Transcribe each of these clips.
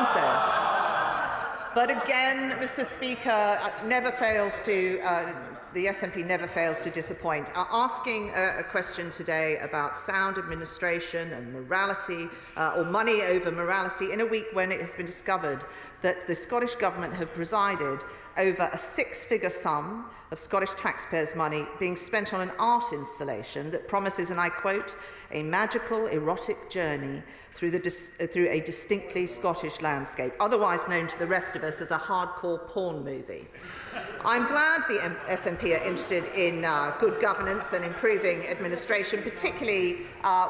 done so. But again, Mr. Speaker, the SNP never fails to disappoint. Asking a question today about sound administration and morality, or money over morality, in a week when it has been discovered that the Scottish Government have presided over a six-figure sum of Scottish taxpayers' money being spent on an art installation that promises, and I quote, a magical, erotic journey through a distinctly Scottish landscape, otherwise known to the rest of us as a hardcore porn movie. I'm glad the SNP are interested in good governance and improving administration, particularly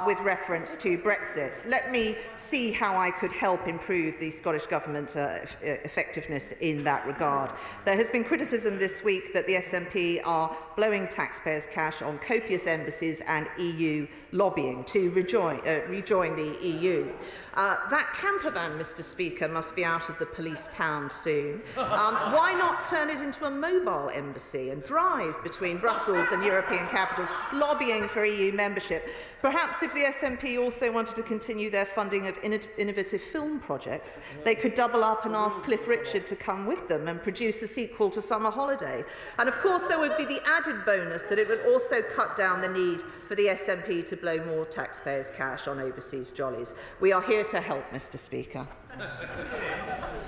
with reference to Brexit. Let me see how I could help improve the Scottish Government effectiveness in that regard. There has been criticism this week that the SNP are blowing taxpayers' cash on copious embassies and EU lobbying to rejoin the EU. That campervan, Mr. Speaker, must be out of the police pound soon. Why not turn it into a mobile embassy and drive between Brussels and European capitals, lobbying for EU membership? Perhaps if the SNP also wanted to continue their funding of innovative film projects, they could double up and ask Cliff Richard to come with them and produce a sequel to Summer Holiday. And of course, there would be the added bonus that it would also cut down the need for the SNP to blow more taxpayers' cash on overseas jollies. We are here to help, Mr. Speaker.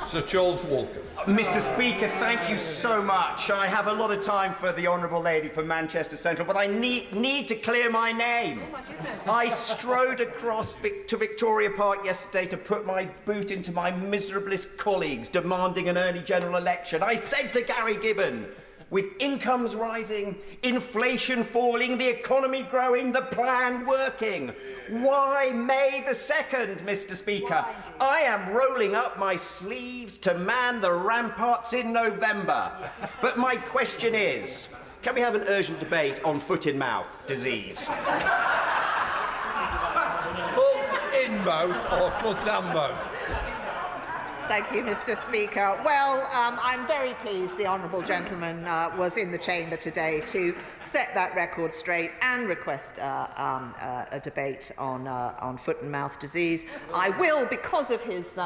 Sir Charles Walker. Mr. Speaker, thank you so much. I have a lot of time for the honourable lady from Manchester Central, but I need to clear my name. Oh my goodness. I strode across to Victoria Park yesterday to put my boot into my miserablest colleagues demanding an early general election. I said to Gary Gibbon, with incomes rising, inflation falling, the economy growing, the plan working, why May the 2nd, Mr. Speaker? I am rolling up my sleeves to man the ramparts in November. But my question is, can we have an urgent debate on foot-in-mouth disease? Foot in mouth or foot and mouth? Thank you, Mr. Speaker. Well, I'm very pleased the honourable gentleman was in the chamber today to set that record straight and request a debate on foot and mouth disease. I will, because of his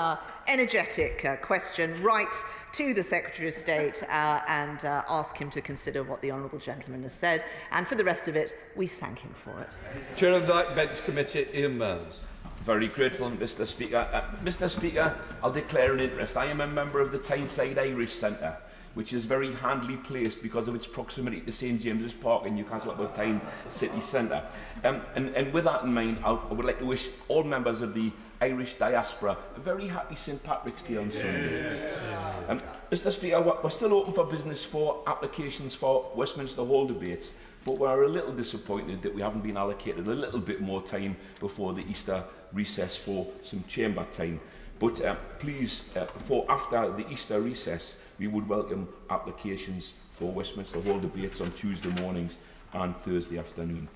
energetic question, write to the Secretary of State and ask him to consider what the honourable gentleman has said. And for the rest of it, we thank him for it. Chair of the Backbench Committee, Ian Mills. Very grateful, Mr. Speaker. Mr. Speaker, I'll declare an interest. I am a member of the Tyneside Irish Centre, which is very handily placed because of its proximity to St James's Park in Newcastle upon Tyne city centre. And with that in mind, I would like to wish all members of the Irish diaspora a very happy St Patrick's Day on Sunday. Mr. Speaker, we're still open for business for applications for Westminster Hall debates, but we're a little disappointed that we haven't been allocated a little bit more time before the Easter recess for some chamber time. But please, for after the Easter recess, we would welcome applications for Westminster Hall debates on Tuesday mornings and Thursday afternoon.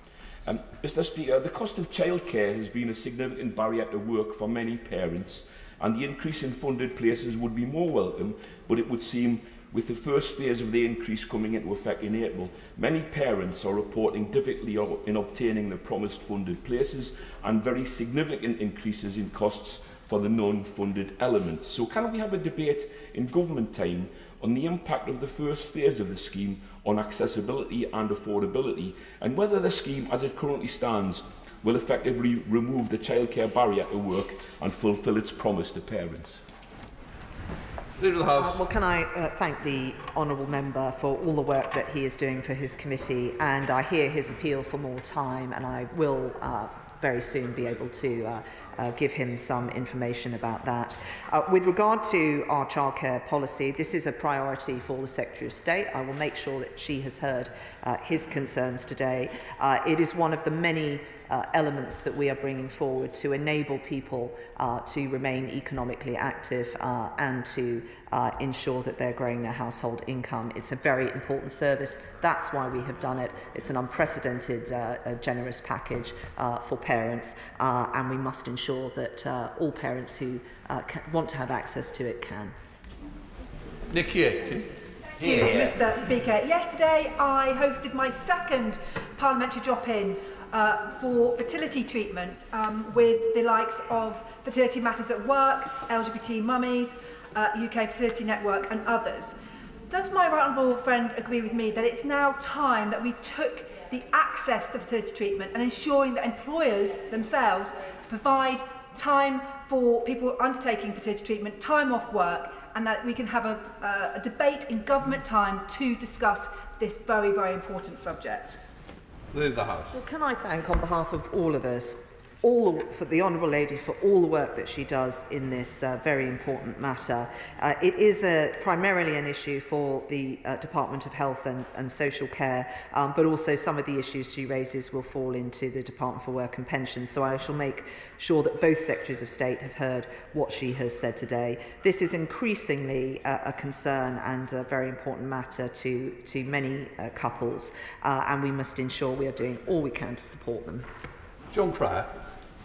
Mr. Speaker, the cost of childcare has been a significant barrier to work for many parents, and the increase in funded places would be more welcome, but it would seem with the first phase of the increase coming into effect in April, many parents are reporting difficulty in obtaining the promised funded places and very significant increases in costs for the non-funded elements. So can we have a debate in government time on the impact of the first phase of the scheme on accessibility and affordability, and whether the scheme as it currently stands will effectively remove the childcare barrier to work and fulfil its promise to parents? Well, can I thank the honourable member for all the work that he is doing for his committee, and I hear his appeal for more time, and I will very soon be able to give him some information about that. With regard to our childcare policy, this is a priority for the Secretary of State. I will make sure that she has heard his concerns today. It is one of the many elements that we are bringing forward to enable people to remain economically active and to ensure that they're growing their household income. It's a very important service. That's why we have done it. It's an unprecedented generous package for parents, and we must ensure that all parents who want to have access to it can. Nikki Aitken. Hear, hear. Mr. Speaker. Yesterday I hosted my second parliamentary drop-in for fertility treatment with the likes of Fertility Matters at Work, LGBT Mummies, UK Fertility Network and others. Does my right honourable friend agree with me that it's now time that we took the access to fertility treatment and ensuring that employers themselves provide time for people undertaking fertility treatment, time off work, and that we can have a debate in government time to discuss this very, very important subject? Leave the House. Well, can I thank, on behalf of all of us, for the Honourable Lady for all the work that she does in this very important matter. It is primarily an issue for the Department of Health and Social Care, but also some of the issues she raises will fall into the Department for Work and Pensions. So I shall make sure that both Secretaries of State have heard what she has said today. This is increasingly a concern and a very important matter to many couples, and we must ensure we are doing all we can to support them. John Cryer.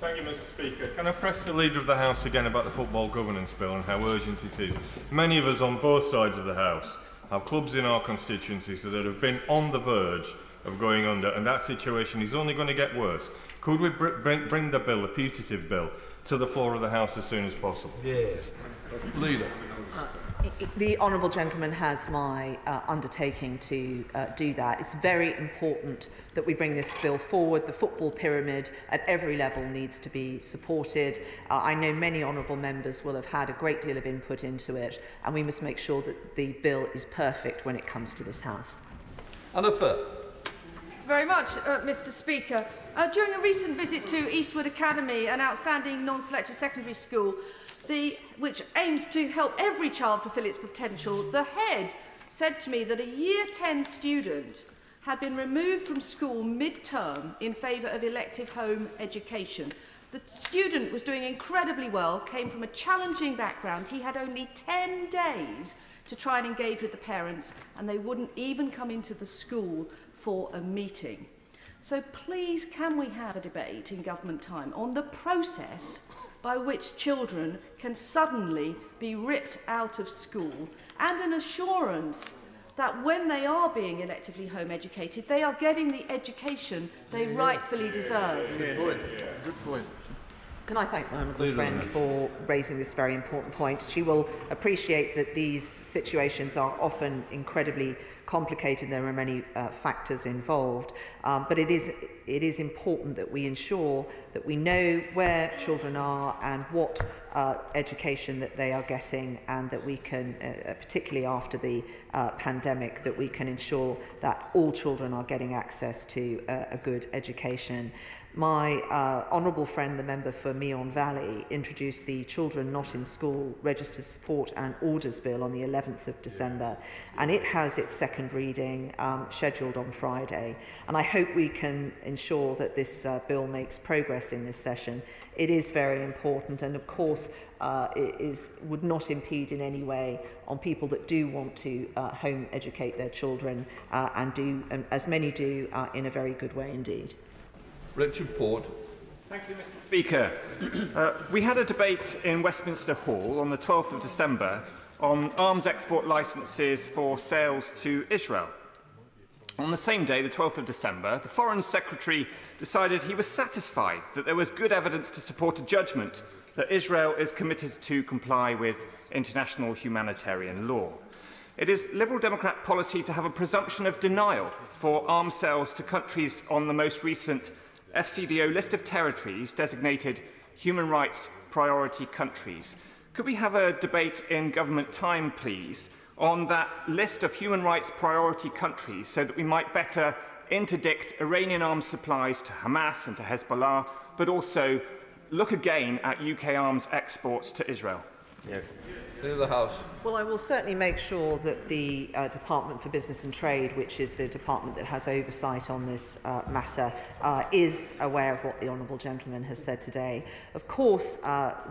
Thank you, Mr. Speaker. Can I press the Leader of the House again about the Football Governance Bill and how urgent it is? Many of us on both sides of the House have clubs in our constituencies that have been on the verge of going under, and that situation is only going to get worse. Could we bring the bill, the putative bill, to the floor of the House as soon as possible? Yeah. Leader. The Honourable Gentleman has my undertaking to do that. It's very important that we bring this bill forward. The football pyramid at every level needs to be supported. I know many honourable members will have had a great deal of input into it, and we must make sure that the bill is perfect when it comes to this House. Anna Firth. Very much, Mr. Speaker. During a recent visit to Eastwood Academy, an outstanding non-selective secondary school, which aims to help every child fulfil its potential, the head said to me that a Year 10 student had been removed from school mid-term in favour of elective home education. The student was doing incredibly well, came from a challenging background. He had only 10 days to try and engage with the parents, and they wouldn't even come into the school for a meeting. So please, can we have a debate in government time on the process by which children can suddenly be ripped out of school, and an assurance that when they are being electively home educated, they are getting the education they rightfully deserve. Good point. Good point. Can I thank my honourable friend for raising this very important point? She will appreciate that these situations are often incredibly complicated. There are many factors involved, but it is important that we ensure that we know where children are and what education that they are getting, and that we can, particularly after the pandemic, that we can ensure that all children are getting access to a good education. My honourable friend, the member for Meon Valley, introduced the Children Not in School Registered Support and Orders Bill on the 11th of December, and it has its second reading scheduled on Friday. And I hope we can ensure that this bill makes progress in this session. It is very important, and of course would not impede in any way on people that do want to home educate their children, and do, as many do, in a very good way indeed. Richard Ford. Thank you, Mr. Speaker. We had a debate in Westminster Hall on the 12th of December on arms export licences for sales to Israel. On the same day, the 12th of December, the Foreign Secretary decided he was satisfied that there was good evidence to support a judgment that Israel is committed to comply with international humanitarian law. It is Liberal Democrat policy to have a presumption of denial for arms sales to countries on the most recent FCDO list of territories designated human rights priority countries. Could we have a debate in government time, please, on that list of human rights priority countries so that we might better interdict Iranian arms supplies to Hamas and to Hezbollah, but also look again at UK arms exports to Israel? Yeah. Leader of the House. Well, I will certainly make sure that the Department for Business and Trade, which is the department that has oversight on this matter, is aware of what the Honourable Gentleman has said today. Of course,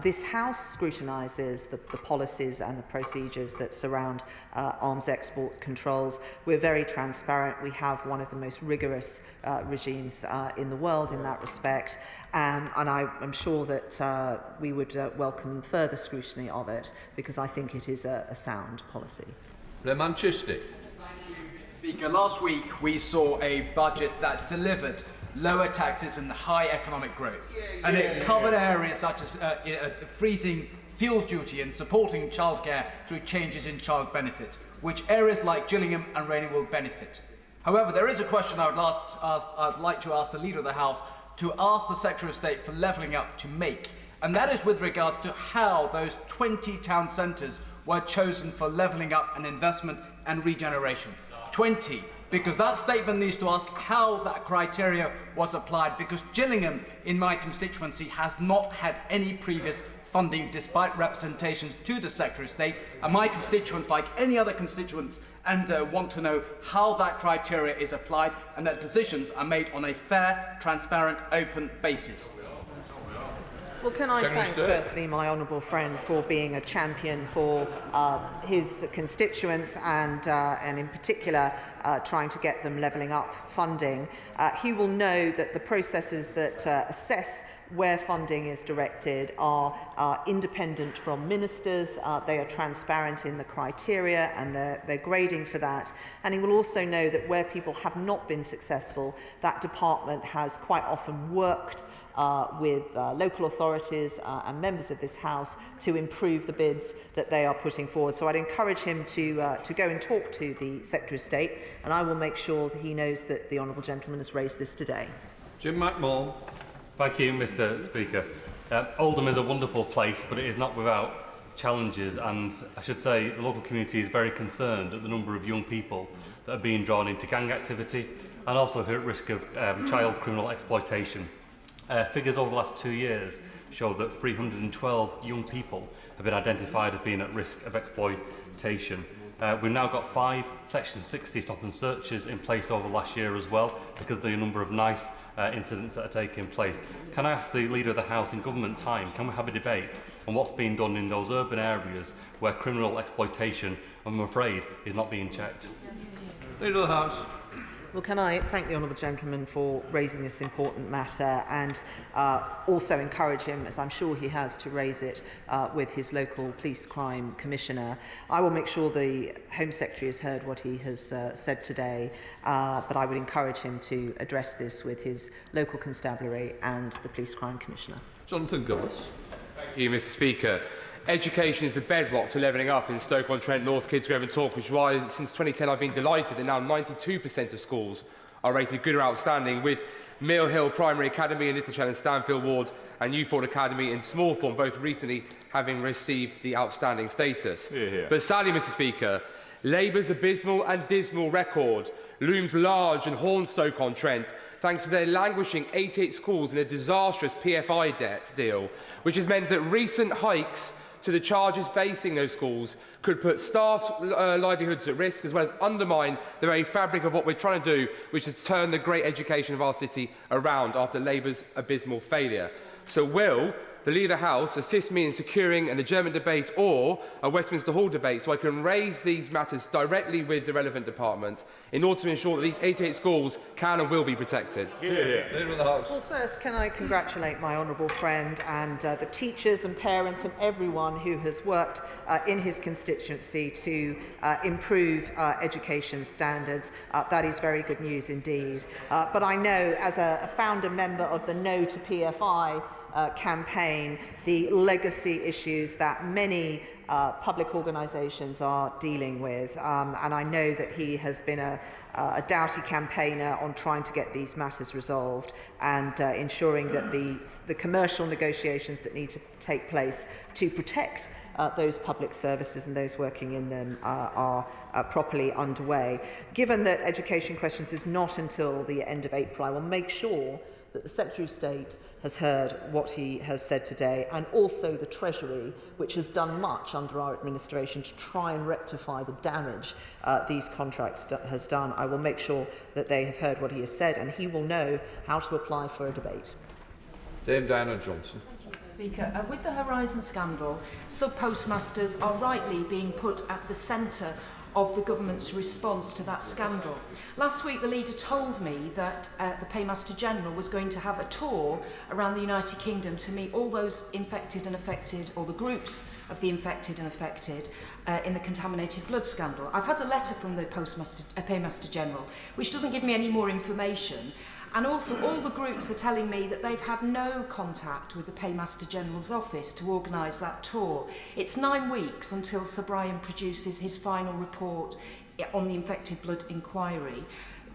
this House scrutinises the policies and the procedures that surround arms export controls. We're very transparent. We have one of the most rigorous regimes in the world in that respect, and I'm sure that we would welcome further scrutiny of it, because I think it is a sound policy. Manchester. Speaker, last week we saw a budget that delivered lower taxes and high economic growth. And it covered areas such as freezing fuel duty and supporting childcare through changes in child benefit, which areas like Gillingham and Reading will benefit. However, there is a question I'd like to ask the Leader of the House to ask the Secretary of State for levelling up to make, and that is with regards to how those 20 town centres were chosen for levelling up and investment and regeneration. 20, because that statement needs to ask how that criteria was applied, because Gillingham, in my constituency, has not had any previous funding despite representations to the Secretary of State, and my constituents, like any other constituents, want to know how that criteria is applied and that decisions are made on a fair, transparent, open basis. Well, can I thank firstly my honourable friend for being a champion for his constituents and in particular trying to get them levelling up funding. He will know that the processes that assess where funding is directed are independent from ministers, they are transparent in the criteria and they're grading for that. And he will also know that where people have not been successful, that department has quite often worked with local authorities and members of this House to improve the bids that they are putting forward. So I'd encourage him to go and talk to the Secretary of State, and I will make sure that he knows that the honourable gentleman has raised this today. Jim McMahon. Thank you, Mr. Speaker. Oldham is a wonderful place, but it is not without challenges, and I should say the local community is very concerned at the number of young people that are being drawn into gang activity and also who are at risk of child criminal exploitation. Figures over the last 2 years show that 312 young people have been identified as being at risk of exploitation. We've now got 5 Section 60 stop and searches in place over last year as well because of the number of knife incidents that are taking place. Can I ask the Leader of the House, in government time, can we have a debate on what's being done in those urban areas where criminal exploitation, I'm afraid, is not being checked? Leader of the House. Well, can I thank the honourable gentleman for raising this important matter and also encourage him, as I'm sure he has, to raise it with his local police crime commissioner. I will make sure the Home Secretary has heard what he has said today, but I would encourage him to address this with his local constabulary and the police crime commissioner. Jonathan Gullis. Thank you, Mr. Speaker. Education is the bedrock to levelling up in Stoke-on-Trent, North Kidsgrove and Tork, which is why since 2010 I've been delighted that now 92% of schools are rated good or outstanding, with Mill Hill Primary Academy in Littlechell and Stanfield Ward and Newford Academy in Smallthorne both recently having received the outstanding status. But sadly, Mr. Speaker, Labour's abysmal and dismal record looms large in Hornstoke-on-Trent thanks to their languishing 88 schools in a disastrous PFI debt deal, which has meant that recent hikes to the charges facing those schools could put staff's livelihoods at risk, as well as undermine the very fabric of what we're trying to do, which is turn the great education of our city around after Labour's abysmal failure. So will the Leader of the House assist me in securing an adjournment debate or a Westminster Hall debate so I can raise these matters directly with the relevant department in order to ensure that these 88 schools can and will be protected? Leader of the House. Well, first, can I congratulate my honourable friend and the teachers and parents and everyone who has worked in his constituency to improve education standards. That is very good news indeed. But I know, as a founder member of the No to PFI campaign, the legacy issues that many public organisations are dealing with, and I know that he has been a doughty campaigner on trying to get these matters resolved and ensuring that the commercial negotiations that need to take place to protect those public services and those working in them are properly underway. Given that education questions is not until the end of April, I will make sure that the Secretary of State has heard what he has said today, and also the Treasury, which has done much under our administration to try and rectify the damage these contracts has done. I will make sure that they have heard what he has said, and he will know how to apply for a debate. Dame Diana Johnson. Mr. Speaker, with the Horizon scandal, sub-postmasters are rightly being put at the centre of the government's response to that scandal. Last week, the leader told me that the Paymaster General was going to have a tour around the United Kingdom to meet all those infected and affected, or the groups of the infected and affected in the contaminated blood scandal. I've had a letter from the Paymaster General, which doesn't give me any more information. And also, all the groups are telling me that they've had no contact with the Paymaster General's office to organise that tour. It's 9 weeks until Sir Brian produces his final report on the infected blood inquiry.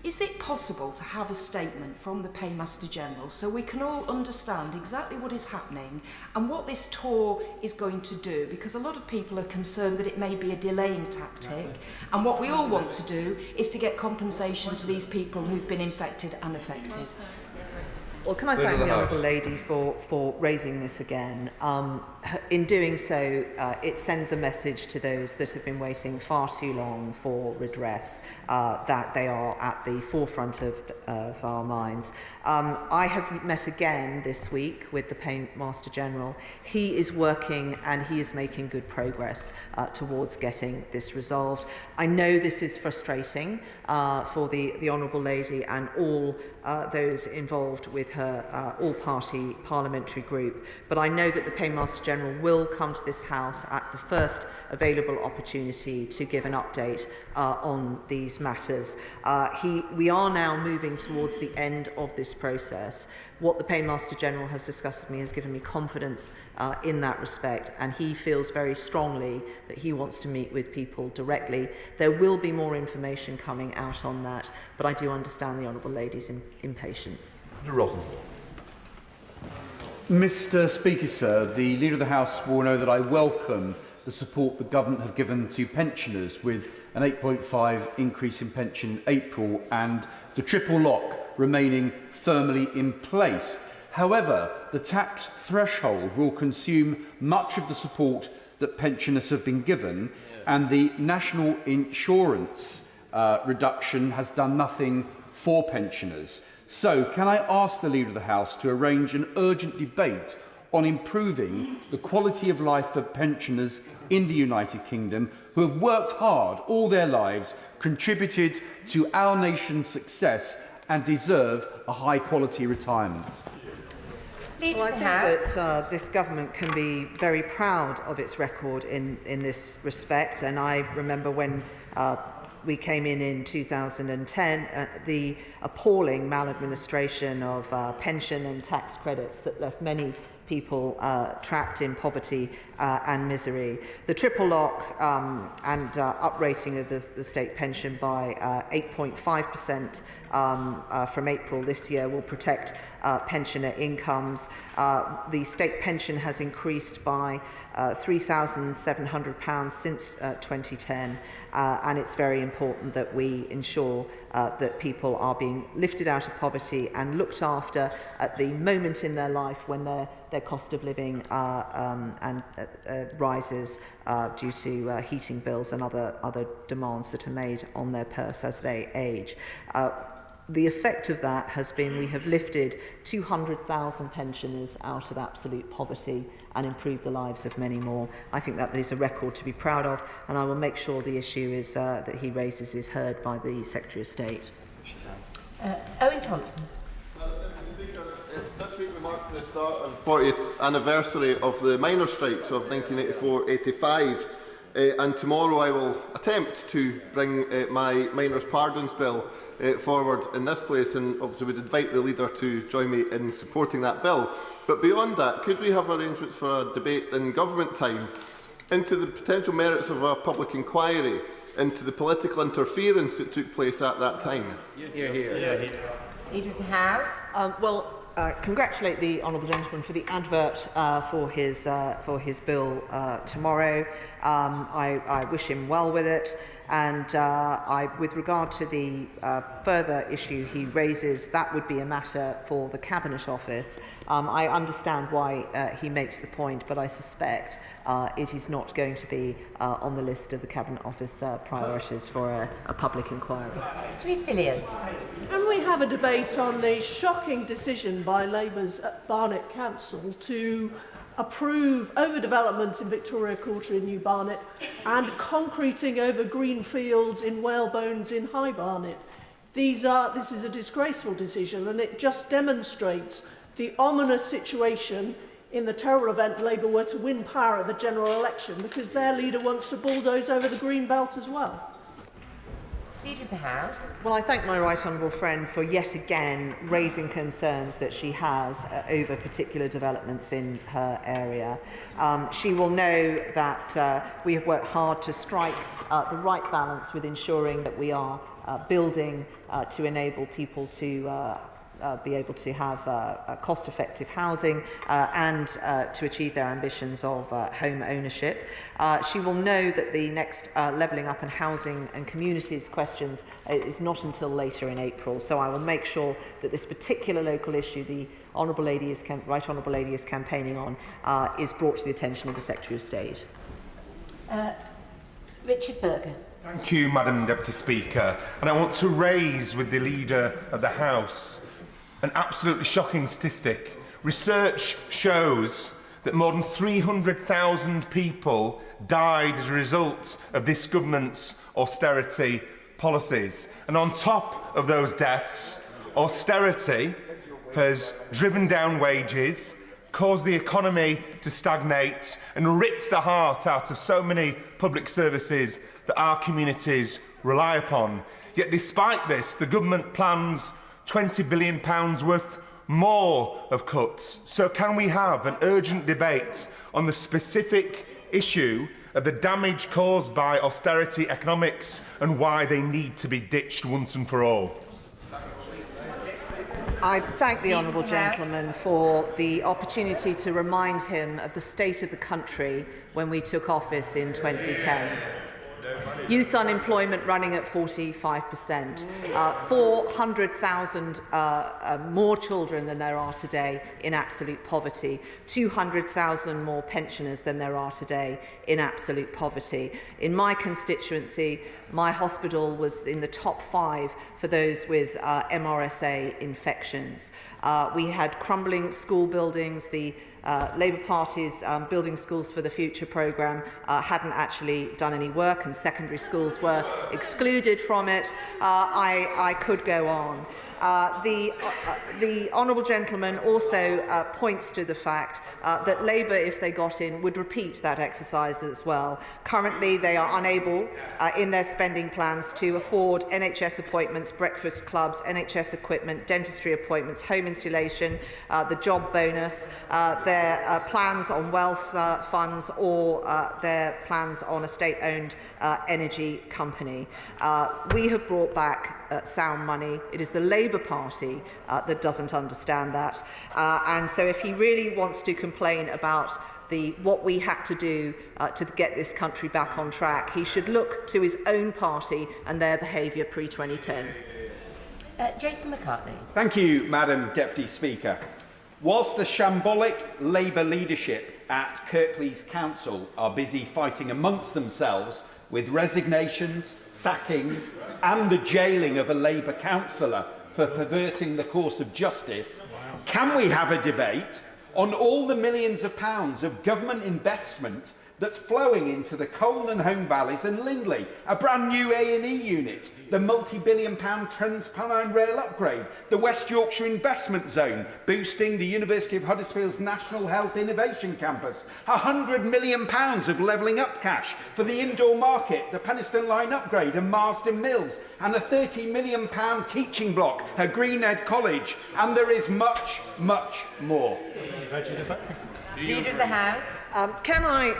Is it possible to have a statement from the Paymaster General so we can all understand exactly what is happening and what this tour is going to do? Because a lot of people are concerned that it may be a delaying tactic, and what we all want to do is to get compensation to these people who've been infected and affected. Well, can I thank the Honourable Lady for raising this again? In doing so, it sends a message to those that have been waiting far too long for redress, that they are at the forefront of our minds. I have met again this week with the Paymaster General. He is working and he is making good progress towards getting this resolved. I know this is frustrating for the Honourable Lady and all those involved with her all-party parliamentary group, but I know that the Paymaster General will come to this House at the first available opportunity to give an update on these matters. We are now moving towards the end of this process. What the Paymaster General has discussed with me has given me confidence in that respect, and he feels very strongly that he wants to meet with people directly. There will be more information coming out on that, but I do understand the Honourable Lady's impatience. Mr. Speaker, sir, the Leader of the House will know that I welcome the support the Government have given to pensioners with an 8.5 increase in pension in April and the triple lock remaining firmly in place. However, the tax threshold will consume much of the support that pensioners have been given, and the national insurance reduction has done nothing for pensioners. So, can I ask the Leader of the House to arrange an urgent debate on improving the quality of life for pensioners in the United Kingdom who have worked hard all their lives, contributed to our nation's success and deserve a high-quality retirement? Well, I think that this government can be very proud of its record in this respect, and I remember when we came in 2010, the appalling maladministration of pension and tax credits that left many people trapped in poverty and misery. The triple lock and uprating of the state pension by 8.5% from April this year will protect pensioner incomes. The state pension has increased by £3,700 since 2010, and it's very important that we ensure that people are being lifted out of poverty and looked after at the moment in their life when their cost of living rises due to heating bills and other demands that are made on their purse as they age. The effect of that has been we have lifted 200,000 pensioners out of absolute poverty and improved the lives of many more. I think that is a record to be proud of, and I will make sure the issue is that he raises is heard by the Secretary of State. Owen Thompson. This week we mark the start of the 40th anniversary of the miners' strikes of 1984-85, and tomorrow I will attempt to bring my miners' pardons bill forward in this place, and obviously would invite the leader to join me in supporting that bill. But beyond that, could we have arrangements for a debate in government time into the potential merits of a public inquiry into the political interference that took place at that time? Leader of the House. Congratulate the honourable gentleman for the advert for his bill tomorrow. I wish him well with it, and with regard to the further issue he raises, that would be a matter for the Cabinet Office. I understand why he makes the point, but I suspect it is not going to be on the list of the Cabinet Office priorities for a public inquiry. Therese Villiers. Can we have a debate on the shocking decision by Labour's Barnet Council to approve overdevelopment in Victoria Quarter in New Barnet and concreting over green fields in Whalebones in High Barnet. This is a disgraceful decision, and it just demonstrates the ominous situation in the terrible event Labour were to win power at the general election, because their leader wants to bulldoze over the green belt as well. Leader of the House. Well, I thank my right honourable friend for yet again raising concerns that she has over particular developments in her area. She will know that we have worked hard to strike the right balance with ensuring that we are building to enable people to be able to have cost-effective housing and to achieve their ambitions of home ownership. She will know that the next levelling up and housing and communities questions is not until later in April, so I will make sure that this particular local issue the Right Honourable Lady is campaigning on is brought to the attention of the Secretary of State. Richard Berger. Thank you, Madam Deputy Speaker. And I want to raise with the Leader of the House an absolutely shocking statistic. Research shows that more than 300,000 people died as a result of this government's austerity policies. And on top of those deaths, austerity has driven down wages, caused the economy to stagnate, and ripped the heart out of so many public services that our communities rely upon. Yet despite this, the government plans £20 billion worth more of cuts. So can we have an urgent debate on the specific issue of the damage caused by austerity economics and why they need to be ditched once and for all? I thank the honourable gentleman for the opportunity to remind him of the state of the country when we took office in 2010. Youth unemployment running at 45%, 400,000 more children than there are today in absolute poverty, 200,000 more pensioners than there are today in absolute poverty. In my constituency, my hospital was in the top 5 for those with MRSA infections. We had crumbling school buildings. The Labour Party's Building Schools for the Future programme hadn't actually done any work, and secondary schools were excluded from it. I could go on. The honourable gentleman also points to the fact that Labour, if they got in, would repeat that exercise as well. Currently, they are unable in their spending plans to afford NHS appointments, breakfast clubs, NHS equipment, dentistry appointments, home insulation, the job bonus, their plans on wealth funds, or their plans on a state-owned energy company. We have brought back sound money. It is the Labour Party that doesn't understand that. And so if he really wants to complain about what we had to do to get this country back on track, he should look to his own party and their behaviour pre-2010. Jason McCartney. Thank you, Madam Deputy Speaker. Whilst the shambolic Labour leadership at Kirklees Council are busy fighting amongst themselves with resignations, sackings and the jailing of a Labour councillor for perverting the course of justice, can we have a debate on all the millions of pounds of government investment that's flowing into the Colne and Home Valleys and Lindley, a brand new A&E unit, the multi-billion-pound Trans-Pennine Rail upgrade, the West Yorkshire Investment Zone, boosting the University of Huddersfield's National Health Innovation Campus, £100 million of levelling up cash for the indoor market, the Penistone Line upgrade and Marsden Mills, and a £30 million teaching block at Greenhead College, and there is much, much more. Leader of the House. Can I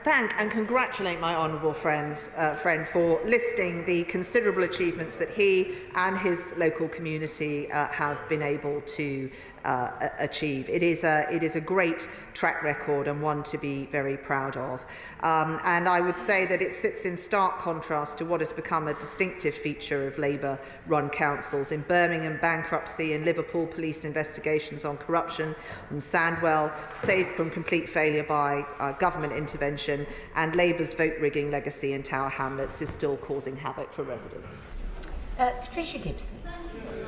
thank and congratulate my honourable friend for listing the considerable achievements that he and his local community have been able to achieve. It is a great track record and one to be very proud of. And I would say that it sits in stark contrast to what has become a distinctive feature of Labour-run councils. In Birmingham, bankruptcy; in Liverpool, police investigations on corruption; and Sandwell, saved from complete failure by government intervention; and Labour's vote-rigging legacy in Tower Hamlets is still causing havoc for residents. Patricia Gibson.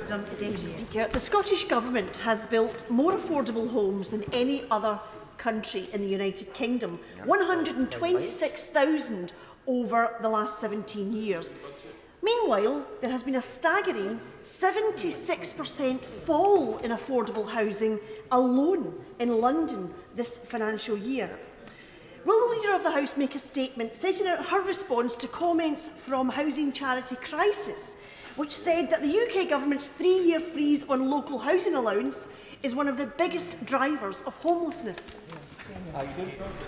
Deputy Speaker, the Scottish Government has built more affordable homes than any other country in the United Kingdom, 126,000 over the last 17 years. Meanwhile, there has been a staggering 76% fall in affordable housing alone in London this financial year. Will the Leader of the House make a statement setting out her response to comments from housing charity Crisis, which said that the UK government's 3-year freeze on local housing allowance is one of the biggest drivers of homelessness?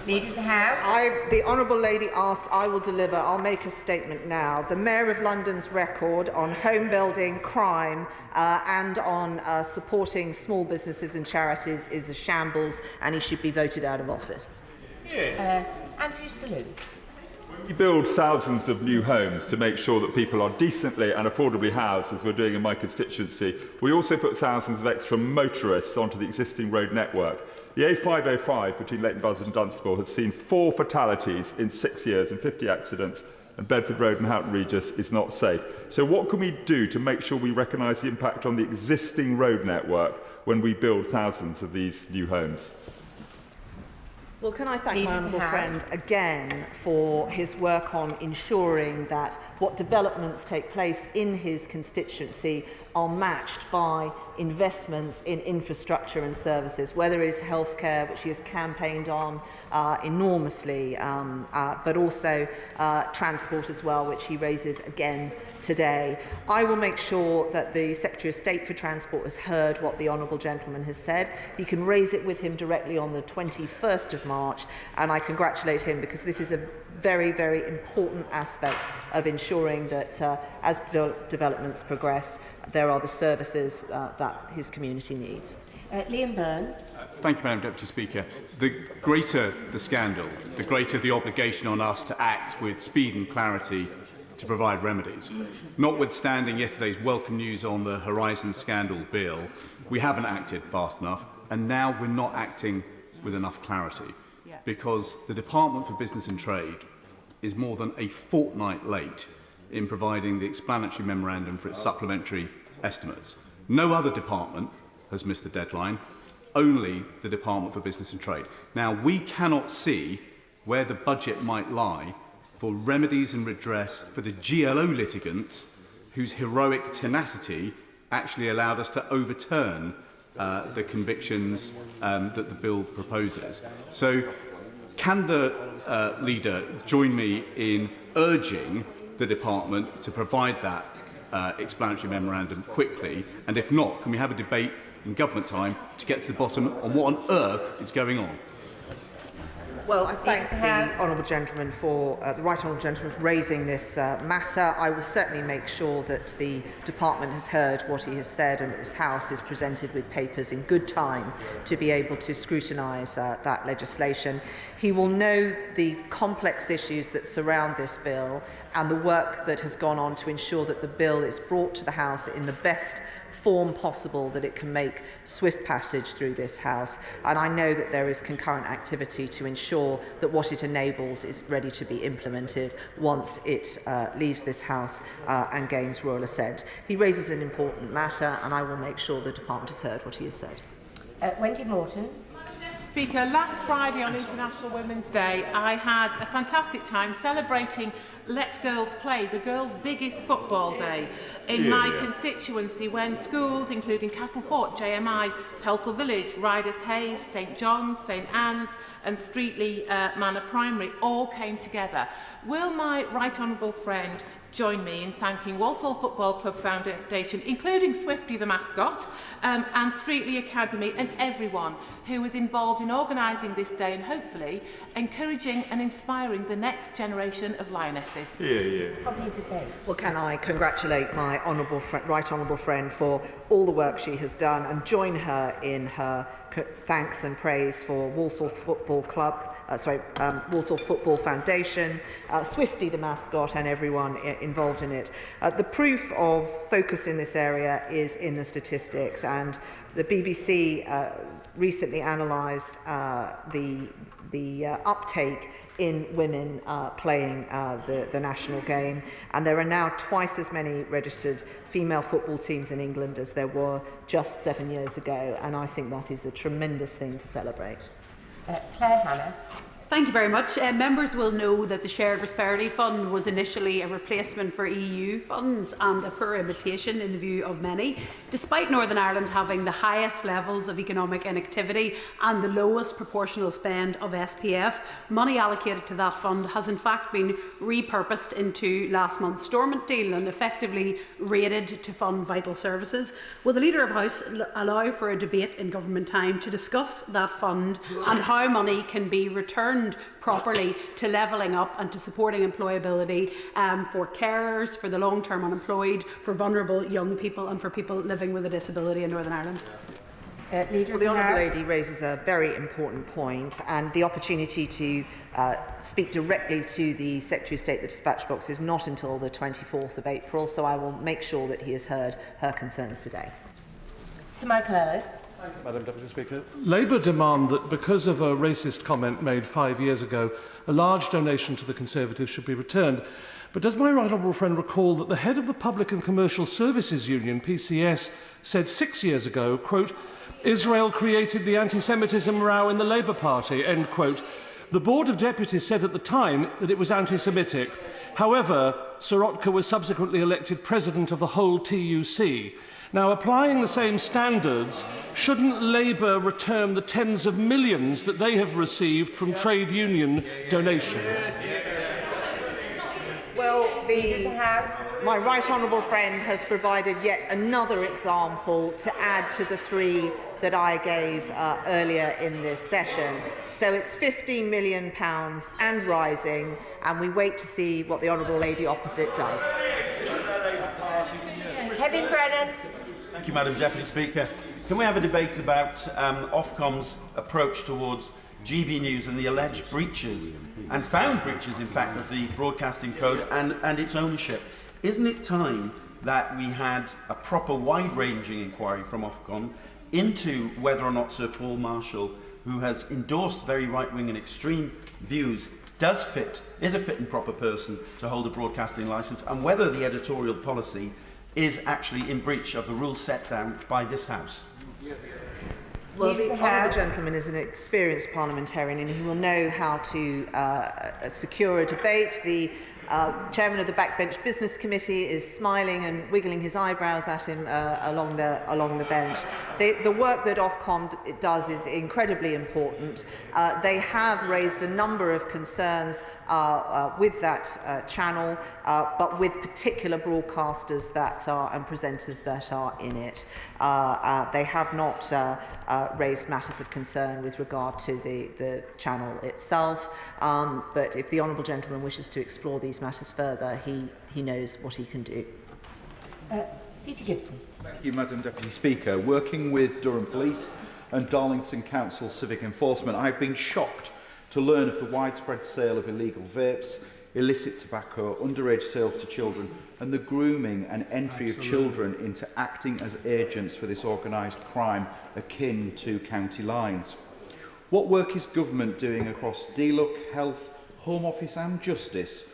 Leader of the House. The Honourable Lady asks, I will deliver. I'll make a statement now. The Mayor of London's record on home building, crime and on supporting small businesses and charities is a shambles, and he should be voted out of office. Andrew Saloon. We build thousands of new homes to make sure that people are decently and affordably housed, as we're doing in my constituency. We also put thousands of extra motorists onto the existing road network. The A505 between Leighton Buzzard and Dunstable has seen 4 fatalities in 6 years and 50 accidents, and Bedford Road and Houghton Regis is not safe. So what can we do to make sure we recognise the impact on the existing road network when we build thousands of these new homes? Well, can I thank my honourable friend again for his work on ensuring that what developments take place in his constituency are matched by investments in infrastructure and services, whether it's healthcare, which he has campaigned on enormously, but also transport as well, which he raises again today. I will make sure that the Secretary of State for Transport has heard what the Honourable Gentleman has said. He can raise it with him directly on the 21st of March, and I congratulate him because this is a very, very important aspect of ensuring that as developments progress, there are the services that his community needs. Liam Byrne. Thank you, Madam Deputy Speaker. The greater the scandal, the greater the obligation on us to act with speed and clarity to provide remedies. Notwithstanding yesterday's welcome news on the Horizon Scandal bill, we haven't acted fast enough, and now we're not acting with enough clarity, because the Department for Business and Trade is more than a fortnight late in providing the explanatory memorandum for its supplementary estimates. No other department has missed the deadline, only the Department for Business and Trade. Now, we cannot see where the budget might lie for remedies and redress for the GLO litigants whose heroic tenacity actually allowed us to overturn the convictions that the bill proposes. So, can the leader join me in urging the department to provide that explanatory memorandum quickly? And if not, can we have a debate in government time to get to the bottom on what on earth is going on? Well, I thank the Honourable Gentleman for, the Right Honourable Gentleman for raising this matter. I will certainly make sure that the Department has heard what he has said and that this House is presented with papers in good time to be able to scrutinise that legislation. He will know the complex issues that surround this bill and the work that has gone on to ensure that the bill is brought to the House in the best form possible that it can make swift passage through this House, and I know that there is concurrent activity to ensure that what it enables is ready to be implemented once it leaves this House and gains royal assent. He raises an important matter, and I will make sure the Department has heard what he has said. Wendy Morton. Speaker, last Friday on International Women's Day, I had a fantastic time celebrating Let Girls Play, the girls' biggest football day in my constituency, when schools, including Castlefort, JMI, Pelsall Village, Riders Hayes, St John's, St Anne's and Streatley Manor Primary all came together. Will my right honourable friend join me in thanking Walsall Football Club Foundation, including Swifty the mascot, and Streatley Academy, and everyone who was involved in organising this day and hopefully encouraging and inspiring the next generation of lionesses. Probably a debate. Well, can I congratulate my right honourable friend for all the work she has done and join her in her thanks and praise for Walsall Football Club, Walsall Football Foundation, Swifty the mascot and everyone involved in it. The proof of focus in this area is in the statistics, and the BBC recently analysed the uptake in women playing the national game, and there are now twice as many registered female football teams in England as there were just 7 years ago, and I think that is a tremendous thing to celebrate. Claire Hannah. Thank you very much. Members will know that the Shared Prosperity Fund was initially a replacement for EU funds and a poor imitation in the view of many. Despite Northern Ireland having the highest levels of economic inactivity and the lowest proportional spend of SPF, money allocated to that fund has in fact been repurposed into last month's Stormont deal and effectively raided to fund vital services. Will the Leader of House allow for a debate in government time to discuss that fund and how money can be returned properly to levelling up and to supporting employability for carers, for the long-term unemployed, for vulnerable young people and for people living with a disability in Northern Ireland? Well, the Honourable Lady raises a very important point, and the opportunity to speak directly to the Secretary of State, the dispatch box, is not until the 24th of April, so I will make sure that he has heard her concerns today. To Michael Ellis. Madam Deputy Speaker. Labour demand that because of a racist comment made 5 years ago, a large donation to the Conservatives should be returned. But does my right honourable friend recall that the head of the Public and Commercial Services Union, PCS, said 6 years ago, quote, Israel created the anti-Semitism row in the Labour Party, end quote. The Board of Deputies said at the time that it was anti-Semitic. However, Sorotka was subsequently elected president of the whole TUC. Now, applying the same standards, shouldn't Labour return the tens of millions that they have received from trade union donations? Well, my right honourable friend has provided yet another example to add to the three that I gave earlier in this session. So it's £15 million and rising, and we wait to see what the Honourable Lady opposite does. Kevin Brennan. Thank you, Madam Deputy Speaker. Can we have a debate about Ofcom's approach towards GB News and the alleged breaches, and found breaches, in fact, of the Broadcasting Code and its ownership? Isn't it time that we had a proper wide-ranging inquiry from Ofcom into whether or not Sir Paul Marshall, who has endorsed very right-wing and extreme views, is a fit and proper person to hold a broadcasting licence, and whether the editorial policy is actually in breach of the rules set down by this House? Well, the Honourable Gentleman is an experienced parliamentarian and he will know how to secure a debate. The Chairman of the Backbench Business Committee is smiling and wiggling his eyebrows at him along the bench. The work that Ofcom does is incredibly important. They have raised a number of concerns with that channel, but with particular broadcasters that are and presenters that are in it. They have not raised matters of concern with regard to the channel itself, but if the Honourable Gentleman wishes to explore these matters further, he knows what he can do. Peter Gibson. Thank you, Madam Deputy Speaker. Working with Durham Police and Darlington Council Civic Enforcement, I have been shocked to learn of the widespread sale of illegal vapes, illicit tobacco, underage sales to children, and the grooming and entry of children into acting as agents for this organised crime akin to county lines. What work is government doing across DLUC, Health, Home Office and Justice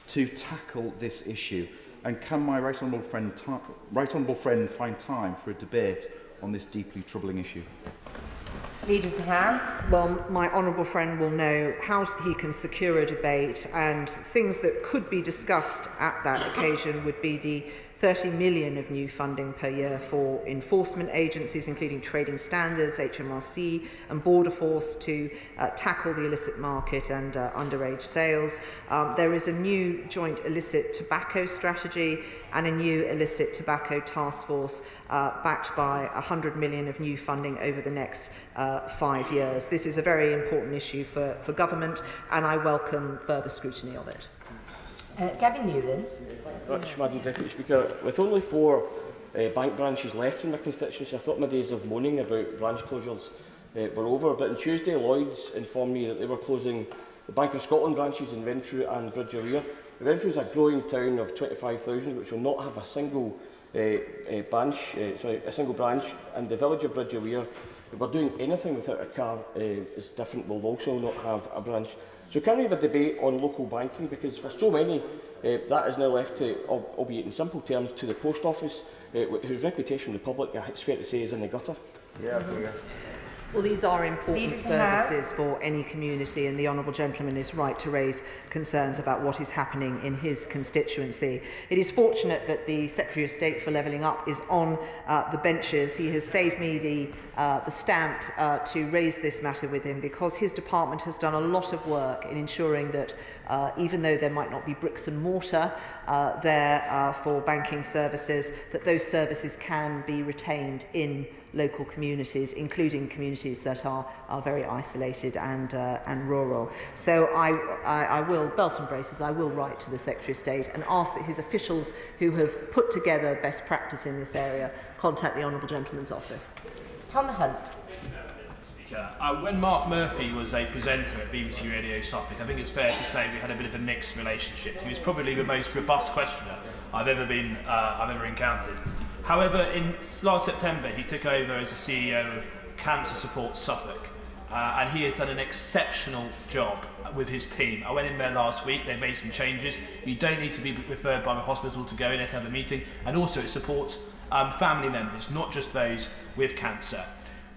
to tackle this issue? And can my right honourable friend find time for a debate on this deeply troubling issue? Leader of the House. Well, my honourable friend will know how he can secure a debate, and things that could be discussed at that occasion would be the 30 million of new funding per year for enforcement agencies, including trading standards, HMRC and Border Force, to tackle the illicit market and underage sales. There is a new joint illicit tobacco strategy and a new illicit tobacco task force backed by 100 million of new funding over the next 5 years. This is a very important issue for government, and I welcome further scrutiny of it. Gavin Newland. Much, Madam Deputy Speaker. With only 4 bank branches left in my constituency, I thought my days of moaning about branch closures were over. But on Tuesday, Lloyds informed me that they were closing the Bank of Scotland branches in Renfrew and Bridge-O'Rear. Renfrew is a growing town of 25,000, which will not have a single branch, and the village of Bridge-O'Rear, if we're doing anything without a car is different, will also not have a branch. So can we have a debate on local banking? Because for so many, that is now left to, albeit in simple terms, to the post office, whose reputation in the public, it's fair to say, is in the gutter. Well, these are important Leader of the services for any community, and the Honourable Gentleman is right to raise concerns about what is happening in his constituency. It is fortunate that the Secretary of State for Levelling Up is on the benches. He has saved me the stamp to raise this matter with him, because his department has done a lot of work in ensuring that even though there might not be bricks and mortar there for banking services, that those services can be retained in local communities, including communities that are very isolated and rural. So I will, belt and braces, I will write to the Secretary of State and ask that his officials who have put together best practice in this area contact the Honourable Gentleman's office. Tom Hunt. When Mark Murphy was a presenter at BBC Radio Suffolk, I think it's fair to say we had a bit of a mixed relationship. He was probably the most robust questioner I've ever encountered. However, in last September, he took over as the CEO of Cancer Support Suffolk, and he has done an exceptional job with his team. I went in there last week, they made some changes. You don't need to be referred by the hospital to go in there to have a meeting, and also it supports family members, not just those with cancer.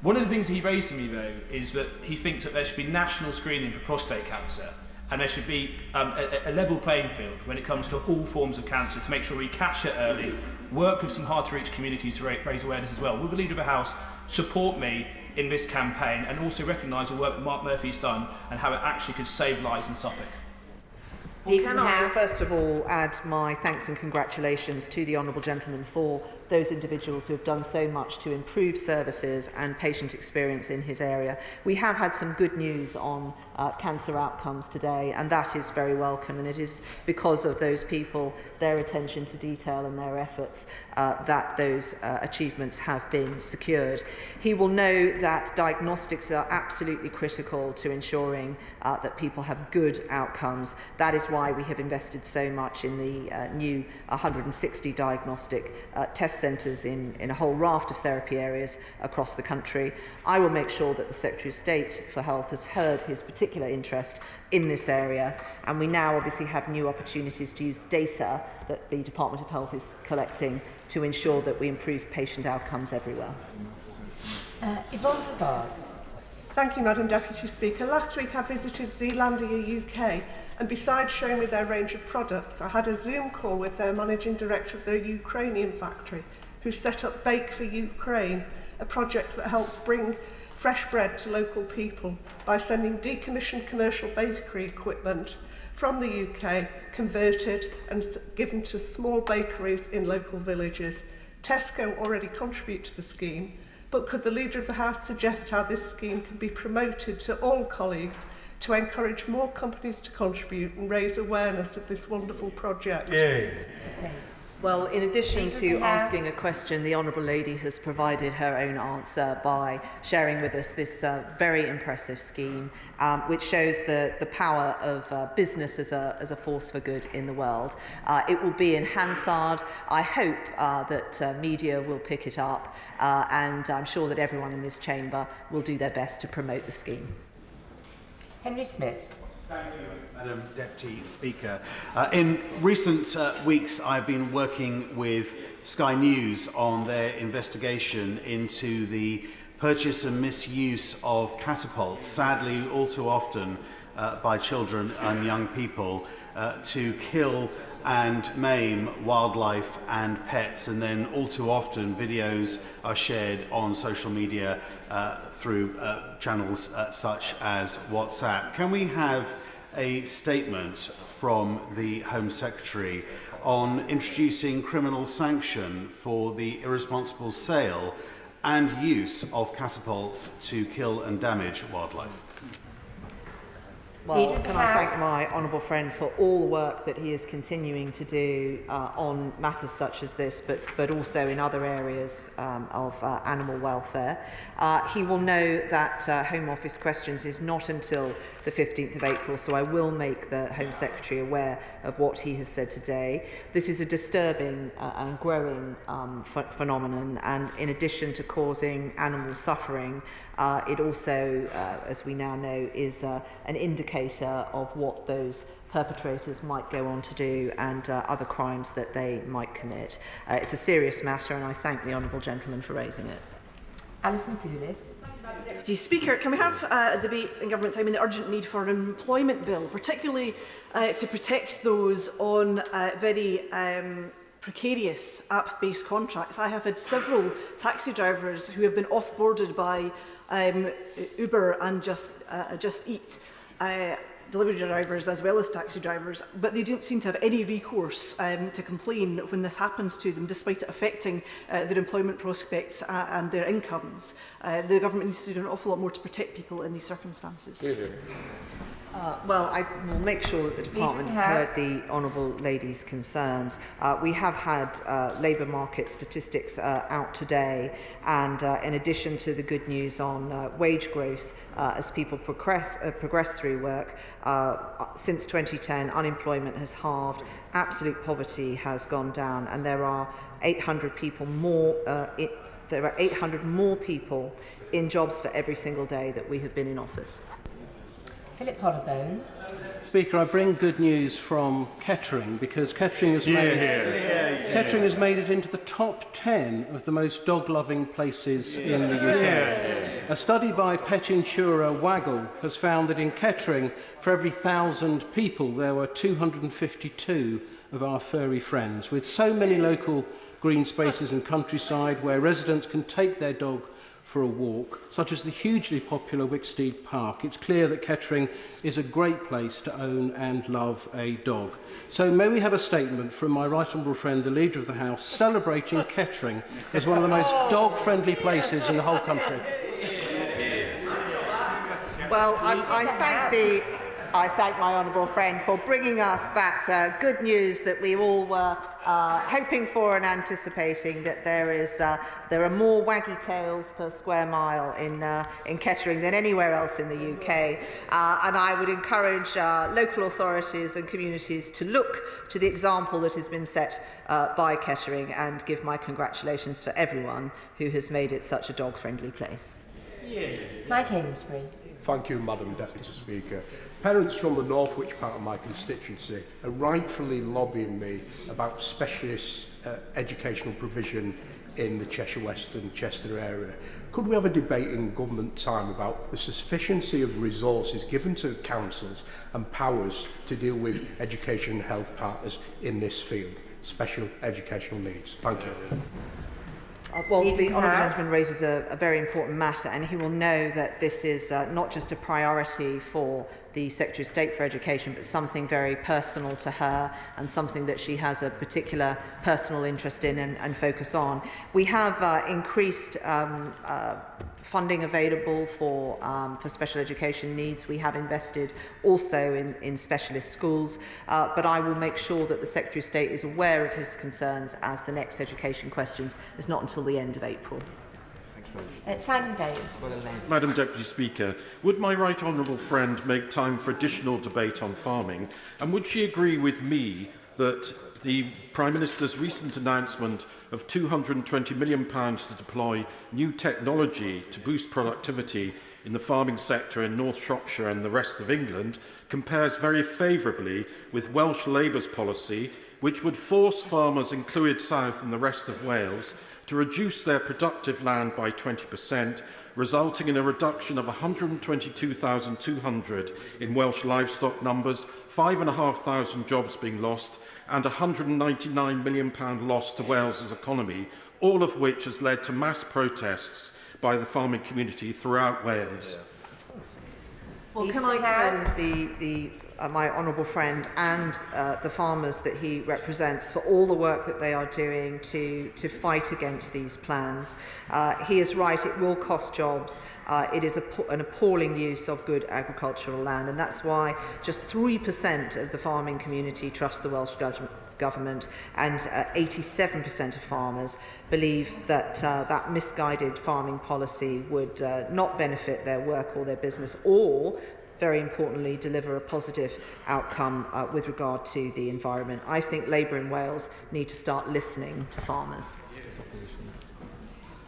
One of the things that he raised to me, though, is that he thinks that there should be national screening for prostate cancer, and there should be a level playing field when it comes to all forms of cancer to make sure we catch it early, work with some hard-to-reach communities to raise awareness as well. Will the Leader of the House support me in this campaign and also recognise the work that Mark Murphy's done and how it actually could save lives in Suffolk? Well, can I first of all add my thanks and congratulations to the Honourable Gentleman for those individuals who have done so much to improve services and patient experience in his area. We have had some good news on cancer outcomes today, and that is very welcome, and it is because of those people, their attention to detail and their efforts that those achievements have been secured. He will know that diagnostics are absolutely critical to ensuring that people have good outcomes. That is why we have invested so much in the new 160 diagnostic test centres in a whole raft of therapy areas across the country. I will make sure that the Secretary of State for Health has heard his particular interest in this area, and we now obviously have new opportunities to use data that the Department of Health is collecting to ensure that we improve patient outcomes everywhere. Yvonne Favard. Thank you, Madam Deputy Speaker. Last week I visited Zealandia UK, and besides showing me their range of products, I had a Zoom call with their managing director of their Ukrainian factory, who set up Bake for Ukraine, a project that helps bring fresh bread to local people by sending decommissioned commercial bakery equipment from the UK, converted and given to small bakeries in local villages. Tesco already contribute to the scheme, but could the Leader of the House suggest how this scheme can be promoted to all colleagues to encourage more companies to contribute and raise awareness of this wonderful project? Yeah. Well, in addition to asking a question, the Honourable Lady has provided her own answer by sharing with us this very impressive scheme, which shows the power of business as a force for good in the world. It will be in Hansard. I hope that media will pick it up, and I'm sure that everyone in this chamber will do their best to promote the scheme. Henry Smith. Thank you, Madam Deputy Speaker. In recent weeks, I've been working with Sky News on their investigation into the purchase and misuse of catapults, sadly all too often by children and young people, to kill and maim wildlife and pets, and then all too often videos are shared on social media through channels such as WhatsApp. Can we have a statement from the Home Secretary on introducing criminal sanction for the irresponsible sale and use of catapults to kill and damage wildlife? Well, can I thank my honourable friend for all the work that he is continuing to do on matters such as this, but also in other areas of animal welfare. He will know that Home Office questions is not until the 15th of April, so I will make the Home Secretary aware of what he has said today. This is a disturbing and growing phenomenon, and in addition to causing animal suffering, it also, as we now know, is an indicator of what those perpetrators might go on to do and other crimes that they might commit. It's a serious matter, and I thank the honourable gentleman for raising it. Alison Thulis. Madam Deputy Speaker, can we have a debate in government time on the urgent need for an employment bill, particularly to protect those on very precarious app-based contracts? I have had several taxi drivers who have been off-boarded by Uber and Just Eat, delivery drivers as well as taxi drivers, but they don't seem to have any recourse to complain when this happens to them, despite it affecting their employment prospects and their incomes. The government needs to do an awful lot more to protect people in these circumstances. Well, I will make sure that the Department has heard the Honourable Lady's concerns. We have had labour market statistics out today, and in addition to the good news on wage growth as people progress through work, since 2010 unemployment has halved, absolute poverty has gone down, and there are 800 people more. There are 800 more people in jobs for every single day that we have been in office. Philip Hollowbone. Speaker, I bring good news from Kettering, because Kettering has Kettering has made it into the top 10 of the most dog-loving places in the UK. A study by pet insurer Waggle has found that in Kettering, for every 1,000 people, there were 252 of our furry friends. With so many local green spaces and countryside where residents can take their dog for a walk, such as the hugely popular Wicksteed Park, it's clear that Kettering is a great place to own and love a dog. So may we have a statement from my right honourable friend, the Leader of the House, celebrating Kettering as one of the most dog-friendly places in the whole country? Well, I thank my honourable friend for bringing us that good news that we all were hoping for and anticipating, that there are more waggy tails per square mile in Kettering than anywhere else in the UK. And I would encourage local authorities and communities to look to the example that has been set by Kettering, and give my congratulations for everyone who has made it such a dog-friendly place. Mike Amesbury. Thank you, Madam Deputy Speaker. Parents from the Northwich part of my constituency are rightfully lobbying me about specialist educational provision in the Cheshire West and Chester area. Could we have a debate in government time about the sufficiency of resources given to councils and powers to deal with education and health partners in this field, special educational needs? Thank you. Well, the honourable gentleman raises a very important matter, and he will know that this is not just a priority for the Secretary of State for Education, but something very personal to her and something that she has a particular personal interest in and focus on. We have increased funding available for special education needs. We have invested also in specialist schools, but I will make sure that the Secretary of State is aware of his concerns as the next education questions is not until the end of April. Simon Bales. Madam Deputy Speaker, would my right honourable friend make time for additional debate on farming, and would she agree with me that the Prime Minister's recent announcement of £220 million to deploy new technology to boost productivity in the farming sector in North Shropshire and the rest of England compares very favourably with Welsh Labour's policy, which would force farmers in Clwyd South and the rest of Wales to reduce their productive land by 20%, resulting in a reduction of 122,200 in Welsh livestock numbers, 5,500 jobs being lost, and £199 million loss to Wales's economy, all of which has led to mass protests by the farming community throughout Wales. Well, can I commend my honourable friend and the farmers that he represents for all the work that they are doing to fight against these plans. He is right, it will cost jobs. It is an appalling use of good agricultural land, and that's why just 3% of the farming community trust the Welsh government, and 87% of farmers believe that that misguided farming policy would not benefit their work or their business, or very importantly, deliver a positive outcome with regard to the environment. I think Labour in Wales need to start listening to farmers.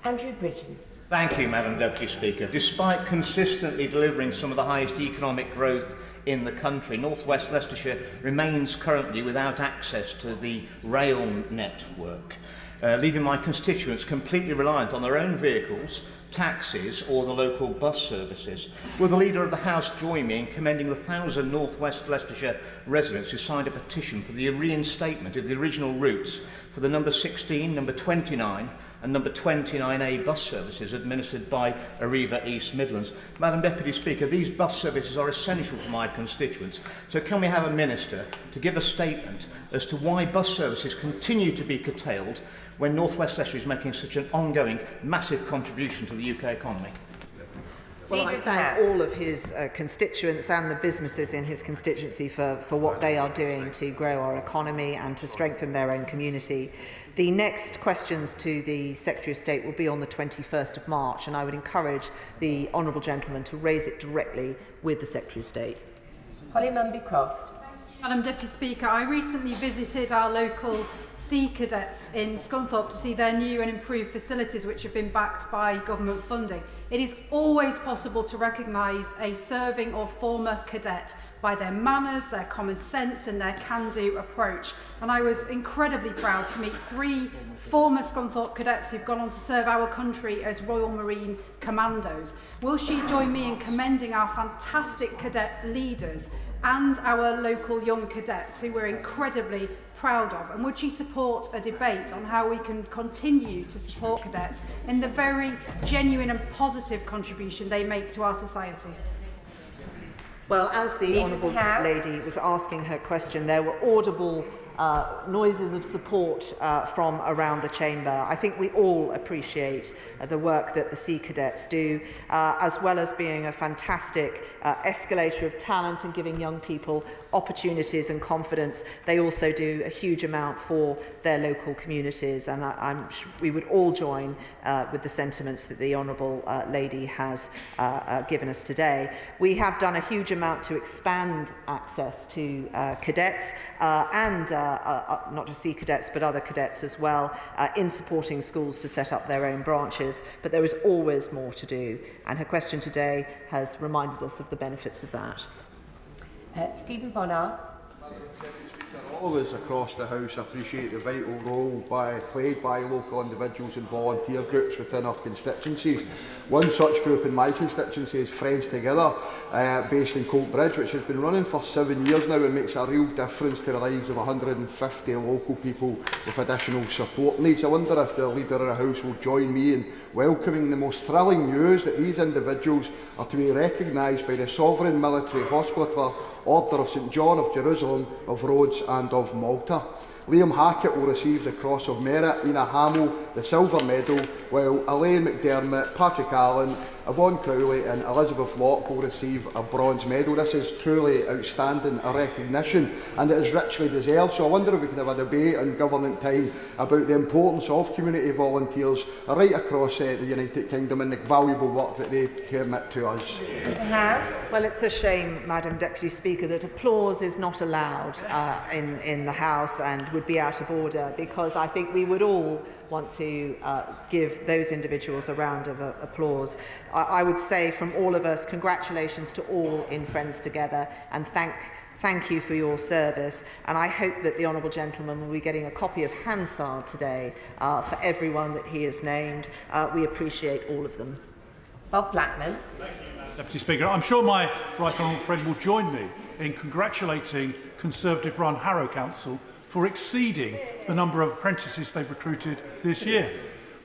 Andrew Bridgen. Thank you, Madam Deputy Speaker. Despite consistently delivering some of the highest economic growth in the country, North West Leicestershire remains currently without access to the rail network, leaving my constituents completely reliant on their own vehicles taxis or the local bus services. Will the Leader of the House join me in commending the 1,000 North West Leicestershire residents who signed a petition for the reinstatement of the original routes for the number 16, number 29 and number 29A bus services administered by Arriva East Midlands? Madam Deputy Speaker, these bus services are essential for my constituents, so can we have a Minister to give a statement as to why bus services continue to be curtailed when North West Leicestershire is making such an ongoing, massive contribution to the UK economy? Well, I thank all of his constituents and the businesses in his constituency for what they are doing to grow our economy and to strengthen their own community. The next questions to the Secretary of State will be on the 21st of March, and I would encourage the Honourable Gentleman to raise it directly with the Secretary of State. Holly Mumby-Croft. Madam Deputy Speaker, I recently visited our local Sea Cadets in Scunthorpe to see their new and improved facilities which have been backed by government funding. It is always possible to recognise a serving or former cadet by their manners, their common sense and their can-do approach. And I was incredibly proud to meet 3 former Scunthorpe cadets who've gone on to serve our country as Royal Marine Commandos. Will she join me in commending our fantastic cadet leaders and our local young cadets who we're incredibly proud of? And would she support a debate on how we can continue to support cadets in the very genuine and positive contribution they make to our society? Well, as the Honourable Lady was asking her question, there were audible noises of support from around the chamber. I think we all appreciate the work that the Sea Cadets do, as well as being a fantastic escalator of talent and giving young people opportunities and confidence. They also do a huge amount for their local communities, and we would all join with the sentiments that the Honourable Lady has given us today. We have done a huge amount to expand access to cadets and not just Sea Cadets but other cadets as well, in supporting schools to set up their own branches, but there is always more to do, and her question today has reminded us of the benefits of that. Stephen Bonnar. All of us across the House appreciate the vital role played by local individuals and volunteer groups within our constituencies. One such group in my constituency is Friends Together, based in Coltbridge, which has been running for 7 years now and makes a real difference to the lives of 150 local people with additional support needs. I wonder if the Leader of the House will join me in welcoming the most thrilling news that these individuals are to be recognised by the Sovereign Military Hospitaller Order of St John of Jerusalem, of Rhodes and of Malta. Liam Hackett will receive the Cross of Merit, Ina Hamill the Silver Medal, while Elaine McDermott, Patrick Allen, Yvonne Crowley and Elizabeth Locke will receive a bronze medal. This is truly outstanding a recognition, and it is richly deserved. So I wonder if we can have a debate in government time about the importance of community volunteers right across the United Kingdom and the valuable work that they commit to us. Well, it's a shame, Madam Deputy Speaker, that applause is not allowed in the House and would be out of order, because I think we would all want to give those individuals a round of applause. I would say from all of us, congratulations to all in Friends Together, and thank you for your service. And I hope that the Honourable Gentleman will be getting a copy of Hansard today for everyone that he has named. We appreciate all of them. Bob Blackman. Deputy Speaker, I'm sure my right honourable friend will join me in congratulating Conservative-run Harrow Council for exceeding the number of apprentices they've recruited this year.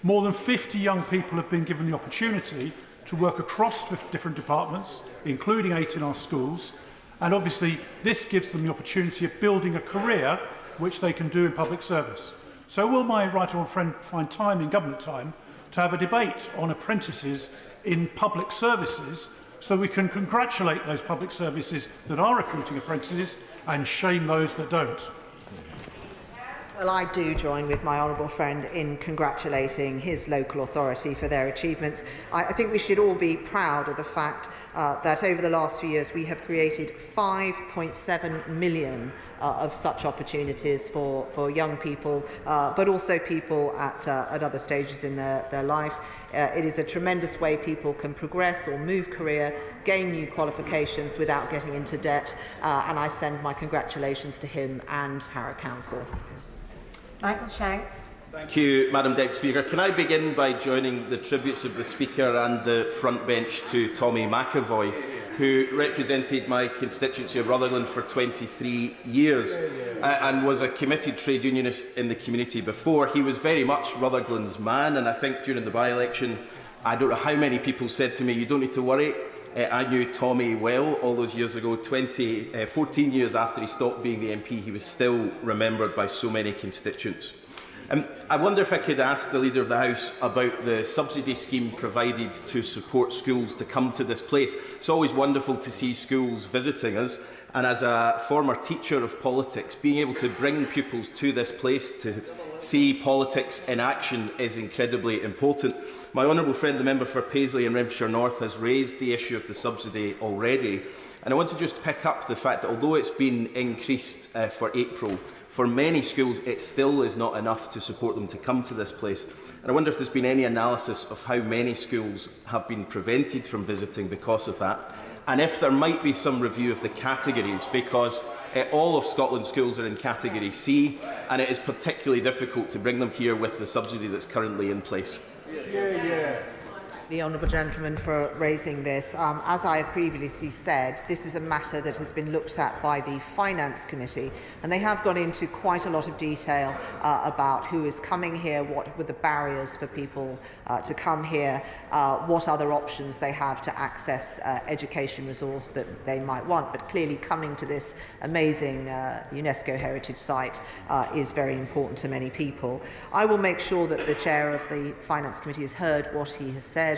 More than 50 young people have been given the opportunity to work across different departments, including 8 in our schools, and obviously this gives them the opportunity of building a career which they can do in public service. So will my right honourable friend find time in government time to have a debate on apprentices in public services, so we can congratulate those public services that are recruiting apprentices and shame those that don't? Well, I do join with my honourable friend in congratulating his local authority for their achievements. I think we should all be proud of the fact that over the last few years we have created 5.7 million of such opportunities for young people, but also people at other stages in their life. It is a tremendous way people can progress or move career, gain new qualifications without getting into debt, and I send my congratulations to him and Harrow Council. Michael Shanks. Thank you, Madam Deputy Speaker. Can I begin by joining the tributes of the Speaker and the front bench to Tommy McAvoy, who represented my constituency of Rutherglen for 23 years and was a committed trade unionist in the community before. He was very much Rutherglen's man, and I think during the by-election, I don't know how many people said to me, "You don't need to worry." I knew Tommy well all those years ago. 14 years after he stopped being the MP, he was still remembered by so many constituents. I wonder if I could ask the Leader of the House about the subsidy scheme provided to support schools to come to this place. It's always wonderful to see schools visiting us, and as a former teacher of politics, being able to bring pupils to this place to see politics in action is incredibly important. My honourable friend, the member for Paisley and Renfrewshire North, has raised the issue of the subsidy already, and I want to just pick up the fact that although it's been increased for April, for many schools it still is not enough to support them to come to this place. And I wonder if there's been any analysis of how many schools have been prevented from visiting because of that, and if there might be some review of the categories, because all of Scotland's schools are in Category C, and it is particularly difficult to bring them here with the subsidy that's currently in place. The honourable gentleman for raising this. As I have previously said, this is a matter that has been looked at by the Finance Committee, and they have gone into quite a lot of detail about who is coming here, what were the barriers for people to come here, what other options they have to access education resource that they might want. But clearly coming to this amazing UNESCO heritage site is very important to many people. I will make sure that the Chair of the Finance Committee has heard what he has said.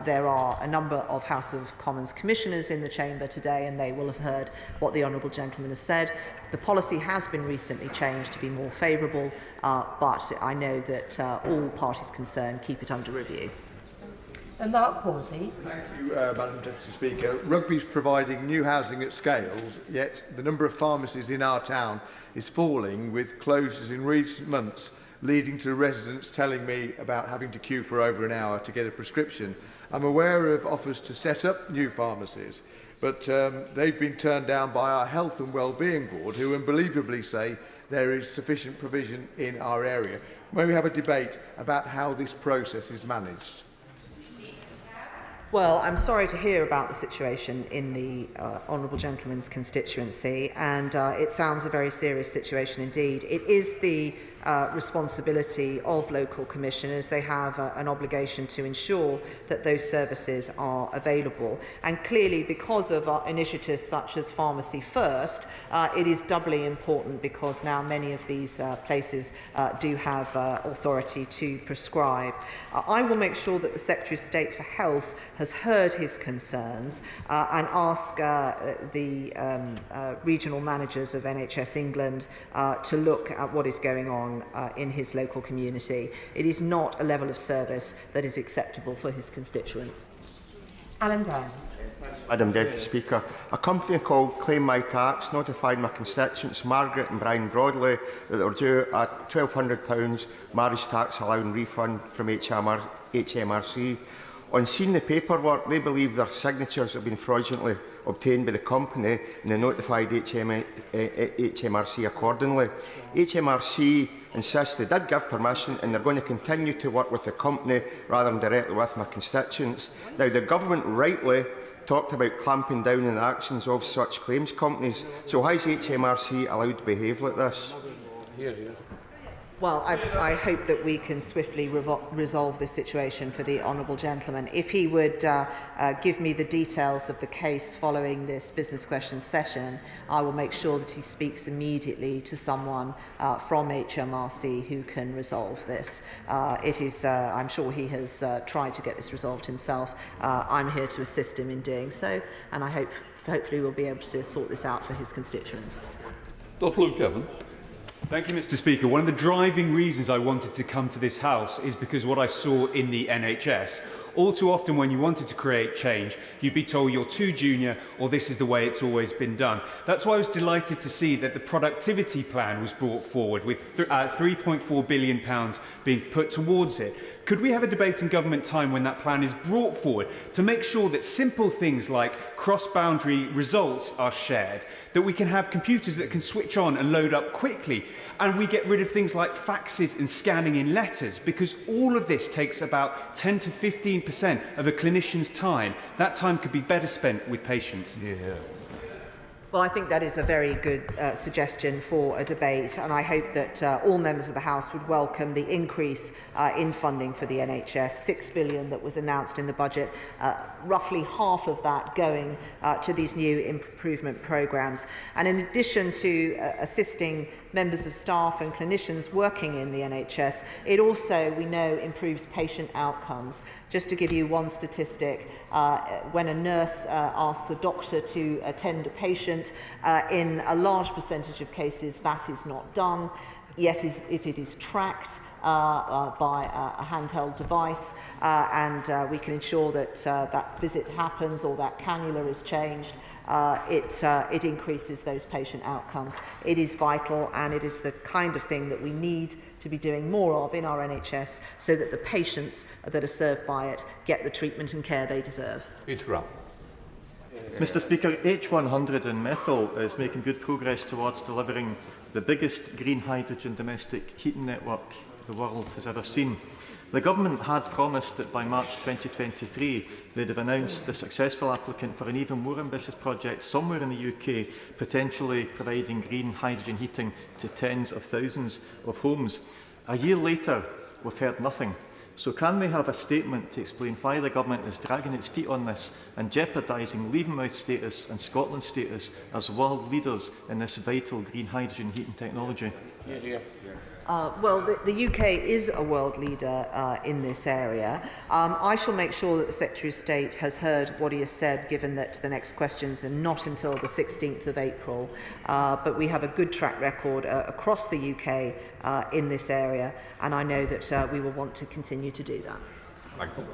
There are a number of House of Commons commissioners in the chamber today, and they will have heard what the honourable gentleman has said. The policy has been recently changed to be more favourable, but I know that all parties concerned keep it under review. And Mark Posey. Thank you, Madam Deputy Speaker. Rugby's providing new housing at scales, yet the number of pharmacies in our town is falling, with closures in recent months leading to residents telling me about having to queue for over an hour to get a prescription. I'm aware of offers to set up new pharmacies, but they've been turned down by our Health and Wellbeing Board, who unbelievably say there is sufficient provision in our area. May we have a debate about how this process is managed? Well, I'm sorry to hear about the situation in the honourable gentleman's constituency, and it sounds a very serious situation indeed. It is the responsibility of local commissioners. They have an obligation to ensure that those services are available. And clearly, because of our initiatives such as Pharmacy First, it is doubly important because now many of these places do have authority to prescribe. I will make sure that the Secretary of State for Health has heard his concerns and ask the regional managers of NHS England to look at what is going on in his local community. It is not a level of service that is acceptable for his constituents. Alan Brown. Madam Deputy Speaker, a company called Claim My Tax notified my constituents Margaret and Brian Broadley that they were due a £1,200 marriage tax allowance refund from HMRC. On seeing the paperwork, they believe their signatures have been fraudulently obtained by the company, and they notified HMRC accordingly. HMRC insists they did give permission, and they're going to continue to work with the company rather than directly with my constituents. Now, the government rightly talked about clamping down on the actions of such claims companies. So why is HMRC allowed to behave like this? Well, I hope that we can swiftly resolve this situation for the honourable gentleman. If he would give me the details of the case following this business questions session, I will make sure that he speaks immediately to someone from HMRC who can resolve this. I'm sure he has tried to get this resolved himself. I'm here to assist him in doing so, and I hopefully we'll be able to sort this out for his constituents. Dr. Luke Evans. Thank you, Mr. Speaker. One of the driving reasons I wanted to come to this House is because what I saw in the NHS. all too often when you wanted to create change, you'd be told you're too junior or this is the way it's always been done. That's why I was delighted to see that the productivity plan was brought forward with £3.4 billion being put towards it. Could we have a debate in government time when that plan is brought forward to make sure that simple things like cross-boundary results are shared, that we can have computers that can switch on and load up quickly, and we get rid of things like faxes and scanning in letters, because all of this takes about 10 to 15% of a clinician's time. That time could be better spent with patients. Yeah. Well, I think that is a very good suggestion for a debate, and I hope that all members of the House would welcome the increase in funding for the NHS, £6 billion that was announced in the budget, roughly half of that going to these new improvement programmes. And in addition to assisting members of staff and clinicians working in the NHS, it also, we know, improves patient outcomes. Just to give you one statistic, when a nurse asks a doctor to attend a patient, in a large percentage of cases that is not done, yet if it is tracked by a handheld device and we can ensure that that visit happens or that cannula is changed, it increases those patient outcomes. It is vital, and it is the kind of thing that we need to be doing more of in our NHS so that the patients that are served by it get the treatment and care they deserve. Mr Speaker, H100 in methyl is making good progress towards delivering the biggest green hydrogen domestic heating network the world has ever seen. The government had promised that by March 2023 they'd have announced the successful applicant for an even more ambitious project somewhere in the UK, potentially providing green hydrogen heating to tens of thousands of homes. A year later, we've heard nothing. So can we have a statement to explain why the government is dragging its feet on this and jeopardising Leavenmouth status and Scotland's status as world leaders in this vital green hydrogen heating technology? Well, the UK is a world leader in this area. I shall make sure that the Secretary of State has heard what he has said, given that the next questions are not until the 16th of April. But we have a good track record across the UK in this area, and I know that we will want to continue to do that. Michael.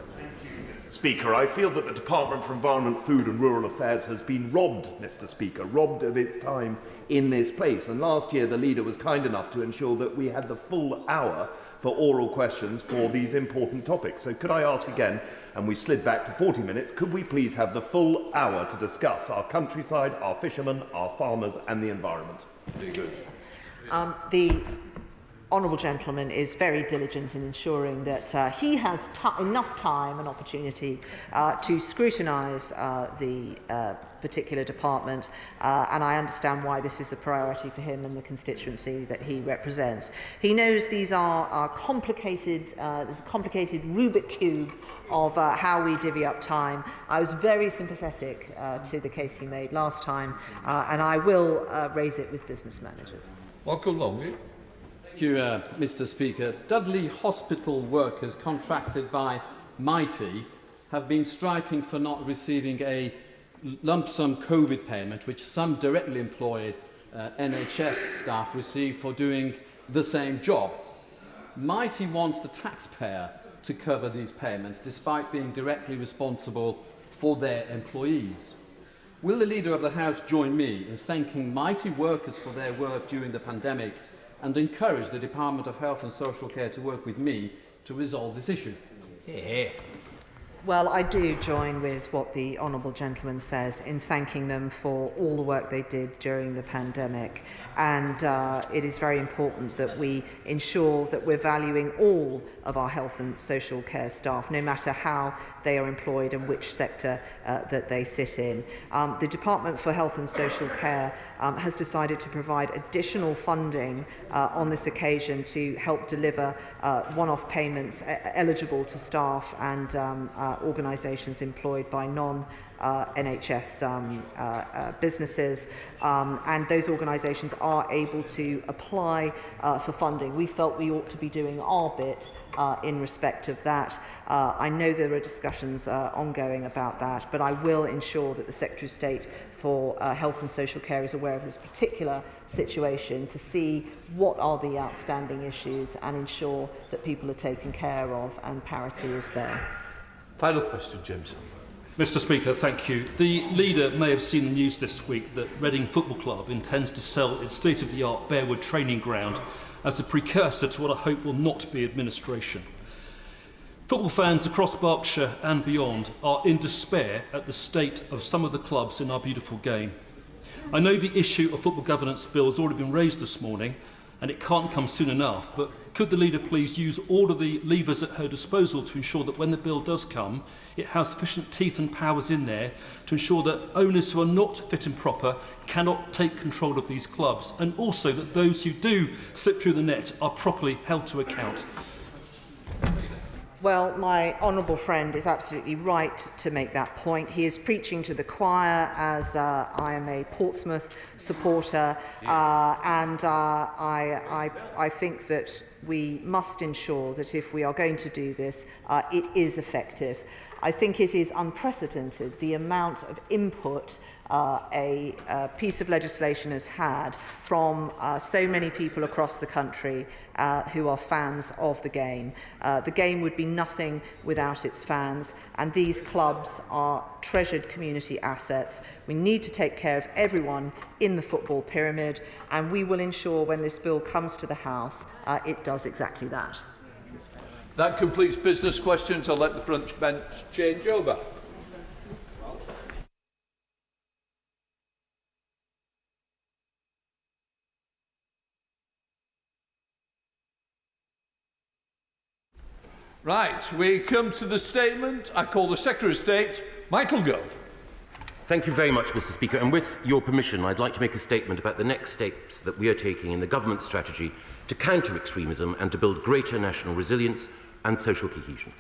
Speaker, I feel that the Department for Environment, Food and Rural Affairs has been robbed, Mr Speaker, robbed of its time in this place. And last year the leader was kind enough to ensure that we had the full hour for oral questions for these important topics. So could I ask again, and we slid back to 40 minutes, could we please have the full hour to discuss our countryside, our fishermen, our farmers and the environment? Very good. The honourable gentleman is very diligent in ensuring that he has enough time and opportunity to scrutinise the particular department, and I understand why this is a priority for him and the constituency that he represents. He knows these are complicated, there's a complicated Rubik cube of how we divvy up time. I was very sympathetic to the case he made last time, and I will raise it with business managers. Michael Longley. Thank you, Mr Speaker. Dudley Hospital workers contracted by Mighty have been striking for not receiving a lump sum COVID payment, which some directly employed NHS staff receive for doing the same job. Mighty wants the taxpayer to cover these payments, despite being directly responsible for their employees. Will the Leader of the House join me in thanking Mighty workers for their work during the pandemic and encourage the Department of Health and Social Care to work with me to resolve this issue? Yeah. Well, I do join with what the honourable gentleman says in thanking them for all the work they did during the pandemic, and it is very important that we ensure that we're valuing all of our health and social care staff, no matter how they are employed and which sector that they sit in. The Department for Health and Social Care has decided to provide additional funding on this occasion to help deliver one-off payments eligible to staff and organisations employed by non-NHS businesses, and those organisations are able to apply for funding. We felt we ought to be doing our bit in respect of that. I know there are discussions ongoing about that, but I will ensure that the Secretary of State for Health and Social Care is aware of this particular situation to see what are the outstanding issues and ensure that people are taken care of and parity is there. Final question, James. Mr. Speaker, thank you. The leader may have seen the news this week that Reading Football Club intends to sell its state-of-the-art Bearwood training ground as a precursor to what I hope will not be administration. Football fans across Berkshire and beyond are in despair at the state of some of the clubs in our beautiful game. I know the issue of football governance bill has already been raised this morning, and it can't come soon enough, but could the leader please use all of the levers at her disposal to ensure that when the bill does come, it has sufficient teeth and powers in there to ensure that owners who are not fit and proper cannot take control of these clubs, and also that those who do slip through the net are properly held to account? Well, my honourable friend is absolutely right to make that point. He is preaching to the choir, as I am a Portsmouth supporter, and I think that we must ensure that if we are going to do this, it is effective. I think it is unprecedented the amount of input a piece of legislation has had from so many people across the country who are fans of the game. The game would be nothing without its fans, and these clubs are treasured community assets. We need to take care of everyone in the football pyramid, and we will ensure when this bill comes to the House, it does exactly that. That completes business questions. I'll let the front bench change over. Right, we come to the statement. I call the Secretary of State, Michael Gove. Thank you very much, Mr. Speaker. And with your permission, I'd like to make a statement about the next steps that we are taking in the government strategy to counter extremism and to build greater national resilience and social cohesion.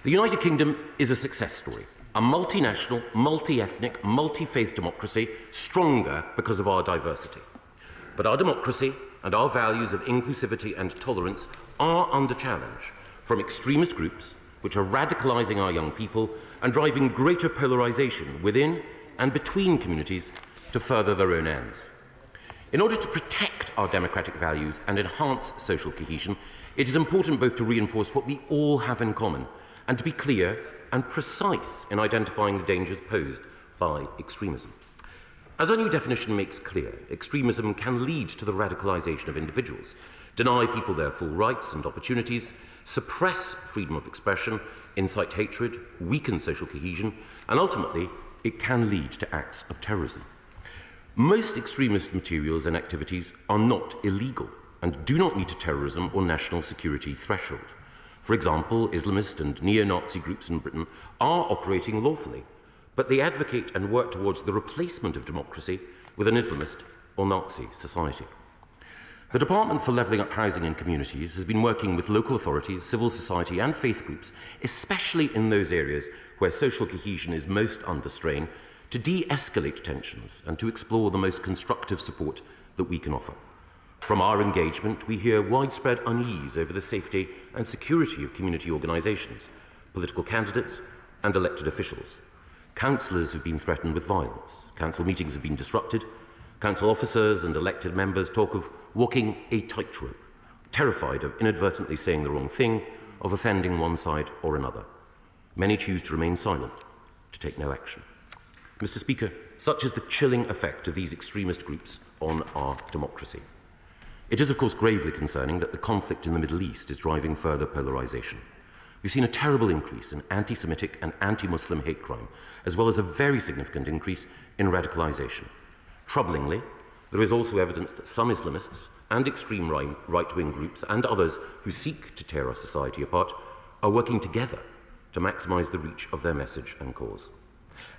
The United Kingdom is a success story, a multinational, multi-ethnic, multi-faith democracy, stronger because of our diversity. But our democracy and our values of inclusivity and tolerance are under challenge from extremist groups which are radicalising our young people and driving greater polarisation within and between communities to further their own ends. In order to protect our democratic values and enhance social cohesion, it is important both to reinforce what we all have in common and to be clear and precise in identifying the dangers posed by extremism. As our new definition makes clear, extremism can lead to the radicalisation of individuals, deny people their full rights and opportunities, suppress freedom of expression, incite hatred, weaken social cohesion, and ultimately, it can lead to acts of terrorism. Most extremist materials and activities are not illegal and do not meet a terrorism or national security threshold. For example, Islamist and neo-Nazi groups in Britain are operating lawfully, but they advocate and work towards the replacement of democracy with an Islamist or Nazi society. The Department for Levelling Up Housing and Communities has been working with local authorities, civil society and faith groups, especially in those areas where social cohesion is most under strain, to de-escalate tensions and to explore the most constructive support that we can offer. From our engagement, we hear widespread unease over the safety and security of community organisations, political candidates and elected officials. Councillors have been threatened with violence. Council meetings have been disrupted. Council officers and elected members talk of walking a tightrope, terrified of inadvertently saying the wrong thing, of offending one side or another. Many choose to remain silent, to take no action. Mr. Speaker, such is the chilling effect of these extremist groups on our democracy. It is, of course, gravely concerning that the conflict in the Middle East is driving further polarisation. We've seen a terrible increase in anti-Semitic and anti-Muslim hate crime, as well as a very significant increase in radicalisation. Troublingly, there is also evidence that some Islamists and extreme right-wing groups and others who seek to tear our society apart are working together to maximise the reach of their message and cause.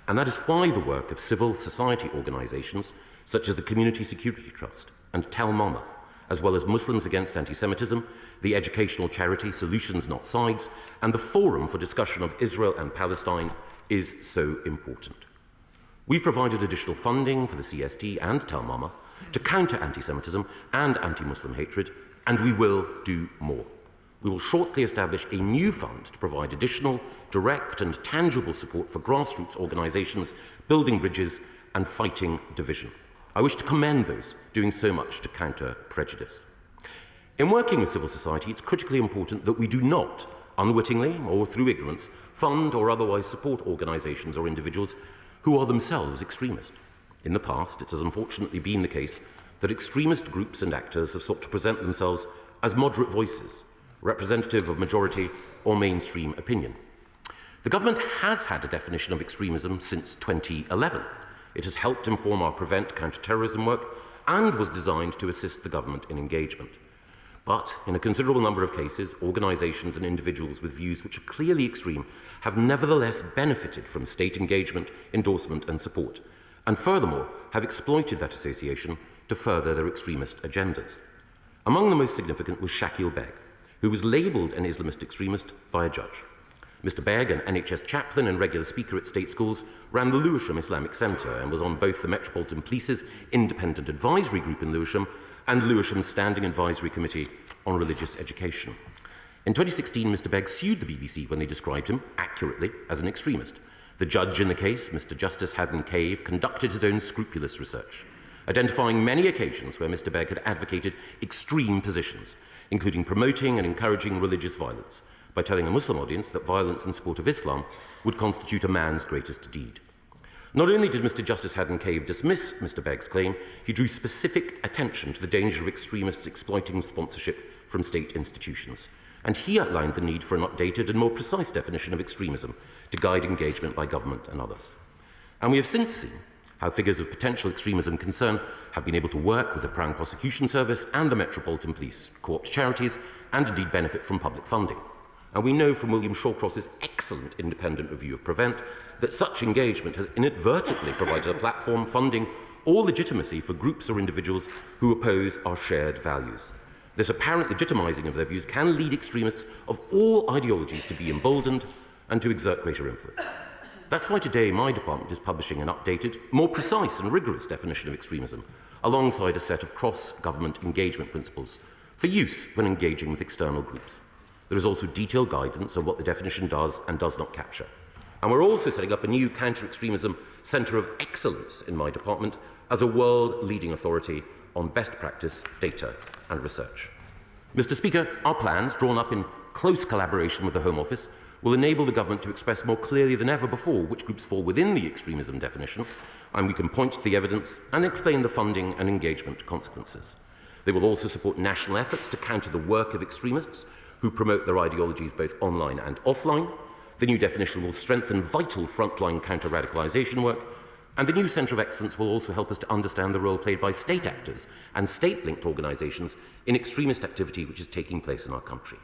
And that is why the work of civil society organisations such as the Community Security Trust and Tel Mama, as well as Muslims Against Anti-Semitism, the educational charity Solutions Not Sides, and the Forum for Discussion of Israel and Palestine is so important. We've provided additional funding for the CST and Tel Mama to counter anti-Semitism and anti-Muslim hatred, and we will do more. We will shortly establish a new fund to provide additional, direct and tangible support for grassroots organisations building bridges and fighting division. I wish to commend those doing so much to counter prejudice. In working with civil society, it's critically important that we do not unwittingly or through ignorance, fund or otherwise support organisations or individuals who are themselves extremist. In the past, it has unfortunately been the case that extremist groups and actors have sought to present themselves as moderate voices, representative of majority or mainstream opinion. The government has had a definition of extremism since 2011. It has helped inform our prevent counter-terrorism work and was designed to assist the government in engagement. But in a considerable number of cases, organisations and individuals with views which are clearly extreme have nevertheless benefited from state engagement, endorsement and support, and furthermore have exploited that association to further their extremist agendas. Among the most significant was Shakil Beg, who was labelled an Islamist extremist by a judge. Mr. Beg, an NHS chaplain and regular speaker at state schools, ran the Lewisham Islamic Centre and was on both the Metropolitan Police's Independent Advisory Group in Lewisham and Lewisham's Standing Advisory Committee on Religious Education. In 2016, Mr. Beg sued the BBC when they described him, accurately, as an extremist. The judge in the case, Mr. Justice Haddon Cave, conducted his own scrupulous research, identifying many occasions where Mr. Beg had advocated extreme positions, including promoting and encouraging religious violence, by telling a Muslim audience that violence in support of Islam would constitute a man's greatest deed. Not only did Mr. Justice Haddon Cave dismiss Mr. Begg's claim, he drew specific attention to the danger of extremists exploiting sponsorship from state institutions. And he outlined the need for an updated and more precise definition of extremism to guide engagement by government and others. And we have since seen how figures of potential extremism concern have been able to work with the Crown Prosecution Service and the Metropolitan Police, co-opt charities, and indeed benefit from public funding. And we know from William Shawcross's excellent independent review of Prevent that such engagement has inadvertently provided a platform, funding, or legitimacy for groups or individuals who oppose our shared values. This apparent legitimising of their views can lead extremists of all ideologies to be emboldened and to exert greater influence. That's why today my department is publishing an updated, more precise and rigorous definition of extremism, alongside a set of cross-government engagement principles for use when engaging with external groups. There is also detailed guidance on what the definition does and does not capture. And we're also setting up a new counter-extremism centre of excellence in my department as a world-leading authority on best practice, data and research. Mr. Speaker, our plans, drawn up in close collaboration with the Home Office, will enable the government to express more clearly than ever before which groups fall within the extremism definition, and we can point to the evidence and explain the funding and engagement consequences. They will also support national efforts to counter the work of extremists who promote their ideologies both online and offline. The new definition will strengthen vital frontline counter-radicalisation work, and the new Centre of Excellence will also help us to understand the role played by state actors and state-linked organisations in extremist activity which is taking place in our country.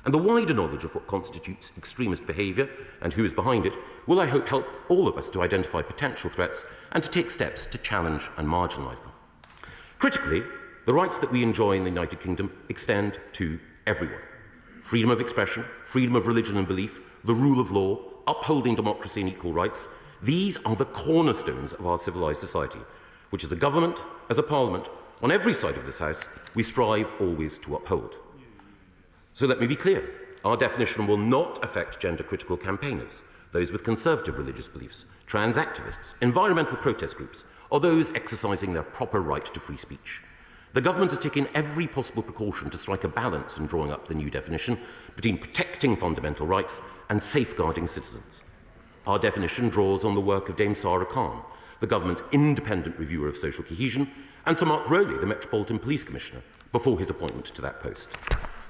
And the wider knowledge of what constitutes extremist behaviour and who is behind it will, I hope, help all of us to identify potential threats and to take steps to challenge and marginalise them. Critically, the rights that we enjoy in the United Kingdom extend to everyone. Freedom of expression, freedom of religion and belief, the rule of law, upholding democracy and equal rights, these are the cornerstones of our civilised society, which as a government, as a parliament, on every side of this House, we strive always to uphold. So let me be clear, our definition will not affect gender-critical campaigners, those with conservative religious beliefs, trans activists, environmental protest groups, or those exercising their proper right to free speech. The government has taken every possible precaution to strike a balance in drawing up the new definition between protecting fundamental rights and safeguarding citizens. Our definition draws on the work of Dame Sarah Khan, the government's independent reviewer of social cohesion, and Sir Mark Rowley, the Metropolitan Police Commissioner, before his appointment to that post.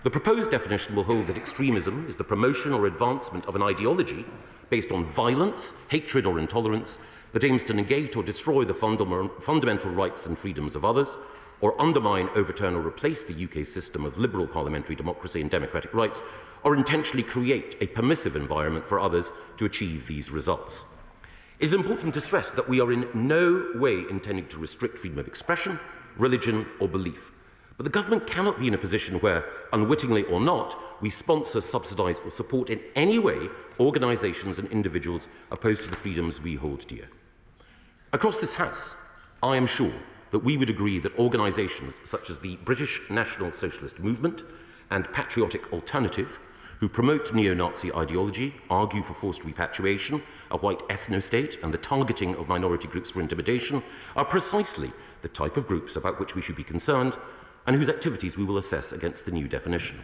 The proposed definition will hold that extremism is the promotion or advancement of an ideology based on violence, hatred or intolerance that aims to negate or destroy the fundamental rights and freedoms of others, or undermine, overturn or replace the UK's system of liberal parliamentary democracy and democratic rights, or intentionally create a permissive environment for others to achieve these results. It is important to stress that we are in no way intending to restrict freedom of expression, religion or belief. But the government cannot be in a position where, unwittingly or not, we sponsor, subsidise or support in any way organisations and individuals opposed to the freedoms we hold dear. Across this House, I am sure that we would agree that organisations such as the British National Socialist Movement and Patriotic Alternative, who promote neo-Nazi ideology, argue for forced repatriation, a white ethno-state and the targeting of minority groups for intimidation, are precisely the type of groups about which we should be concerned and whose activities we will assess against the new definition.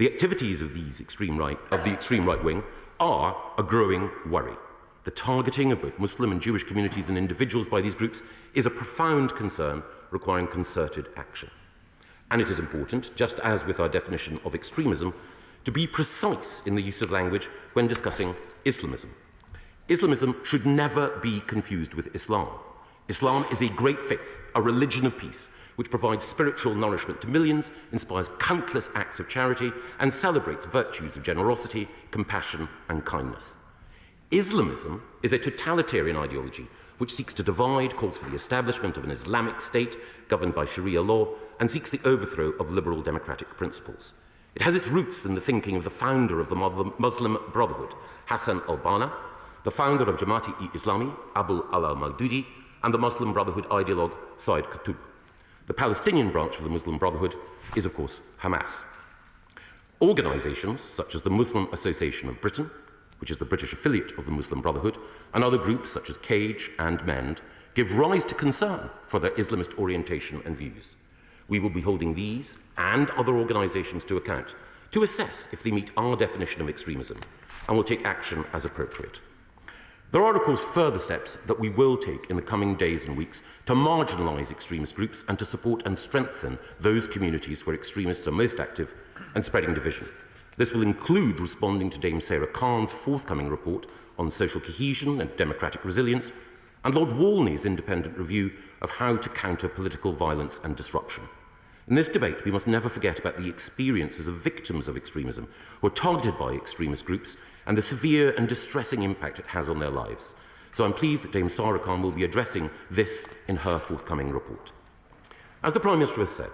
The activities of the extreme right wing are a growing worry. The targeting of both Muslim and Jewish communities and individuals by these groups is a profound concern requiring concerted action. And it is important, just as with our definition of extremism, to be precise in the use of language when discussing Islamism. Islamism should never be confused with Islam. Islam is a great faith, a religion of peace, which provides spiritual nourishment to millions, inspires countless acts of charity, and celebrates virtues of generosity, compassion, and kindness. Islamism is a totalitarian ideology which seeks to divide, calls for the establishment of an Islamic state governed by Sharia law, and seeks the overthrow of liberal democratic principles. It has its roots in the thinking of the founder of the Muslim Brotherhood, Hassan al-Banna, the founder of Jamaat-e-Islami, Abu al-Maududi, and the Muslim Brotherhood ideologue, Said Qutb. The Palestinian branch of the Muslim Brotherhood is, of course, Hamas. Organisations such as the Muslim Association of Britain, which is the British affiliate of the Muslim Brotherhood, and other groups such as Cage and MEND, give rise to concern for their Islamist orientation and views. We will be holding these and other organisations to account to assess if they meet our definition of extremism, and will take action as appropriate. There are, of course, further steps that we will take in the coming days and weeks to marginalise extremist groups and to support and strengthen those communities where extremists are most active and spreading division. This will include responding to Dame Sarah Khan's forthcoming report on social cohesion and democratic resilience, and Lord Walney's independent review of how to counter political violence and disruption. In this debate, we must never forget about the experiences of victims of extremism who are targeted by extremist groups and the severe and distressing impact it has on their lives. So I'm pleased that Dame Sarah Khan will be addressing this in her forthcoming report. As the Prime Minister has said,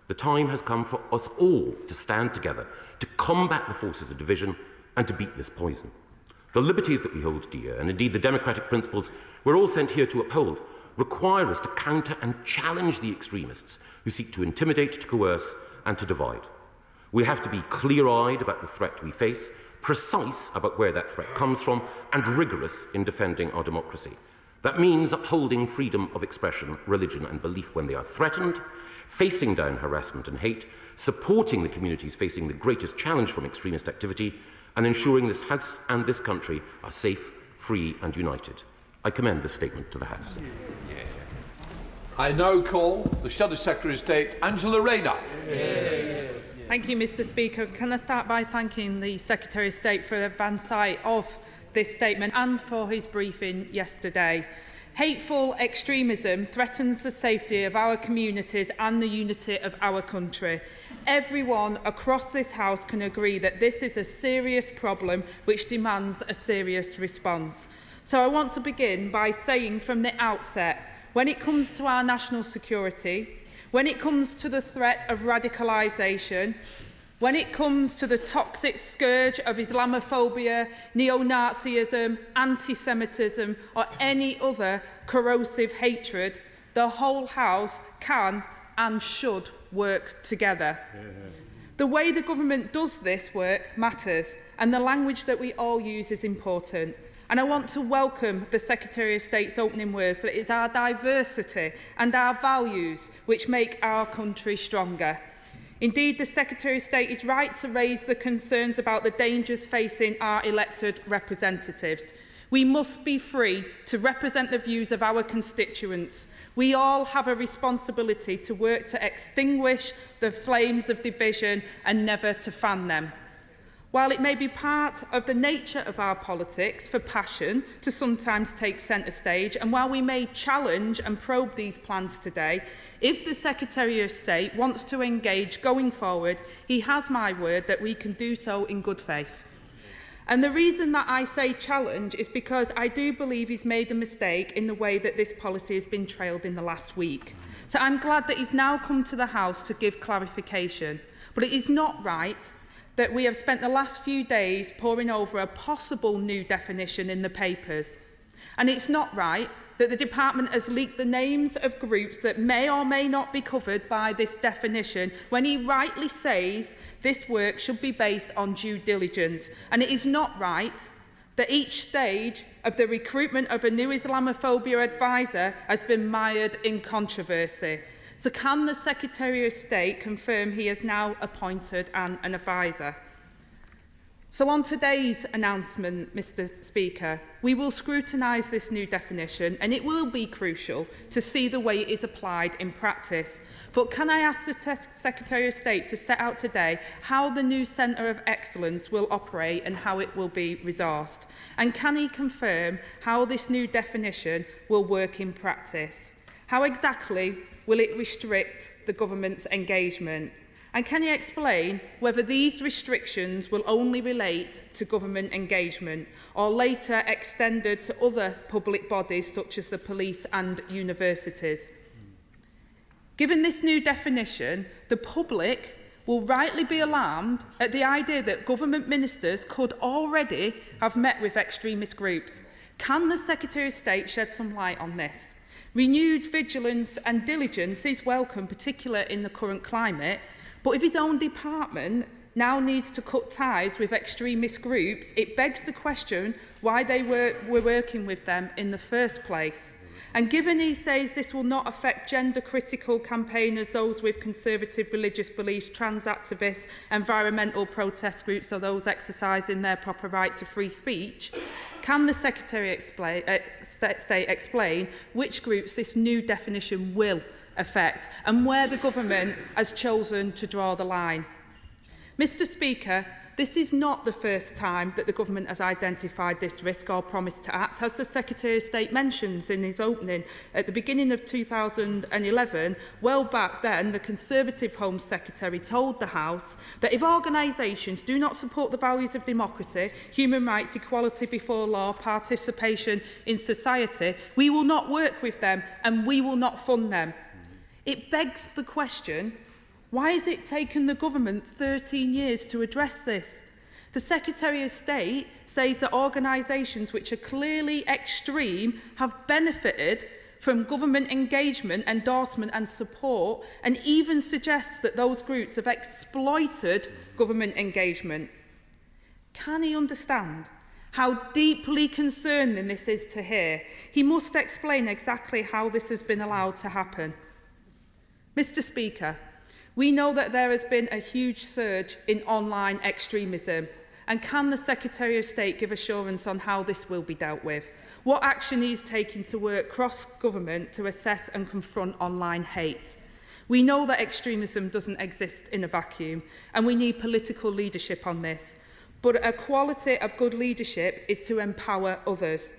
the time has come for us all to stand together to combat the forces of division and to beat this poison. The liberties that we hold dear, and indeed the democratic principles we're all sent here to uphold, require us to counter and challenge the extremists who seek to intimidate, to coerce, and to divide. We have to be clear-eyed about the threat we face, precise about where that threat comes from, and rigorous in defending our democracy. That means upholding freedom of expression, religion, and belief when they are threatened, facing down harassment and hate, supporting the communities facing the greatest challenge from extremist activity, and ensuring this House and this country are safe, free, and united. I commend this statement to the House. I now call the Shadow Secretary of State, Angela Rayner. Thank you, Mr. Speaker. Can I start by thanking the Secretary of State for the advance sight of this statement and for his briefing yesterday. Hateful extremism threatens the safety of our communities and the unity of our country. Everyone across this House can agree that this is a serious problem which demands a serious response. So I want to begin by saying from the outset, when it comes to our national security, when it comes to the threat of radicalisation, when it comes to the toxic scourge of Islamophobia, neo-Nazism, anti-Semitism or any other corrosive hatred, the whole House can and should work together. The way the government does this work matters, and the language that we all use is important. And I want to welcome the Secretary of State's opening words that it's our diversity and our values which make our country stronger. Indeed, the Secretary of State is right to raise the concerns about the dangers facing our elected representatives. We must be free to represent the views of our constituents. We all have a responsibility to work to extinguish the flames of division and never to fan them. While it may be part of the nature of our politics for passion to sometimes take centre stage, and while we may challenge and probe these plans today, if the Secretary of State wants to engage going forward, he has my word that we can do so in good faith. And the reason that I say challenge is because I do believe he's made a mistake in the way that this policy has been trailed in the last week. So I'm glad that he's now come to the House to give clarification. But it is not right that we have spent the last few days poring over a possible new definition in the papers. And it's not right that the Department has leaked the names of groups that may or may not be covered by this definition when he rightly says this work should be based on due diligence. And it is not right that each stage of the recruitment of a new Islamophobia advisor has been mired in controversy. So can the Secretary of State confirm he has now appointed an advisor? So on today's announcement, Mr Speaker, we will scrutinise this new definition, and it will be crucial to see the way it is applied in practice. But can I ask the Secretary of State to set out today how the new Centre of Excellence will operate and how it will be resourced? And can he confirm how this new definition will work in practice? How exactly will it restrict the government's engagement? And can he explain whether these restrictions will only relate to government engagement or later extended to other public bodies such as the police and universities? Given this new definition, the public will rightly be alarmed at the idea that government ministers could already have met with extremist groups. Can the Secretary of State shed some light on this? Renewed vigilance and diligence is welcome, particularly in the current climate, but if his own department now needs to cut ties with extremist groups, it begs the question why they were working with them in the first place. And given he says this will not affect gender-critical campaigners, those with conservative religious beliefs, trans activists, environmental protest groups, or those exercising their proper right to free speech, can the Secretary of State explain which groups this new definition will affect and where the government has chosen to draw the line? Mr Speaker, this is not the first time that the government has identified this risk or promised to act. As the Secretary of State mentions in his opening, at the beginning of 2011, well back then, the Conservative Home Secretary told the House that if organisations do not support the values of democracy, human rights, equality before law, participation in society, we will not work with them and we will not fund them. It begs the question, why has it taken the government 13 years to address this? The Secretary of State says that organisations which are clearly extreme have benefited from government engagement, endorsement and support, and even suggests that those groups have exploited government engagement. Can he understand how deeply concerning this is to hear? He must explain exactly how this has been allowed to happen. Mr Speaker, we know that there has been a huge surge in online extremism, and can the Secretary of State give assurance on how this will be dealt with? What action he is taking to work cross-government to assess and confront online hate? We know that extremism doesn't exist in a vacuum, and we need political leadership on this. But a quality of good leadership is to empower others.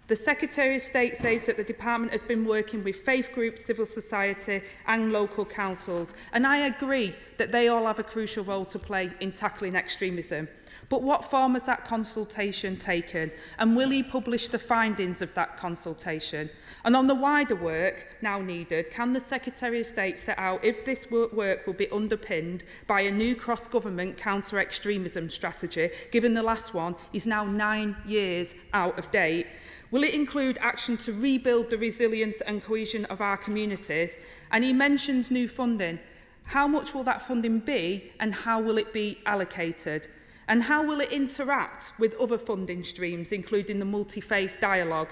The Secretary of State says that the department has been working with faith groups, civil society and local councils, and I agree that they all have a crucial role to play in tackling extremism. But what form has that consultation taken, and will he publish the findings of that consultation? And on the wider work now needed, can the Secretary of State set out if this work will be underpinned by a new cross-government counter-extremism strategy, given the last one is now 9 years out of date? Will it include action to rebuild the resilience and cohesion of our communities? And he mentions new funding. How much will that funding be, and how will it be allocated? And how will it interact with other funding streams, including the multi-faith dialogue?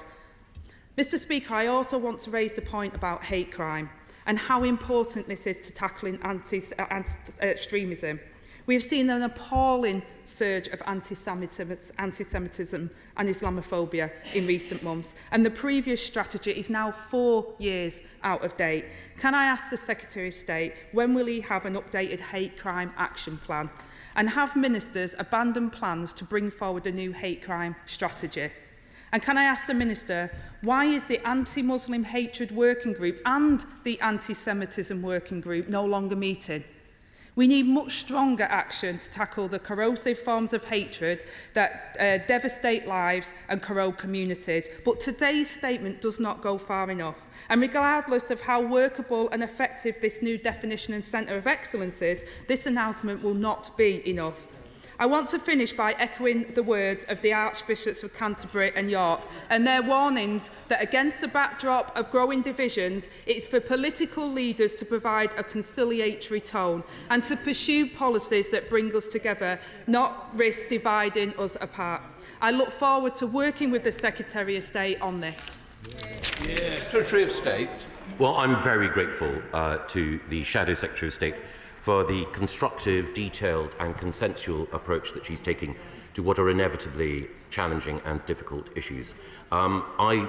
Mr Speaker, I also want to raise the point about hate crime and how important this is to tackling extremism. We have seen an appalling surge of anti-Semitism and Islamophobia in recent months, and the previous strategy is now 4 years out of date. Can I ask the Secretary of State, when will he have an updated hate crime action plan? And have ministers abandoned plans to bring forward a new hate crime strategy? And can I ask the Minister, why is the Anti-Muslim Hatred Working Group and the Anti-Semitism Working Group no longer meeting? We need much stronger action to tackle the corrosive forms of hatred that devastate lives and corrode communities. But today's statement does not go far enough. And regardless of how workable and effective this new definition and centre of excellence is, this announcement will not be enough. I want to finish by echoing the words of the Archbishops of Canterbury and York and their warnings that against the backdrop of growing divisions, it is for political leaders to provide a conciliatory tone and to pursue policies that bring us together, not risk dividing us apart. I look forward to working with the Secretary of State on this. Secretary of State. Well, I'm very grateful to the Shadow Secretary of State for the constructive, detailed and consensual approach that she's taking to what are inevitably challenging and difficult issues. I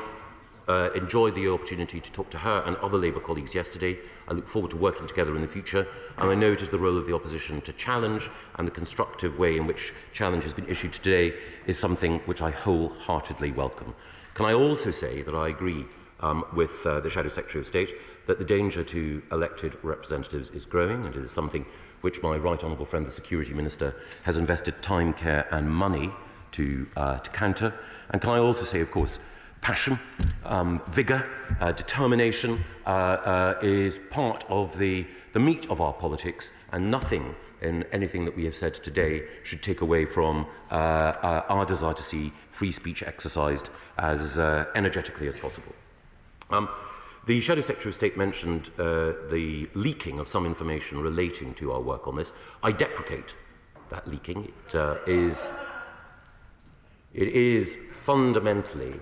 enjoyed the opportunity to talk to her and other Labour colleagues yesterday. I look forward to working together in the future, and I know it is the role of the opposition to challenge, and the constructive way in which challenge has been issued today is something which I wholeheartedly welcome. Can I also say that I agree with the Shadow Secretary of State that the danger to elected representatives is growing, and it is something which my right honourable friend, the Security Minister, has invested time, care and money to counter. And can I also say, of course, passion, vigour, determination is part of the meat of our politics, and nothing in anything that we have said today should take away from our desire to see free speech exercised as energetically as possible. The Shadow Secretary of State mentioned the leaking of some information relating to our work on this. I deprecate that leaking. It is fundamentally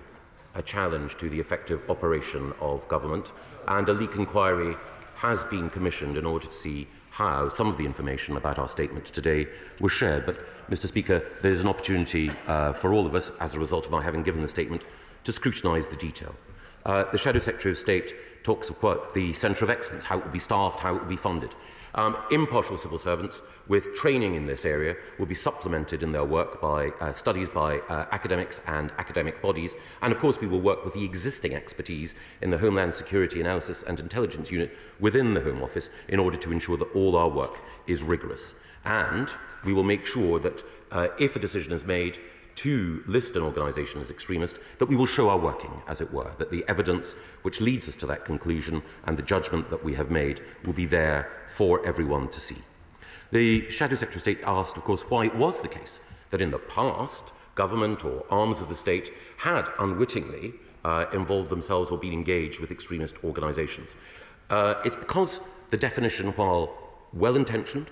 a challenge to the effective operation of government, and a leak inquiry has been commissioned in order to see how some of the information about our statement today was shared. But, Mr. Speaker, there is an opportunity for all of us, as a result of our having given the statement, to scrutinise the detail. The Shadow Secretary of State talks about the Centre of Excellence, how it will be staffed, how it will be funded. Impartial civil servants with training in this area will be supplemented in their work by studies by academics and academic bodies, and of course we will work with the existing expertise in the Homeland Security Analysis and Intelligence Unit within the Home Office in order to ensure that all our work is rigorous. And we will make sure that if a decision is made to list an organisation as extremist, that we will show our working, as it were, that the evidence which leads us to that conclusion and the judgment that we have made will be there for everyone to see. The Shadow Secretary of State asked, of course, why it was the case that in the past, government or arms of the state had unwittingly involved themselves or been engaged with extremist organisations. It's because the definition, while well-intentioned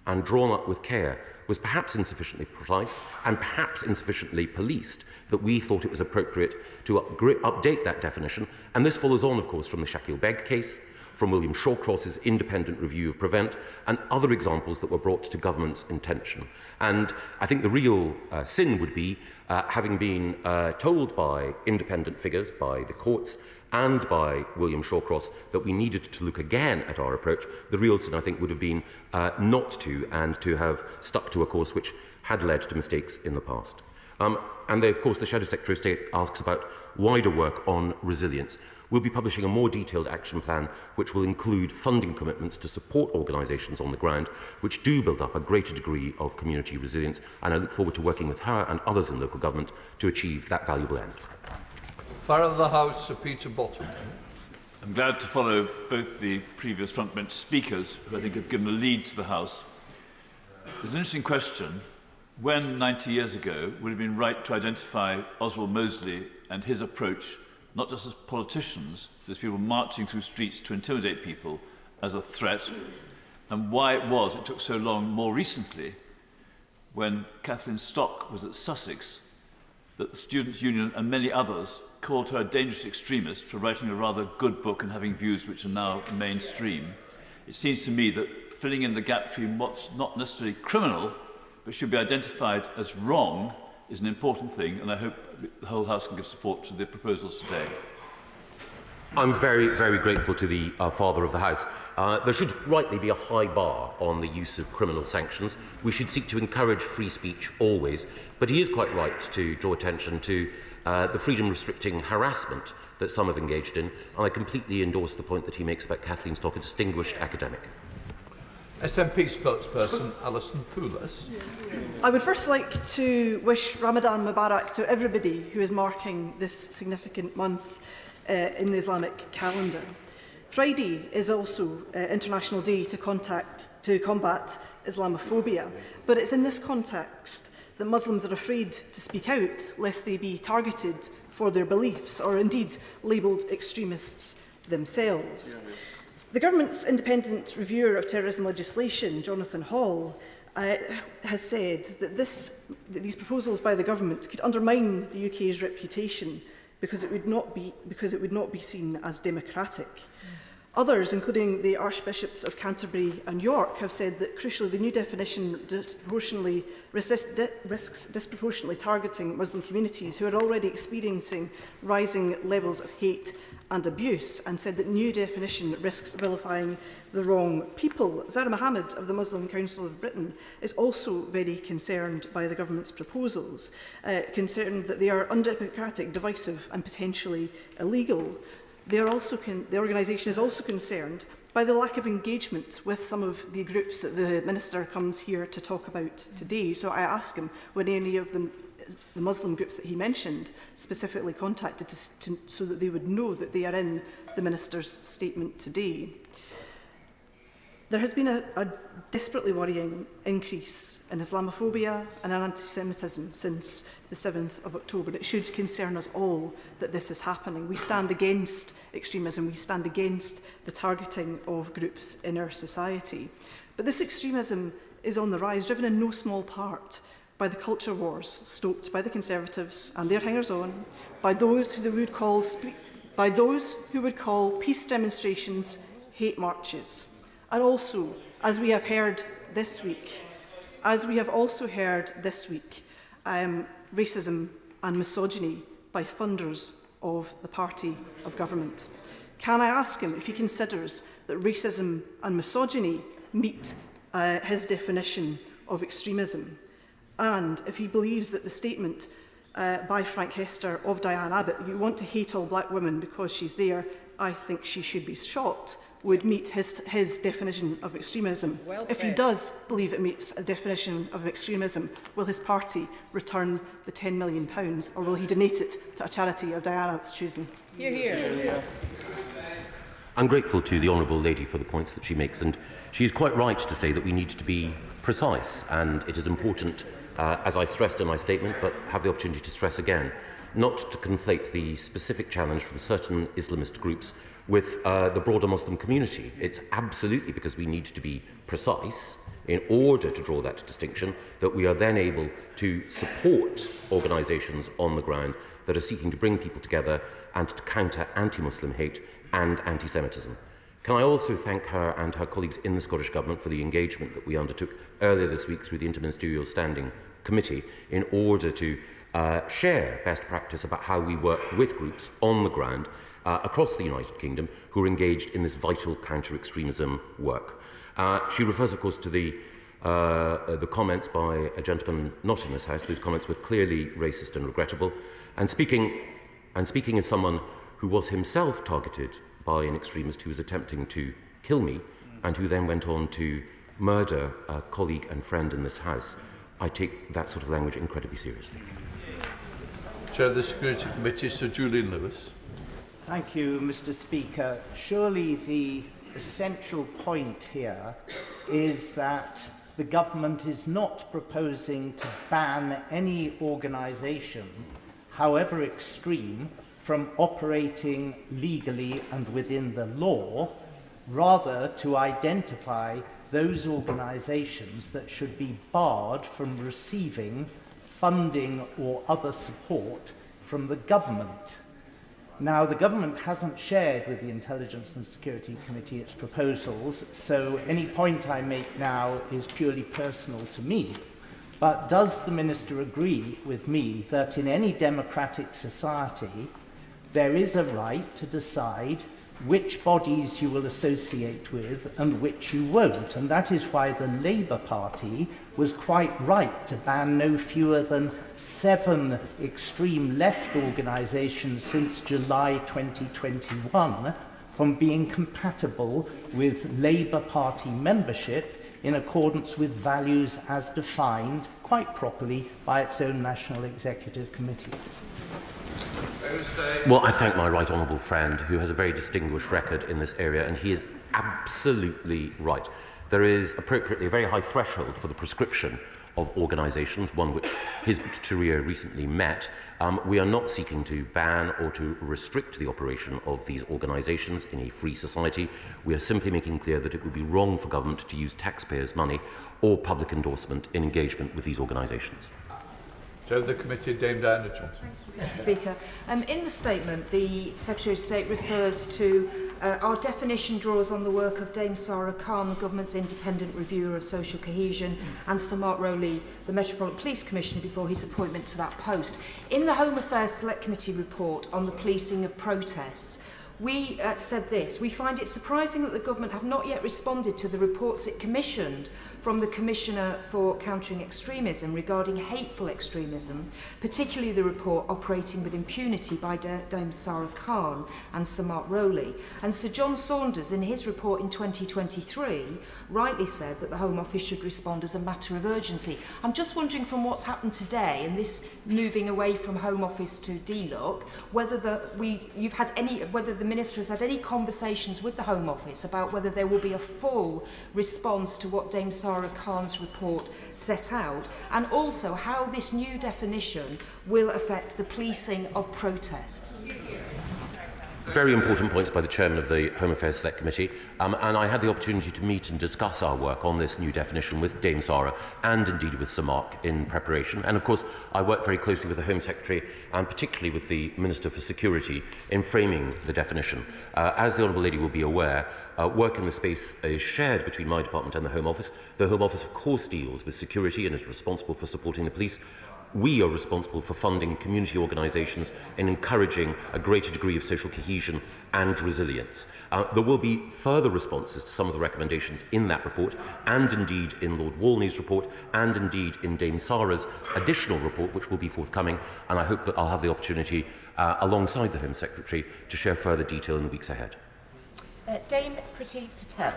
and drawn up with care, was perhaps insufficiently precise and perhaps insufficiently policed, that we thought it was appropriate to update that definition. And this follows on, of course, from the Shakil Beg case, from William Shawcross's independent review of Prevent, and other examples that were brought to government's attention. And I think the real sin would be, having been told by independent figures, by the courts, and by William Shawcross, that we needed to look again at our approach. The real sin, I think, would have been not to, and to have stuck to a course which had led to mistakes in the past. And of course, the Shadow Secretary of State asks about wider work on resilience. We'll be publishing a more detailed action plan which will include funding commitments to support organisations on the ground which do build up a greater degree of community resilience, and I look forward to working with her and others in local government to achieve that valuable end. Fire of the House, Sir Peter Bottom. I'm glad to follow both the previous frontbench speakers, who I think have given a lead to the House. There's an interesting question. When, 90 years ago, would it have been right to identify Oswald Mosley and his approach, not just as politicians, but as people marching through streets to intimidate people, as a threat, and why it took so long more recently, when Catherine Stock was at Sussex, that the Students' Union and many others called her a dangerous extremist for writing a rather good book and having views which are now mainstream. It seems to me that filling in the gap between what's not necessarily criminal but should be identified as wrong is an important thing, and I hope the whole House can give support to the proposals today. I'm very, very grateful to the Father of the House. There should rightly be a high bar on the use of criminal sanctions. We should seek to encourage free speech always, but he is quite right to draw attention to the freedom-restricting harassment that some have engaged in, and I completely endorse the point that he makes about Kathleen Stock, a distinguished academic. SNP spokesperson Alison Poulos. I would first like to wish Ramadan Mubarak to everybody who is marking this significant month in the Islamic calendar. Friday is also International Day to combat Islamophobia, but it's in this context that Muslims are afraid to speak out lest they be targeted for their beliefs or indeed labelled extremists themselves. The government's independent reviewer of terrorism legislation, Jonathan Hall, has said that these proposals by the government could undermine the UK's reputation because it would not be seen as democratic. Others, including the Archbishops of Canterbury and York, have said that, crucially, the new definition risks disproportionately targeting Muslim communities who are already experiencing rising levels of hate and abuse, and said that new definition risks vilifying the wrong people. Zahra Mohammed of the Muslim Council of Britain is also very concerned by the government's proposals, concerned that they are undemocratic, divisive and potentially illegal. The organisation is also concerned by the lack of engagement with some of the groups that the Minister comes here to talk about today. So I ask him, were any of the Muslim groups that he mentioned specifically contacted so that they would know that they are in the Minister's statement today? There has been a desperately worrying increase in Islamophobia and in anti-Semitism since the 7th of October. It should concern us all that this is happening. We stand against extremism. We stand against the targeting of groups in our society. But this extremism is on the rise, driven in no small part by the culture wars stoked by the Conservatives and their hangers-on, by those who would call peace demonstrations hate marches. And also, as we have heard this week, racism and misogyny by funders of the party of government. Can I ask him if he considers that racism and misogyny meet his definition of extremism, and if he believes that the statement by Frank Hester of Diane Abbott, "You want to hate all black women because she's there, I think she should be shot," would meet his definition of extremism. Well if he does believe it meets a definition of extremism, will his party return the £10 million, or will he donate it to a charity of Diana's choosing? Hear, hear. I'm grateful to the Honourable Lady for the points that she makes, and she is quite right to say that we need to be precise, and it is important, as I stressed in my statement, but have the opportunity to stress again, not to conflate the specific challenge from certain Islamist groups with the broader Muslim community. It's absolutely because we need to be precise in order to draw that distinction that we are then able to support organisations on the ground that are seeking to bring people together and to counter anti-Muslim hate and anti-Semitism. Can I also thank her and her colleagues in the Scottish Government for the engagement that we undertook earlier this week through the Interministerial Standing Committee in order to share best practice about how we work with groups on the ground across the United Kingdom who are engaged in this vital counter-extremism work. She refers, of course, to the comments by a gentleman not in this House. Those comments were clearly racist and regrettable. And speaking as someone who was himself targeted by an extremist who was attempting to kill me and who then went on to murder a colleague and friend in this House, I take that sort of language incredibly seriously. Chair of the Security Committee, Sir Julian Lewis. Thank you, Mr. Speaker. Surely the essential point here is that the government is not proposing to ban any organisation, however extreme, from operating legally and within the law, rather to identify those organisations that should be barred from receiving funding or other support from the government. Now, the government hasn't shared with the Intelligence and Security Committee its proposals, so any point I make now is purely personal to me. But does the Minister agree with me that in any democratic society, there is a right to decide which bodies you will associate with and which you won't? And that is why the Labour Party was quite right to ban no fewer than 7 extreme left organisations since July 2021 from being compatible with Labour Party membership in accordance with values as defined quite properly by its own National Executive Committee. Well, I thank my right honourable friend, who has a very distinguished record in this area, and he is absolutely right. There is appropriately a very high threshold for the prescription of organisations, one which his career recently met. We are not seeking to ban or to restrict the operation of these organisations in a free society. We are simply making clear that it would be wrong for government to use taxpayers' money or public endorsement in engagement with these organisations. Chair of the Committee, Dame Diana Johnson. Mr Speaker, in the statement the Secretary of State refers to our definition draws on the work of Dame Sarah Khan, the Government's independent reviewer of social cohesion, and Sir Mark Rowley, the Metropolitan Police Commissioner, before his appointment to that post. In the Home Affairs Select Committee report on the policing of protests, we said this: we find it surprising that the Government have not yet responded to the reports it commissioned from the Commissioner for Countering Extremism regarding hateful extremism, particularly the report Operating with Impunity by Dame Sarah Khan and Sir Mark Rowley. And Sir John Saunders, in his report in 2023, rightly said that the Home Office should respond as a matter of urgency. I'm just wondering, from what's happened today and this moving away from Home Office to DLUC, whether whether the Minister has had any conversations with the Home Office about whether there will be a full response to what Dame Sarah Khan's report set out, and also how this new definition will affect the policing of protests. Very important points by the Chairman of the Home Affairs Select Committee, and I had the opportunity to meet and discuss our work on this new definition with Dame Sarah and indeed with Sir Mark in preparation. And of course I work very closely with the Home Secretary and particularly with the Minister for Security in framing the definition. As the Honourable Lady will be aware, work in the space is shared between my department and the Home Office. The Home Office of course deals with security and is responsible for supporting the police. We are responsible for funding community organisations and encouraging a greater degree of social cohesion and resilience. There will be further responses to some of the recommendations in that report, and indeed in Lord Walney's report, and indeed in Dame Sarah's additional report, which will be forthcoming, and I hope that I'll have the opportunity, alongside the Home Secretary, to share further detail in the weeks ahead. Dame Priti Patel.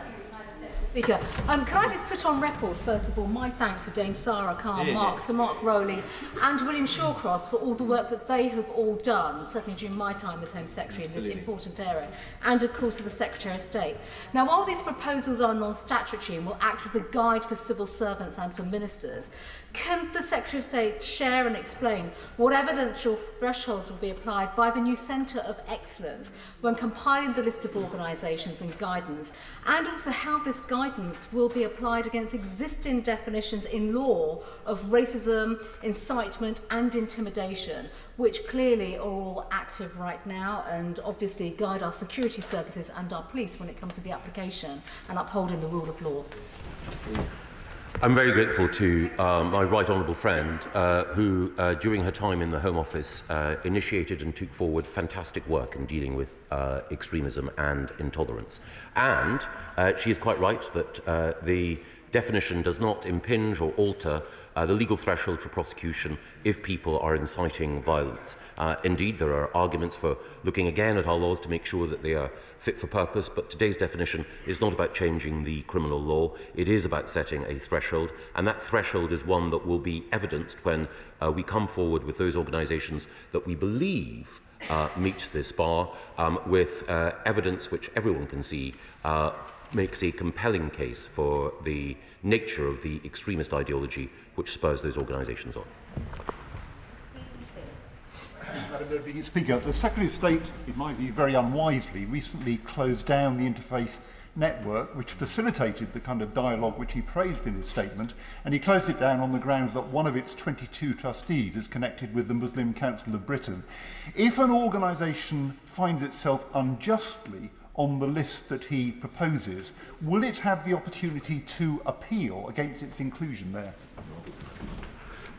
Speaker, can I just put on record, first of all, my thanks to Dame Sarah Khan, Sir Mark Rowley and William Shawcross for all the work that they have all done, certainly during my time as Home Secretary in this important area, and of course to the Secretary of State. Now, while these proposals are non-statutory and will act as a guide for civil servants and for ministers, can the Secretary of State share and explain what evidential thresholds will be applied by the new Centre of Excellence when compiling the list of organisations and guidance, and also how this guidance will be applied against existing definitions in law of racism, incitement and intimidation, which clearly are all active right now and obviously guide our security services and our police when it comes to the application and upholding the rule of law. I'm very grateful to my right honourable friend who, during her time in the Home Office, initiated and took forward fantastic work in dealing with extremism and intolerance. And she is quite right that the definition does not impinge or alter the legal threshold for prosecution if people are inciting violence. Indeed, there are arguments for looking again at our laws to make sure that they are fit for purpose, but today's definition is not about changing the criminal law. It is about setting a threshold, and that threshold is one that will be evidenced when we come forward with those organisations that we believe meet this bar, with evidence which everyone can see makes a compelling case for the nature of the extremist ideology which spurs those organisations on. Madam Speaker, the Secretary of State, in my view, very unwisely, recently closed down the interfaith network which facilitated the kind of dialogue which he praised in his statement, and he closed it down on the grounds that one of its 22 trustees is connected with the Muslim Council of Britain. If an organisation finds itself unjustly on the list that he proposes, will it have the opportunity to appeal against its inclusion there?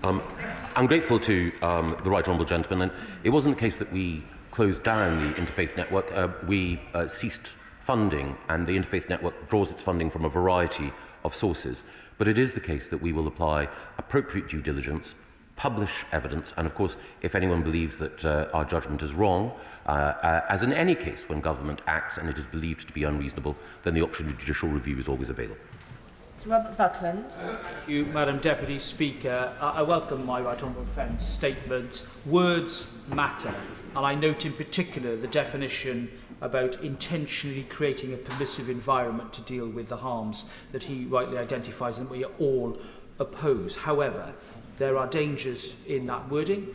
I'm grateful to the right honourable gentleman, and it wasn't the case that we closed down the interfaith network. We ceased funding, and the interfaith network draws its funding from a variety of sources. But it is the case that we will apply appropriate due diligence, publish evidence, and of course, if anyone believes that our judgment is wrong, as in any case when government acts and it is believed to be unreasonable, then the option of judicial review is always available. Robert Buckland. Thank you, Madam Deputy Speaker. I welcome my right honourable friend's statement. Words matter, and I note in particular the definition about intentionally creating a permissive environment to deal with the harms that he rightly identifies and we all oppose. However, there are dangers in that wording.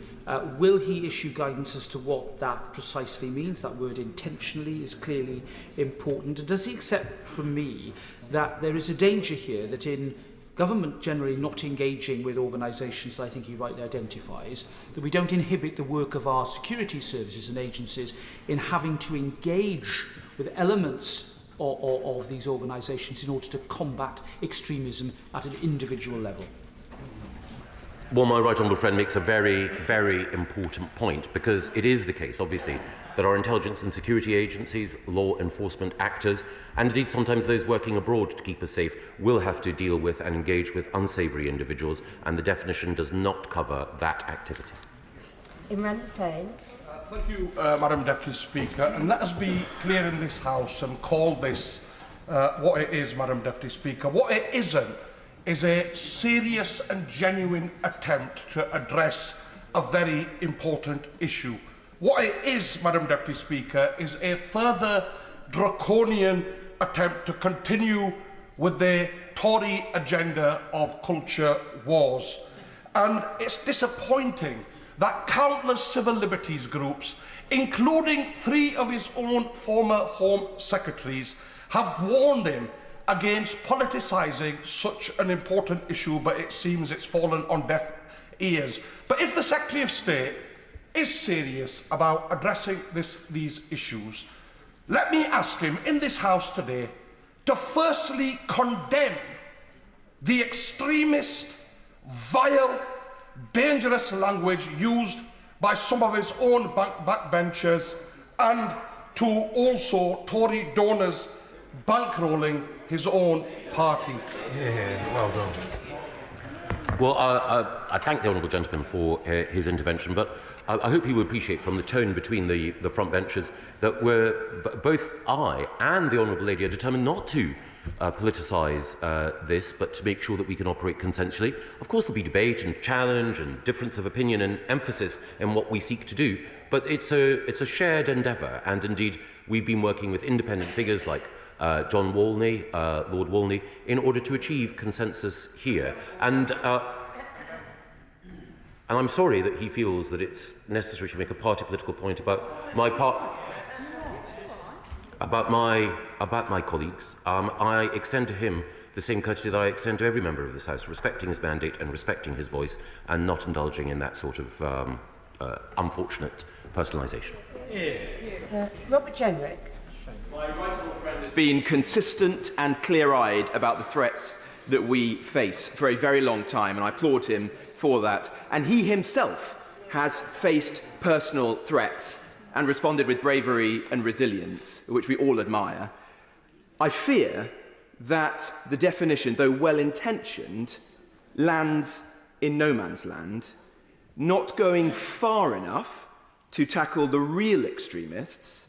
Will he issue guidance as to what that precisely means? That word intentionally is clearly important. And does he accept from me that there is a danger here that in government generally not engaging with organisations that I think he rightly identifies, that we don't inhibit the work of our security services and agencies in having to engage with elements of these organisations in order to combat extremism at an individual level. Well, my right honourable friend makes a very, very important point, because it is the case, obviously, that our intelligence and security agencies, law enforcement actors, and indeed sometimes those working abroad to keep us safe, will have to deal with and engage with unsavoury individuals, and the definition does not cover that activity. Imran Hussain. Thank you, Madam Deputy Speaker. And let us be clear in this House and call this what it is, Madam Deputy Speaker. What it isn't is a serious and genuine attempt to address a very important issue. What it is, Madam Deputy Speaker, is a further draconian attempt to continue with the Tory agenda of culture wars. And it's disappointing that countless civil liberties groups, including 3 of his own former Home Secretaries, have warned him against politicising such an important issue, but it seems it's fallen on deaf ears. But if the Secretary of State is serious about addressing these issues, let me ask him in this House today to firstly condemn the extremist, vile, dangerous language used by some of his own backbenchers, and to also Tory donors bankrolling his own party. Yeah, well done. Well, I thank the honourable gentleman for his intervention, but I hope he will appreciate from the tone between the front benches that both I and the honourable lady are determined not to politicise this, but to make sure that we can operate consensually. Of course, there'll be debate and challenge and difference of opinion and emphasis in what we seek to do, but it's a shared endeavour, and indeed we've been working with independent figures like John Walney, Lord Walney, in order to achieve consensus here. And I'm sorry that he feels that it's necessary to make a party political point about my colleagues. I extend to him the same courtesy that I extend to every member of this House, respecting his mandate and respecting his voice, and not indulging in that sort of unfortunate personalisation. Robert Jenrick. My right honourable friend has been consistent and clear-eyed about the threats that we face for a very long time, and I applaud him for that. And he himself has faced personal threats and responded with bravery and resilience, which we all admire. I fear that the definition, though well-intentioned, lands in no man's land, not going far enough to tackle the real extremists,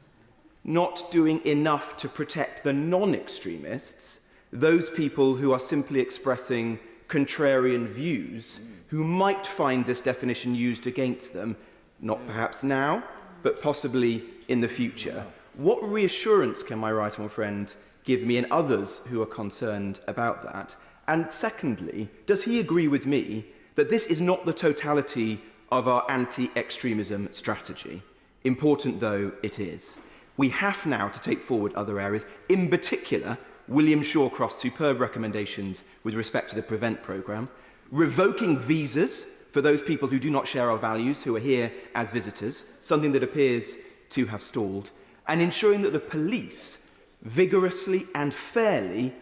not doing enough to protect the non-extremists, those people who are simply expressing contrarian views, who might find this definition used against them, not perhaps now, but possibly in the future. What reassurance can my right honourable friend give me and others who are concerned about that? And secondly, does he agree with me that this is not the totality of our anti-extremism strategy, important though it is? We have now to take forward other areas, in particular William Shawcroft's superb recommendations with respect to the PREVENT programme, revoking visas for those people who do not share our values, who are here as visitors, something that appears to have stalled, and ensuring that the police vigorously and fairly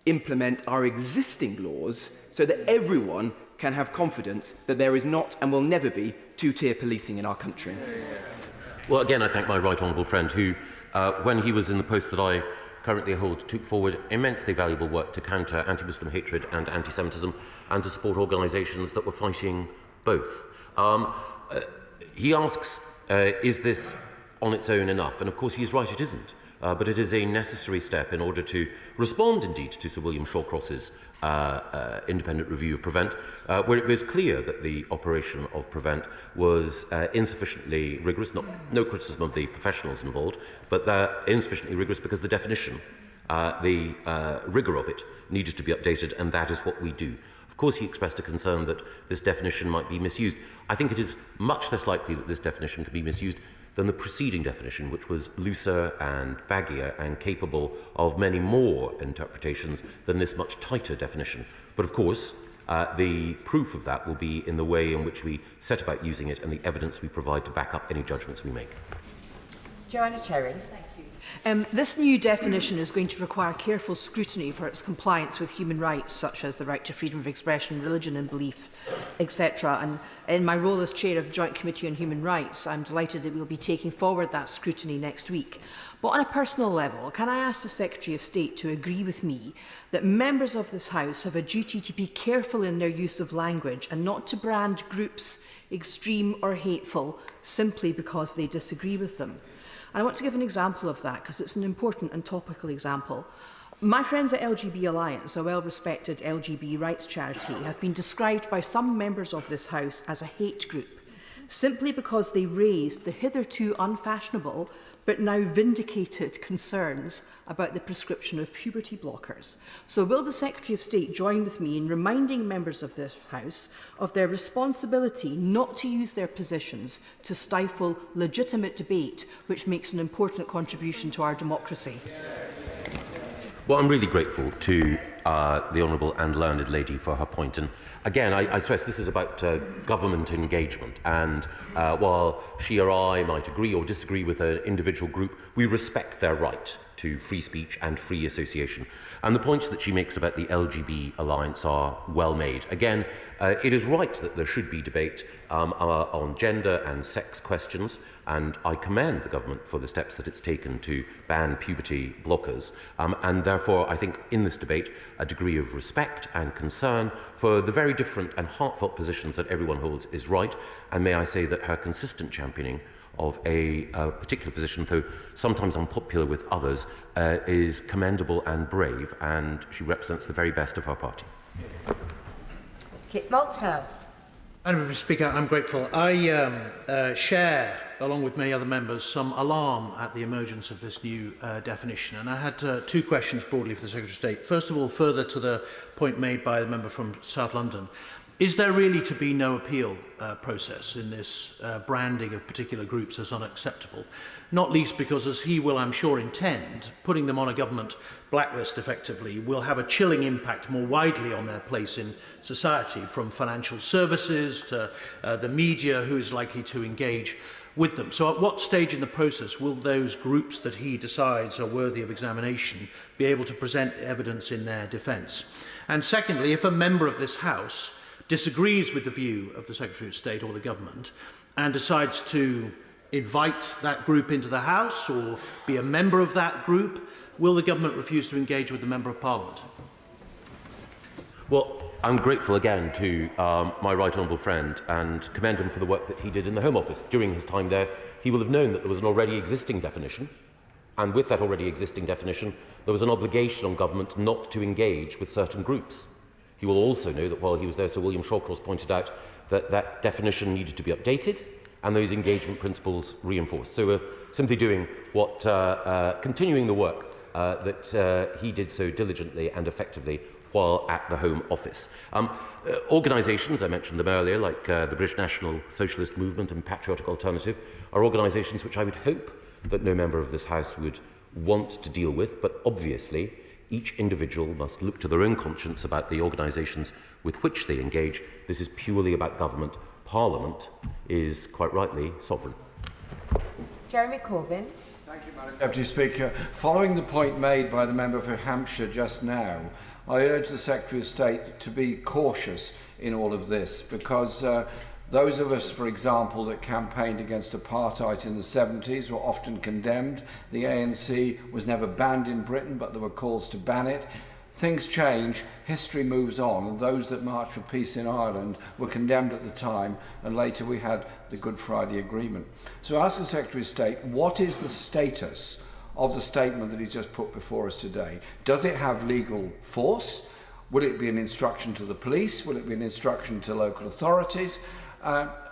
implement our existing laws so that everyone can have confidence that there is not and will never be two-tier policing in our country. Well, again, I thank my right honourable friend who, when he was in the post that I currently hold, took forward immensely valuable work to counter anti-Muslim hatred and anti-Semitism and to support organisations that were fighting both. He asks, is this on its own enough? And of course he's right, it isn't. But it is a necessary step in order to respond indeed to Sir William Shawcross's independent review of PREVENT, where it was clear that the operation of PREVENT was insufficiently rigorous, no criticism of the professionals involved, but insufficiently rigorous because the definition, the rigour of it, needed to be updated, and that is what we do. Of course, he expressed a concern that this definition might be misused. I think it is much less likely that this definition can be misused than the preceding definition, which was looser and baggier and capable of many more interpretations than this much tighter definition. But of course, the proof of that will be in the way in which we set about using it and the evidence we provide to back up any judgments we make. Joanna Cherry. This new definition is going to require careful scrutiny for its compliance with human rights, such as the right to freedom of expression, religion and belief, etc. And in my role as chair of the Joint Committee on Human Rights, I'm delighted that we'll be taking forward that scrutiny next week. But on a personal level, can I ask the Secretary of State to agree with me that members of this House have a duty to be careful in their use of language and not to brand groups extreme or hateful simply because they disagree with them? And I want to give an example of that because it's an important and topical example. My friends at LGB Alliance, a well-respected LGBT rights charity, have been described by some members of this House as a hate group, simply because they raised the hitherto unfashionable but now vindicated concerns about the prescription of puberty blockers. So will the Secretary of State join with me in reminding members of this House of their responsibility not to use their positions to stifle legitimate debate, which makes an important contribution to our democracy? Well, I'm really grateful to the Honourable and Learned Lady for her point. And again, I stress this is about government engagement. And while she or I might agree or disagree with an individual group, we respect their right to free speech and free association. And the points that she makes about the LGB Alliance are well made. Again, it is right that there should be debate on gender and sex questions, and I commend the government for the steps that it's taken to ban puberty blockers. And therefore, I think in this debate, a degree of respect and concern for the very different and heartfelt positions that everyone holds is right. And may I say that her consistent championing of a particular position, though sometimes unpopular with others, is commendable and brave, and she represents the very best of her party. Kit Malthouse. Madam Speaker, I'm grateful. I share, along with many other members, some alarm at the emergence of this new definition. And I had two questions broadly for the Secretary of State. First of all, further to the point made by the member from South London, is there really to be no appeal process in this branding of particular groups as unacceptable? Not least because, as he will, I'm sure, intend, putting them on a government blacklist effectively will have a chilling impact more widely on their place in society, from financial services to the media, who is likely to engage with them. So at what stage in the process will those groups that he decides are worthy of examination be able to present evidence in their defence? And secondly, if a member of this House disagrees with the view of the Secretary of State or the government and decides to invite that group into the House or be a member of that group, will the government refuse to engage with the Member of Parliament? Well, I'm grateful again to my right honourable friend and commend him for the work that he did in the Home Office. During his time there, he will have known that there was an already existing definition, and with that already existing definition, there was an obligation on government not to engage with certain groups. He will also know that while he was there, Sir William Shawcross pointed out that that definition needed to be updated and those engagement principles reinforced. So we're simply doing what, continuing the work that he did so diligently and effectively while at the Home Office. Organisations, I mentioned them earlier, like the British National Socialist Movement and Patriotic Alternative, are organisations which I would hope that no member of this House would want to deal with, but obviously each individual must look to their own conscience about the organisations with which they engage. This is purely about government. Parliament is, quite rightly, sovereign. Jeremy Corbyn. Thank you, Madam Deputy Speaker. Following the point made by the member for Hampshire just now, I urge the Secretary of State to be cautious in all of this, because those of us, for example, that campaigned against apartheid in the 70s were often condemned. The ANC was never banned in Britain, but there were calls to ban it. Things change, history moves on, and those that marched for peace in Ireland were condemned at the time, and later we had the Good Friday Agreement. So I ask the Secretary of State, what is the status of the statement that he's just put before us today? Does it have legal force? Will it be an instruction to the police? Will it be an instruction to local authorities?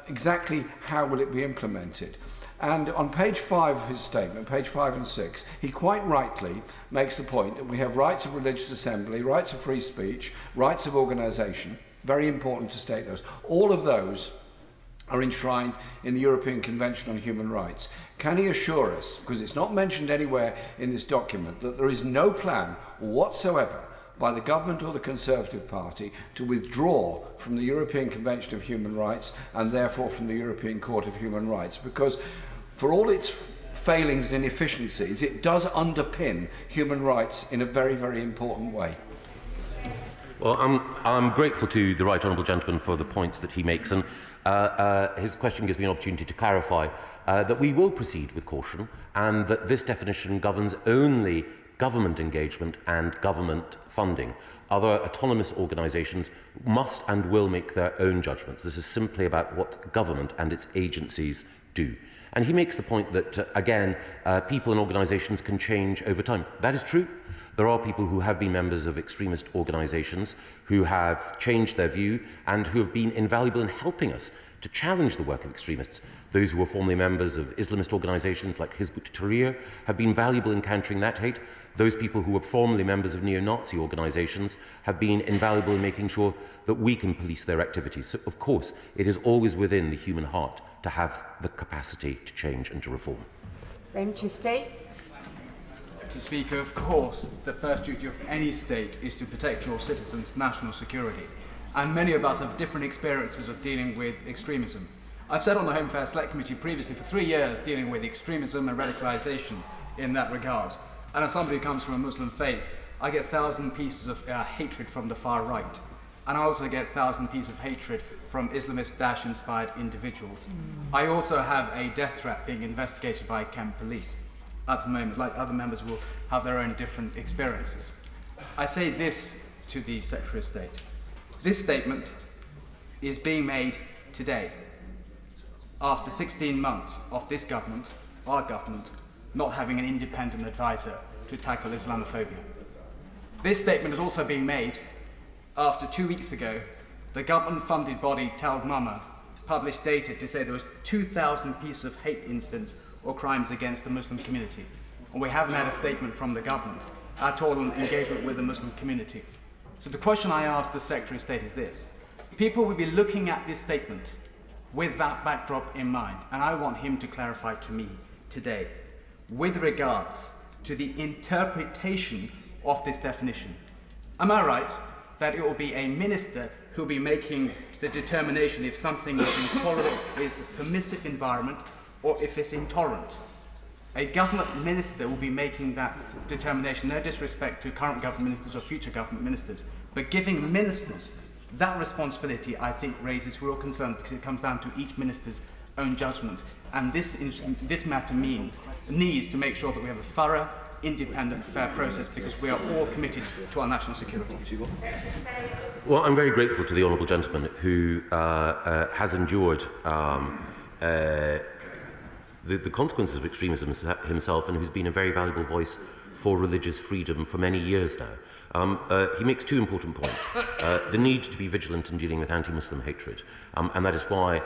Exactly how will it be implemented? And on page 5 of his statement, page 5 and 6, he quite rightly makes the point that we have rights of religious assembly, rights of free speech, rights of organisation. Very important to state those. All of those are enshrined in the European Convention on Human Rights. Can he assure us, because it's not mentioned anywhere in this document, that there is no plan whatsoever by the government or the Conservative Party to withdraw from the European Convention of Human Rights and therefore from the European Court of Human Rights, because for all its failings and inefficiencies, it does underpin human rights in a very, very important way. Well, I'm grateful to the right honourable gentleman for the points that he makes, and his question gives me an opportunity to clarify that we will proceed with caution, and that this definition governs only government engagement and government funding. Other autonomous organisations must and will make their own judgments. This is simply about what government and its agencies do. And he makes the point that, again, people and organisations can change over time. That is true. There are people who have been members of extremist organisations who have changed their view and who have been invaluable in helping us to challenge the work of extremists. Those who were formerly members of Islamist organisations like Hizb ut-Tahrir have been valuable in countering that hate. Those people who were formerly members of neo-Nazi organisations have been invaluable in making sure that we can police their activities. So, of course, it is always within the human heart to have the capacity to change and to reform. Parliamentary State. Mr. Speaker, of course, the first duty of any state is to protect your citizens' national security. And many of us have different experiences of dealing with extremism. I've sat on the Home Affairs Select Committee previously for 3 years dealing with extremism and radicalisation in that regard. And as somebody who comes from a Muslim faith, I get 1,000 pieces of hatred from the far right. And I also get 1,000 pieces of hatred from Islamist Daesh-inspired individuals. I also have a death threat being investigated by Kent Police at the moment, like other members will have their own different experiences. I say this to the Secretary of State. This statement is being made today, after 16 months of this government, our government, not having an independent advisor to tackle Islamophobia. This statement is also being made after 2 weeks ago, the government-funded body Tal Mama published data to say there was 2,000 pieces of hate incidents or crimes against the Muslim community. And we haven't had a statement from the government at all on engagement with the Muslim community. So the question I ask the Secretary of State is this. People will be looking at this statement with that backdrop in mind, and I want him to clarify to me today, with regards to the interpretation of this definition. Am I right that it will be a minister who will be making the determination if something is intolerant, is a permissive environment, or if it's intolerant? A government minister will be making that determination. No disrespect to current government ministers or future government ministers, but giving ministers that responsibility, I think, raises real concern because it comes down to each minister's own judgment. And this matter needs to make sure that we have a thorough, independent, fair process because we are all committed to our national security. Well, I'm very grateful to the honourable gentleman who has endured the consequences of extremism himself and who's been a very valuable voice for religious freedom for many years now. He makes two important points. The need to be vigilant in dealing with anti-Muslim hatred, and that is why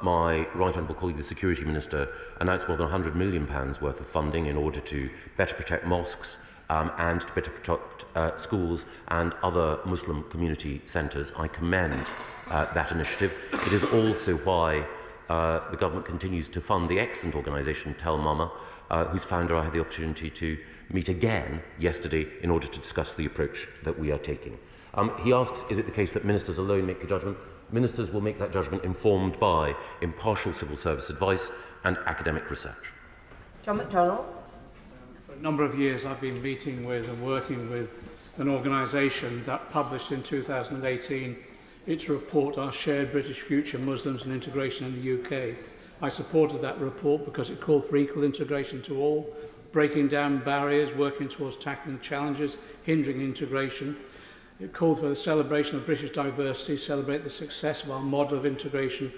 my right honourable colleague, the Security Minister, announced more than £100 million worth of funding in order to better protect mosques and to better protect schools and other Muslim community centres. I commend that initiative. It is also why the government continues to fund the excellent organisation Tel Mama, whose founder I had the opportunity to meet again yesterday in order to discuss the approach that we are taking. He asks, is it the case that ministers alone make the judgment? Ministers will make that judgment informed by impartial civil service advice and academic research. John McDonnell. For a number of years I've been meeting with and working with an organisation that published in 2018 its report, Our Shared British Future, Muslims and Integration in the UK. I supported that report because it called for equal integration to all, breaking down barriers, working towards tackling challenges, hindering integration. It called for the celebration of British diversity, celebrate the success of our model of integration,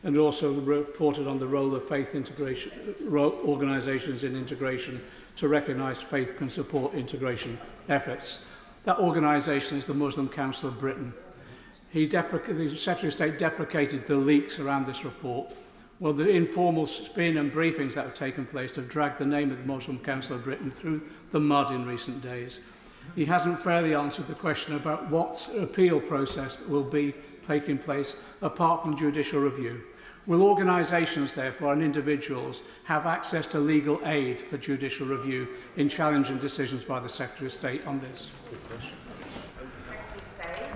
and also reported on the role of faith integration organisations in integration to recognise faith can support integration efforts. That organisation is the Muslim Council of Britain. The Secretary of State deprecated the leaks around this report. Well, the informal spin and briefings that have taken place have dragged the name of the Muslim Council of Britain through the mud in recent days. He hasn't fairly answered the question about what appeal process will be taking place apart from judicial review. Will organisations, therefore, and individuals have access to legal aid for judicial review in challenging decisions by the Secretary of State on this?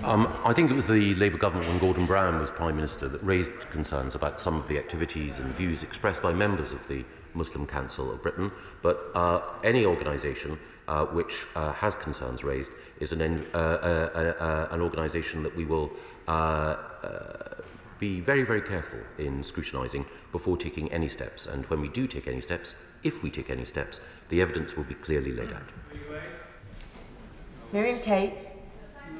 I think it was the Labour government when Gordon Brown was Prime Minister that raised concerns about some of the activities and views expressed by members of the Muslim Council of Britain, but any organisation which has concerns raised is an organisation that we will be very, very careful in scrutinising before taking any steps. And when we do take any steps, if we take any steps, the evidence will be clearly laid out. Miriam Kate.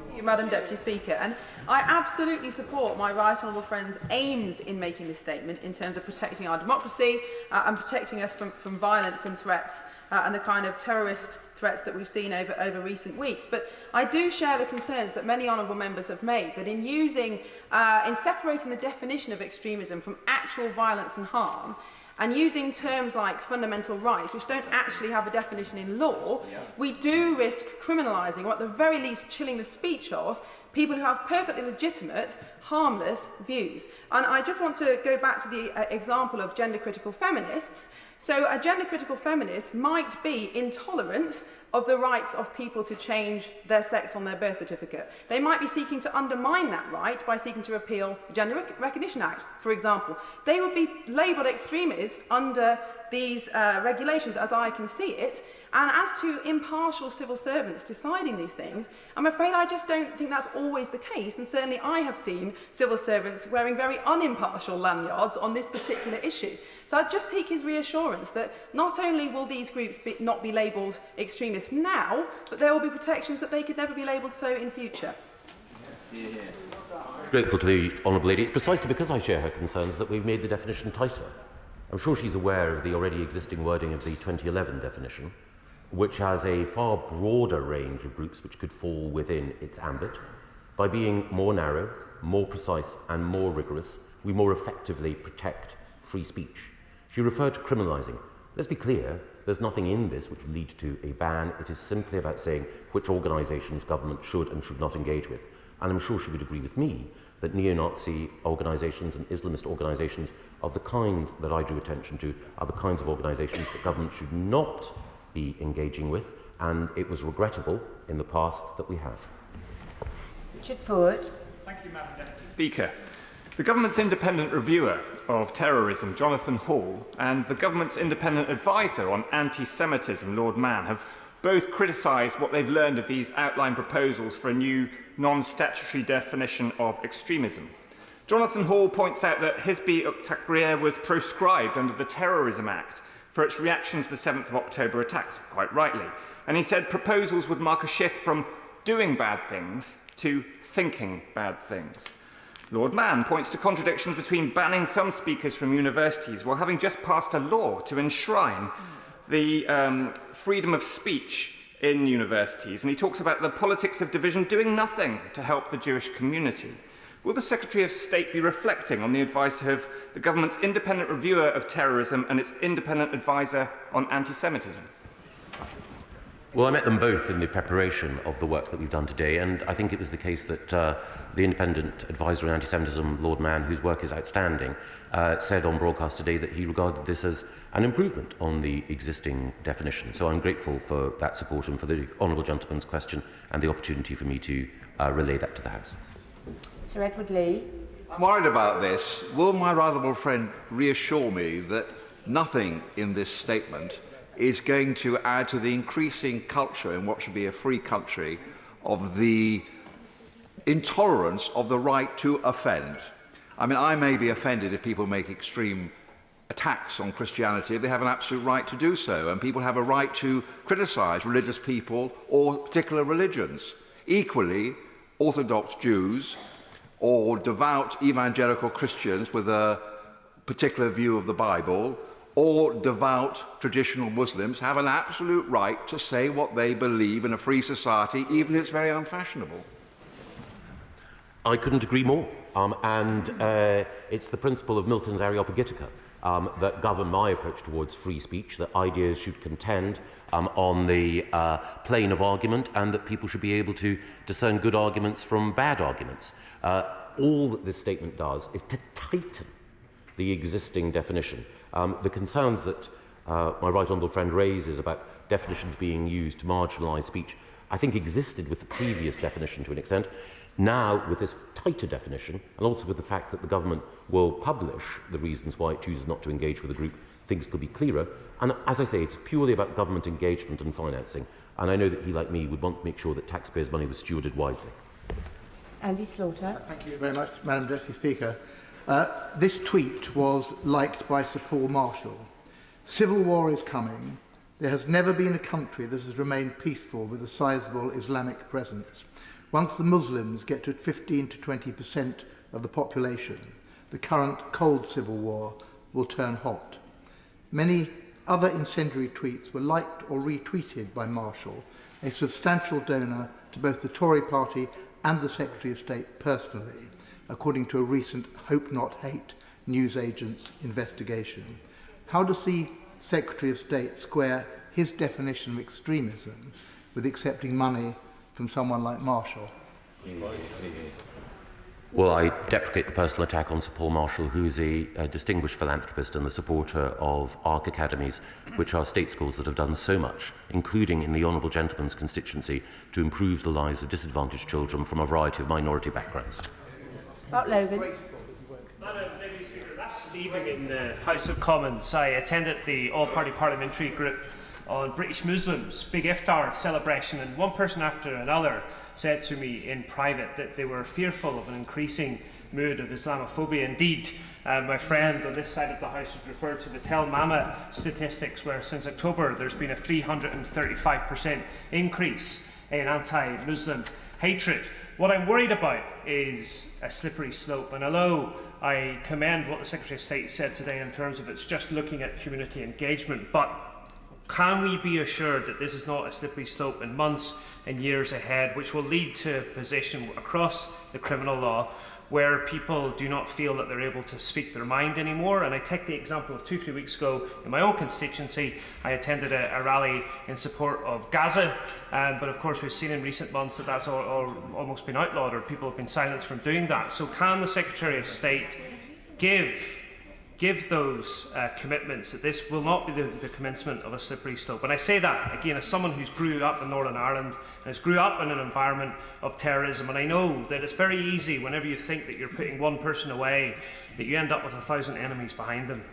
Thank you, Madam Deputy Speaker. And I absolutely support my right honourable friend's aims in making this statement in terms of protecting our democracy and protecting us from violence and threats and the kind of terrorist threats that we've seen over recent weeks. But I do share the concerns that many honourable members have made that in separating the definition of extremism from actual violence and harm, and using terms like fundamental rights, which don't actually have a definition in law, we do risk criminalising, or at the very least chilling the speech of, people who have perfectly legitimate, harmless views. And I just want to go back to the example of gender-critical feminists. So a gender-critical feminist might be intolerant of the rights of people to change their sex on their birth certificate. They might be seeking to undermine that right by seeking to repeal the Gender Recognition Act, for example. They would be labelled extremists under these regulations, as I can see it. And as to impartial civil servants deciding these things, I'm afraid I just don't think that's always the case. And certainly I have seen civil servants wearing very unimpartial lanyards on this particular issue. So I just seek his reassurance that not only will these groups not be labelled extremists now, but there will be protections that they could never be labelled so in future. Grateful to the Honourable Lady. It's precisely because I share her concerns that we've made the definition tighter. I'm sure she's aware of the already existing wording of the 2011 definition, which has a far broader range of groups which could fall within its ambit. By being more narrow, more precise and more rigorous, we more effectively protect free speech. She referred to criminalising. Let's be clear, there's nothing in this which would lead to a ban. It is simply about saying which organisations government should and should not engage with. And I'm sure she would agree with me that neo-Nazi organisations and Islamist organisations of the kind that I drew attention to are the kinds of organisations that government should not be engaging with, and it was regrettable in the past that we have. Richard Ford. Thank you, Madam Deputy Speaker. The government's independent reviewer of terrorism, Jonathan Hall, and the government's independent advisor on anti-Semitism, Lord Mann, have both criticised what they've learned of these outline proposals for a new non-statutory definition of extremism. Jonathan Hall points out that Hizb ut-Tahrir was proscribed under the Terrorism Act for its reaction to the 7th of October attacks, quite rightly. And he said proposals would mark a shift from doing bad things to thinking bad things. Lord Mann points to contradictions between banning some speakers from universities while having just passed a law to enshrine the freedom of speech in universities. And he talks about the politics of division doing nothing to help the Jewish community. Will the Secretary of State be reflecting on the advice of the government's independent reviewer of terrorism and its independent advisor on anti-Semitism? Well, I met them both in the preparation of the work that we've done today, and I think it was the case that the independent advisor on anti-Semitism, Lord Mann, whose work is outstanding, said on broadcast today that he regarded this as an improvement on the existing definition. So I'm grateful for that support and for the honourable gentleman's question and the opportunity for me to relay that to the House. Sir Edward Lee. I'm worried about this. Will my right honourable friend reassure me that nothing in this statement is going to add to the increasing culture in what should be a free country of the intolerance of the right to offend? I mean, I may be offended if people make extreme attacks on Christianity. They have an absolute right to do so, and people have a right to criticise religious people or particular religions. Equally, Orthodox Jews or devout evangelical Christians with a particular view of the Bible or devout traditional Muslims have an absolute right to say what they believe in a free society, even if it's very unfashionable. I couldn't agree more. It's the principle of Milton's Areopagitica that govern my approach towards free speech, that ideas should contend on the plane of argument and that people should be able to discern good arguments from bad arguments. All that this statement does is to tighten the existing definition. The concerns that my right honourable friend raises about definitions being used to marginalise speech, I think existed with the previous definition to an extent. Now, with this tighter definition, and also with the fact that the government will publish the reasons why it chooses not to engage with a group, things could be clearer. And as I say, it's purely about government engagement and financing. And I know that he, like me, would want to make sure that taxpayers' money was stewarded wisely. Andy Slaughter. Thank you very much, Madam Deputy Speaker. This tweet was liked by Sir Paul Marshall. Civil war is coming. There has never been a country that has remained peaceful with a sizable Islamic presence. Once the Muslims get to 15 to 20% of the population, the current cold civil war will turn hot. Many other incendiary tweets were liked or retweeted by Marshall, a substantial donor to both the Tory party and the Secretary of State personally, according to a recent Hope Not Hate newsagent's investigation. How does the Secretary of State square his definition of extremism with accepting money from someone like Marshall? Well, I deprecate the personal attack on Sir Paul Marshall, who is a distinguished philanthropist and the supporter of ARC academies, which are state schools that have done so much, including in the Honourable Gentleman's constituency, to improve the lives of disadvantaged children from a variety of minority backgrounds. Mark Logan. Madam Deputy Speaker, last evening in the House of Commons, I attended the all-party parliamentary group on British Muslims' big iftar celebration, and one person after another said to me in private that they were fearful of an increasing mood of Islamophobia. Indeed, my friend on this side of the House had referred to the Tel Mama statistics, where since October there's been a 335% increase in anti-Muslim hatred. What I'm worried about is a slippery slope, and although I commend what the Secretary of State said today in terms of it's just looking at community engagement, but can we be assured that this is not a slippery slope in months and years ahead, which will lead to a position across the criminal law where people do not feel that they're able to speak their mind anymore? And I take the example of 2-3 weeks ago in my own constituency. I attended a rally in support of Gaza, but of course we've seen in recent months that that's almost been outlawed, or people have been silenced from doing that. So can the Secretary of State give those commitments that this will not be the commencement of a slippery slope? And I say that, again, as someone who's grew up in Northern Ireland and has grew up in an environment of terrorism, and I know that it's very easy whenever you think that you're putting one person away, that you end up with 1,000 enemies behind them.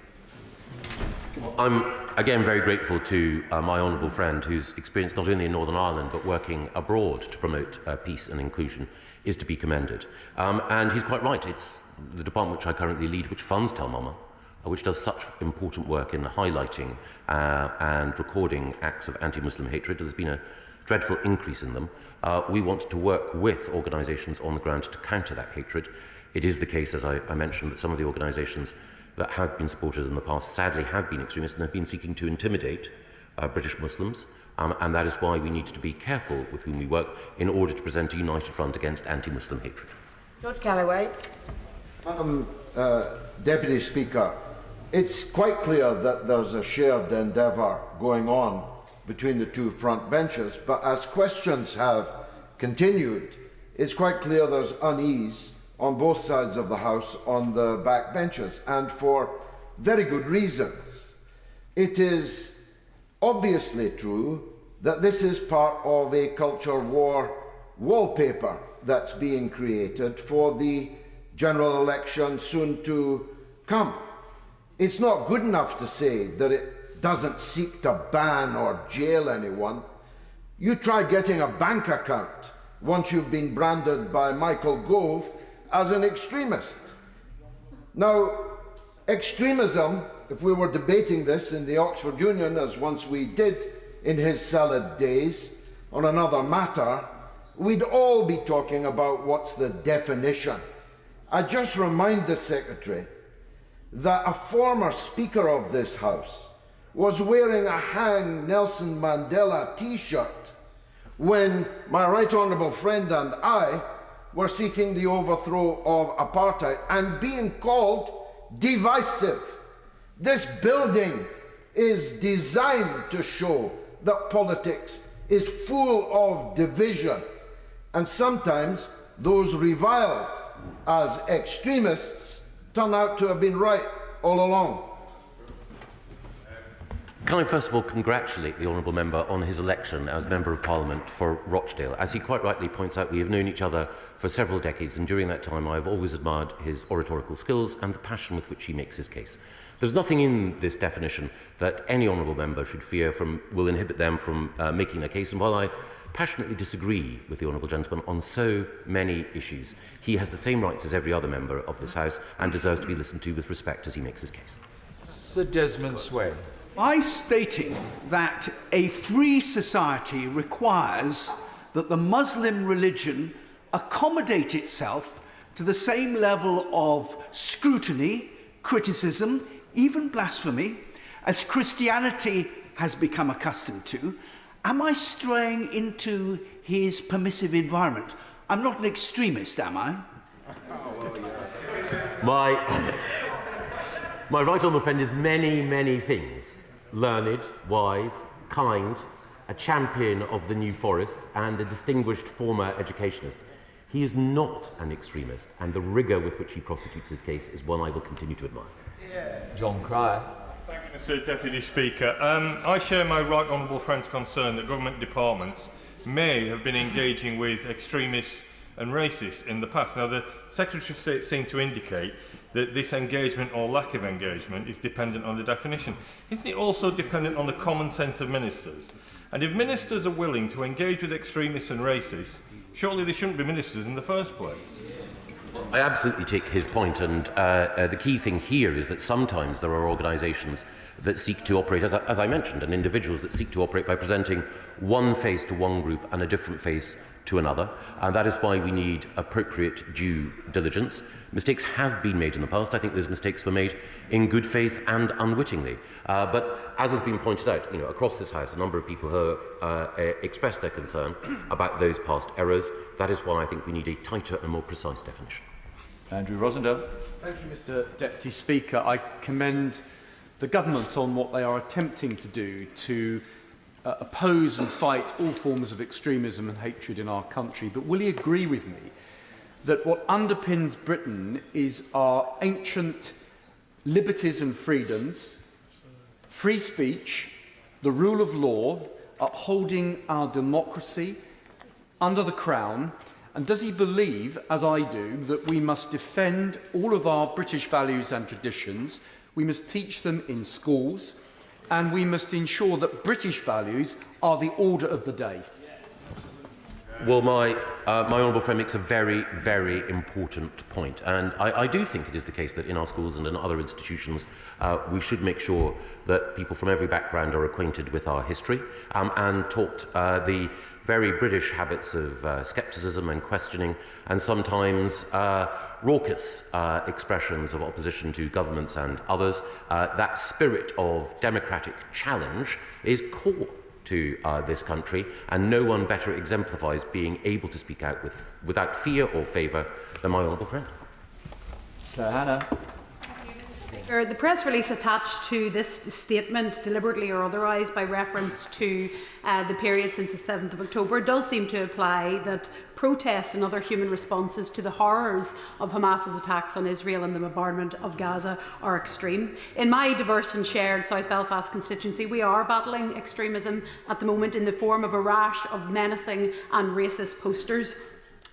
I'm again very grateful to my honourable friend, whose experience not only in Northern Ireland but working abroad to promote peace and inclusion is to be commended. And he's quite right. It's the department which I currently lead which funds Tel Mama, which does such important work in highlighting and recording acts of anti-Muslim hatred. There's been a dreadful increase in them. We want to work with organisations on the ground to counter that hatred. It is the case, as I mentioned, that some of the organisations that have been supported in the past sadly have been extremist and have been seeking to intimidate British Muslims, and that is why we need to be careful with whom we work in order to present a united front against anti-Muslim hatred. George Galloway. Madam Deputy Speaker, it's quite clear that there's a shared endeavour going on between the two front benches, but as questions have continued, it's quite clear there's unease on both sides of the House on the back benches, and for very good reasons. It is obviously true that this is part of a culture war wallpaper that's being created for the general election soon to come. It's not good enough to say that it doesn't seek to ban or jail anyone. You try getting a bank account once you've been branded by Michael Gove as an extremist. Now, extremism, if we were debating this in the Oxford Union, as once we did in his salad days, on another matter, we'd all be talking about what's the definition. I just remind the Secretary that a former Speaker of this House was wearing a Hang Nelson Mandela t-shirt when my right honourable friend and I were seeking the overthrow of apartheid and being called divisive. This building is designed to show that politics is full of division, and sometimes those reviled as extremists turn out to have been right all along. Can I first of all congratulate the Honourable Member on his election as Member of Parliament for Rochdale? As he quite rightly points out, we have known each other for several decades, and during that time I have always admired his oratorical skills and the passion with which he makes his case. There's nothing in this definition that any Honourable Member should fear will inhibit them from making their case, and while I passionately disagree with the Honourable Gentleman on so many issues, he has the same rights as every other member of this House and deserves to be listened to with respect as he makes his case. Sir Desmond Sway. By stating that a free society requires that the Muslim religion accommodate itself to the same level of scrutiny, criticism, even blasphemy, as Christianity has become accustomed to, am I straying into his permissive environment? I'm not an extremist, am I? My right honourable friend is many, many things. Learned, wise, kind, a champion of the New Forest, and a distinguished former educationist. He is not an extremist, and the rigour with which he prosecutes his case is one I will continue to admire. John Cryer. Thank you, Mr Deputy Speaker. I share my right honourable friend's concern that government departments may have been engaging with extremists and racists in the past. Now, the Secretary of State seemed to indicate that this engagement or lack of engagement is dependent on the definition. Isn't it also dependent on the common sense of ministers? And if ministers are willing to engage with extremists and racists, surely they shouldn't be ministers in the first place. I absolutely take his point, and the key thing here is that sometimes there are organisations that seek to operate, as I mentioned, and individuals that seek to operate by presenting one face to one group and a different face to another, and that is why we need appropriate due diligence. Mistakes have been made in the past. I think those mistakes were made in good faith and unwittingly. But as has been pointed out, across this House, a number of people have expressed their concern about those past errors. That is why I think we need a tighter and more precise definition. Andrew Rosendale. Thank you, Mr Deputy Speaker. I commend the government on what they are attempting to do to oppose and fight all forms of extremism and hatred in our country. But will he agree with me that what underpins Britain is our ancient liberties and freedoms, free speech, the rule of law, upholding our democracy under the Crown? And does he believe, as I do, that we must defend all of our British values and traditions, we must teach them in schools, and we must ensure that British values are the order of the day? Well, my honourable friend makes a very, very important point, and I do think it is the case that in our schools and in other institutions we should make sure that people from every background are acquainted with our history and taught the very British habits of scepticism and questioning, and sometimes raucous expressions of opposition to governments and others. That spirit of democratic challenge is core to this country, and no one better exemplifies being able to speak out without fear or favour than my honourable friend. Hannah. The press release attached to this statement, deliberately or otherwise, by reference to the period since the 7th of October, does seem to imply that protest and other human responses to the horrors of Hamas's attacks on Israel and the bombardment of Gaza are extreme. In my diverse and shared South Belfast constituency, we are battling extremism at the moment in the form of a rash of menacing and racist posters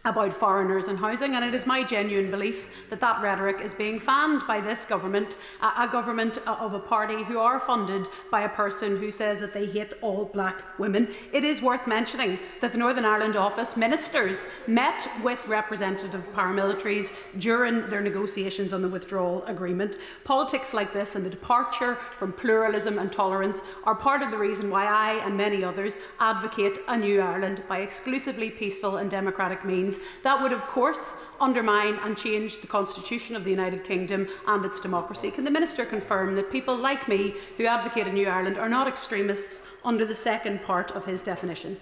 about foreigners and housing, and it is my genuine belief that that rhetoric is being fanned by this government, a government of a party who are funded by a person who says that they hate all black women. It is worth mentioning that the Northern Ireland office ministers met with representative paramilitaries during their negotiations on the withdrawal agreement. Politics like this and the departure from pluralism and tolerance are part of the reason why I and many others advocate a new Ireland by exclusively peaceful and democratic means. That would, of course, undermine and change the constitution of the United Kingdom and its democracy. Can the Minister confirm that people like me who advocate a new Ireland are not extremists under the second part of his definition?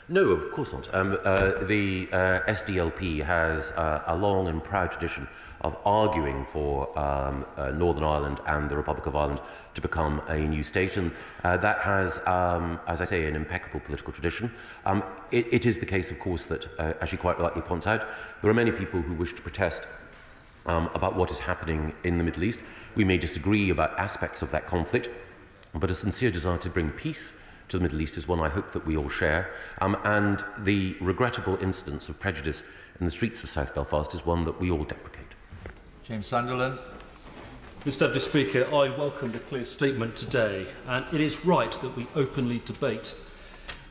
No, of course not. The SDLP has a long and proud tradition of arguing for Northern Ireland and the Republic of Ireland to become a new state, and that has, as I say, an impeccable political tradition. It is the case, of course, that, as she quite rightly points out, there are many people who wish to protest about what is happening in the Middle East. We may disagree about aspects of that conflict, but a sincere desire to bring peace to the Middle East is one I hope that we all share, and the regrettable instance of prejudice in the streets of South Belfast is one that we all deprecate. James Sunderland. Mr Deputy Speaker, I welcome the clear statement today, and it is right that we openly debate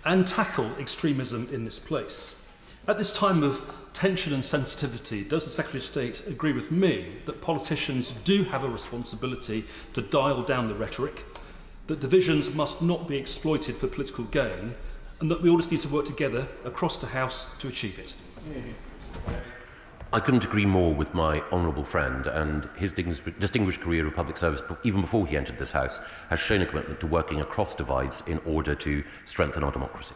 and tackle extremism in this place. At this time of tension and sensitivity, does the Secretary of State agree with me that politicians do have a responsibility to dial down the rhetoric, that divisions must not be exploited for political gain, and that we all just need to work together across the House to achieve it? I couldn't agree more with my honourable friend, and his distinguished career of public service, even before he entered this House, has shown a commitment to working across divides in order to strengthen our democracy.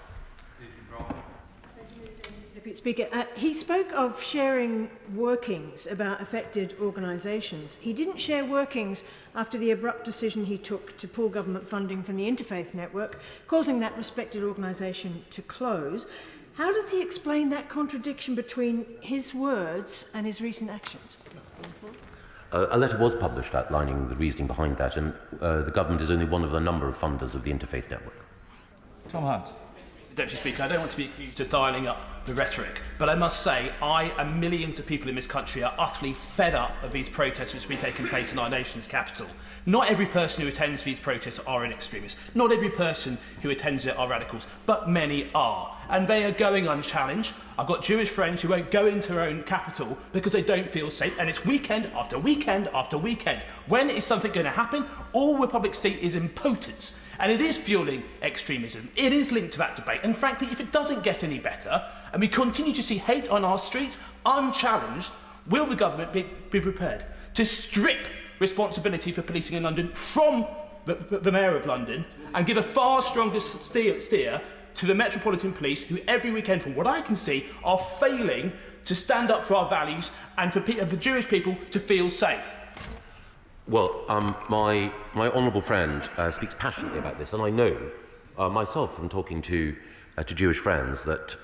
Deputy Speaker, he spoke of sharing workings about affected organisations. He didn't share workings after the abrupt decision he took to pull government funding from the Interfaith Network, causing that respected organisation to close. How does he explain that contradiction between his words and his recent actions? A letter was published outlining the reasoning behind that, and the government is only one of a number of funders of the Interfaith Network. Tom Hunt. Deputy Speaker, I don't want to be accused of dialing up the rhetoric, but I must say I and millions of people in this country are utterly fed up of these protests which have been taking place in our nation's capital. Not every person who attends these protests are an extremist. Not every person who attends it are radicals, but many are. And they are going unchallenged. I've got Jewish friends who won't go into their own capital because they don't feel safe, and it's weekend after weekend after weekend. When is something going to happen? All the public see is impotence. And it is fueling extremism. It is linked to that debate. And frankly, if it doesn't get any better, and we continue to see hate on our streets unchallenged, will the government be prepared to strip responsibility for policing in London from the Mayor of London and give a far stronger steer to the Metropolitan Police, who every weekend, from what I can see, are failing to stand up for our values and for Jewish people to feel safe? Well, my honourable friend speaks passionately about this, and I know myself from talking to Jewish friends that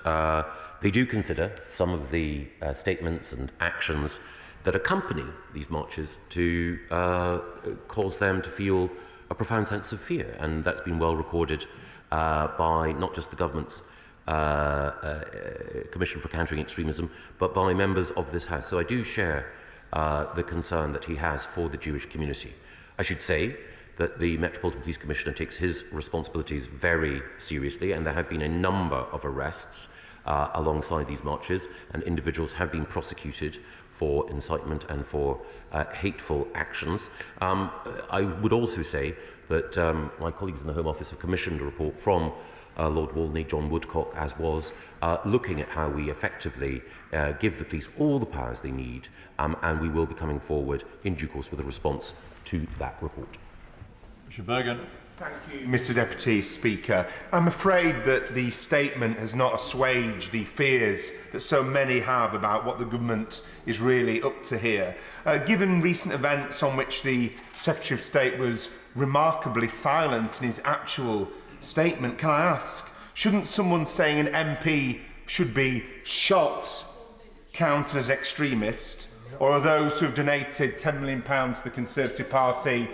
they do consider some of the statements and actions that accompany these marches to cause them to feel a profound sense of fear, and that's been well recorded by not just the government's Commission for Countering Extremism, but by members of this House. So I do share the concern that he has for the Jewish community. I should say that the Metropolitan Police Commissioner takes his responsibilities very seriously, and there have been a number of arrests alongside these marches, and individuals have been prosecuted for incitement and for hateful actions. I would also say that my colleagues in the Home Office have commissioned a report from Lord Walney, John Woodcock, as was, looking at how we effectively give the police all the powers they need, and we will be coming forward in due course with a response to that report. Mr. Bergen. Thank you, Mr. Deputy Speaker. I'm afraid that the statement has not assuaged the fears that so many have about what the government is really up to here. Given recent events on which the Secretary of State was remarkably silent in his actual statement, can I ask, shouldn't someone saying an MP should be shot count as extremist, or are those who have donated £10 million to the Conservative Party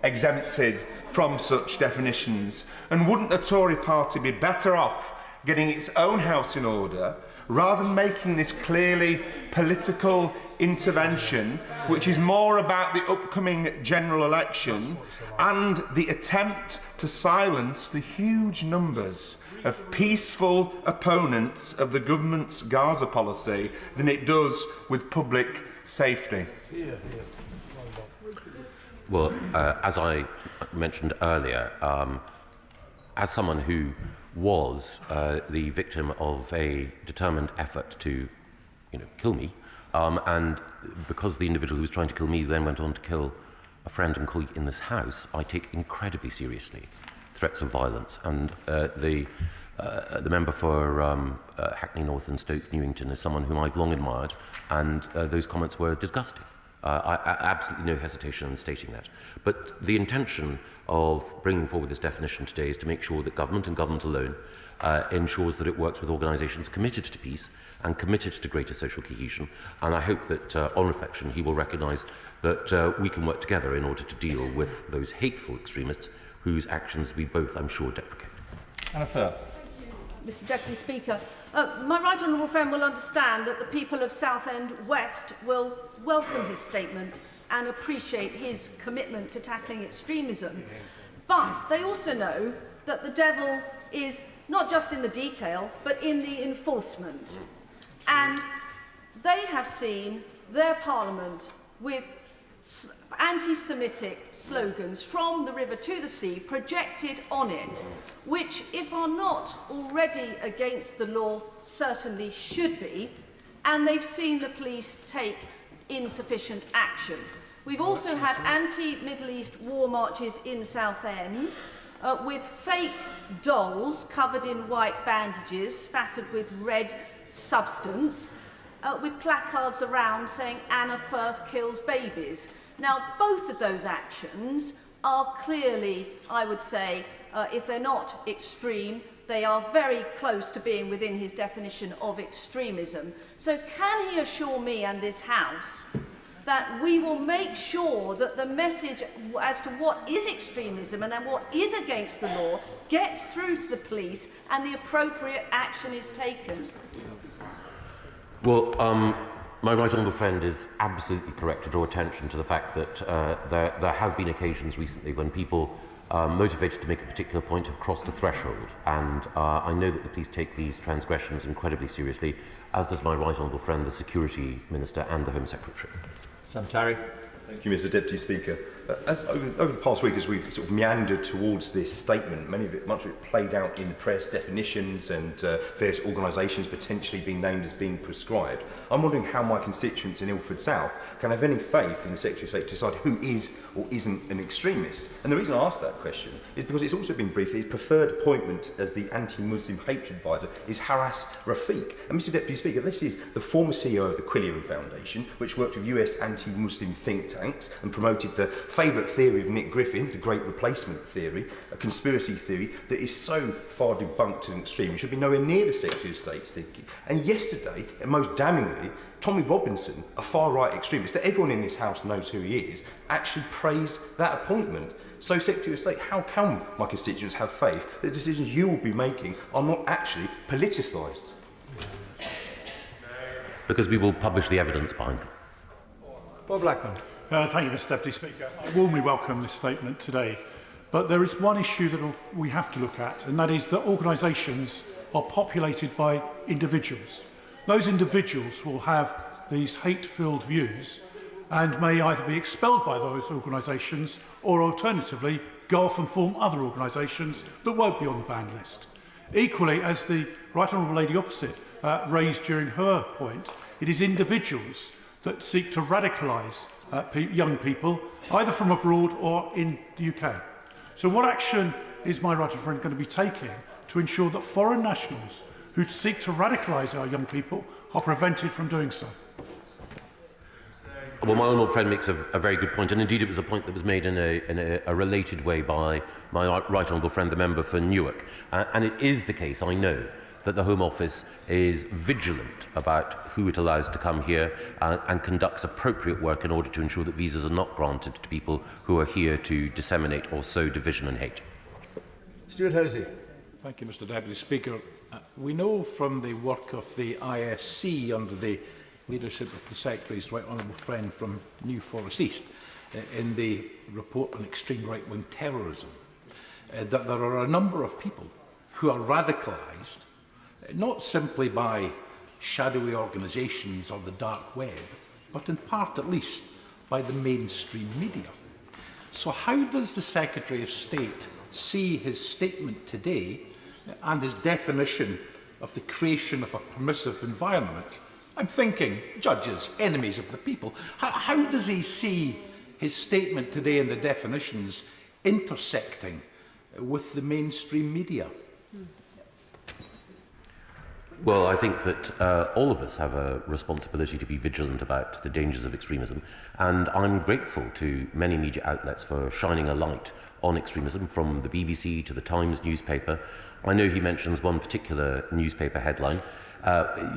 exempted from such definitions? And wouldn't the Tory party be better off getting its own house in order rather than making this clearly political intervention, which is more about the upcoming general election and the attempt to silence the huge numbers of peaceful opponents of the government's Gaza policy than it does with public safety? Well, as I mentioned earlier, as someone who was the victim of a determined effort to, kill me, and because the individual who was trying to kill me then went on to kill a friend and colleague in this House, I take incredibly seriously threats of violence. And the member for Hackney North and Stoke Newington is someone whom I've long admired, and those comments were disgusting. Absolutely no hesitation in stating that. But the intention of bringing forward this definition today is to make sure that government, and government alone, ensures that it works with organisations committed to peace and committed to greater social cohesion. And I hope that, on reflection, he will recognise that we can work together in order to deal with those hateful extremists whose actions we both, I'm sure, deprecate. Anna Pearl. Mr Deputy Speaker, my right honourable friend will understand that the people of Southend West will welcome his statement and appreciate his commitment to tackling extremism. But they also know that the devil is not just in the detail, but in the enforcement. And they have seen their parliament with anti-Semitic slogans from the river to the sea projected on it, which, if are not already against the law, certainly should be, and they've seen the police take insufficient action. We've also had anti-Middle East war marches in Southend with fake dolls covered in white bandages, spattered with red substance, with placards around saying Anna Firth kills babies. Now, both of those actions are clearly, I would say, if they're not extreme, they are very close to being within his definition of extremism. So can he assure me and this House that we will make sure that the message as to what is extremism and what is against the law gets through to the police and the appropriate action is taken? Well, my right honourable friend is absolutely correct to draw attention to the fact that there have been occasions recently when people motivated to make a particular point have crossed a threshold, and I know that the police take these transgressions incredibly seriously, as does my right honourable friend, the Security Minister and the Home Secretary. Sam Tarry. Thank you, Mr Deputy Speaker. As over the past week, as we've sort of meandered towards this statement, much of it played out in the press, definitions and various organisations potentially being named as being prescribed. I'm wondering how my constituents in Ilford South can have any faith in the Secretary of State to decide who is or isn't an extremist. And the reason I ask that question is because it's also been briefed that his preferred appointment as the anti-Muslim hatred advisor is Haras Rafiq. And Mr Deputy Speaker, this is the former CEO of the Quillian Foundation, which worked with US anti-Muslim think tanks and promoted the favourite theory of Nick Griffin, the Great Replacement theory, a conspiracy theory that is so far debunked to an extreme, it should be nowhere near the Secretary of State's thinking. And yesterday, and most damningly, Tommy Robinson, a far-right extremist that everyone in this House knows who he is, actually praised that appointment. So, Secretary of State, how can my constituents have faith that the decisions you will be making are not actually politicised? Because we will publish the evidence behind them. Bob Blackman. Thank you, Mr Deputy Speaker. I warmly welcome this statement today. But there is one issue that we have to look at, and that is that organisations are populated by individuals. Those individuals will have these hate-filled views and may either be expelled by those organisations or alternatively go off and form other organisations that won't be on the banned list. Equally, as the Right Honourable Lady opposite raised during her point, it is individuals that seek to radicalise young people, either from abroad or in the UK. So what action is my right honourable friend going to be taking to ensure that foreign nationals who seek to radicalise our young people are prevented from doing so? Well, my honourable friend makes a very good point, and indeed it was a point that was made in a related way by my right honourable friend, the member for Newark. And it is the case, I know, that the Home Office is vigilant about who it allows to come here and conducts appropriate work in order to ensure that visas are not granted to people who are here to disseminate or sow division and hate. Stuart Hosey. Thank you, Mr Deputy Speaker. We know from the work of the ISC under the leadership of the Secretary's right honourable friend from New Forest East in the report on extreme right-wing terrorism that there are a number of people who are radicalised not simply by shadowy organisations or the dark web, but in part at least by the mainstream media. So how does the Secretary of State see his statement today and his definition of the creation of a permissive environment? I'm thinking judges, enemies of the people. How does he see his statement today and the definitions intersecting with the mainstream media? Well, I think that all of us have a responsibility to be vigilant about the dangers of extremism, and I'm grateful to many media outlets for shining a light on extremism, from the BBC to the Times newspaper. I know he mentions one particular newspaper headline.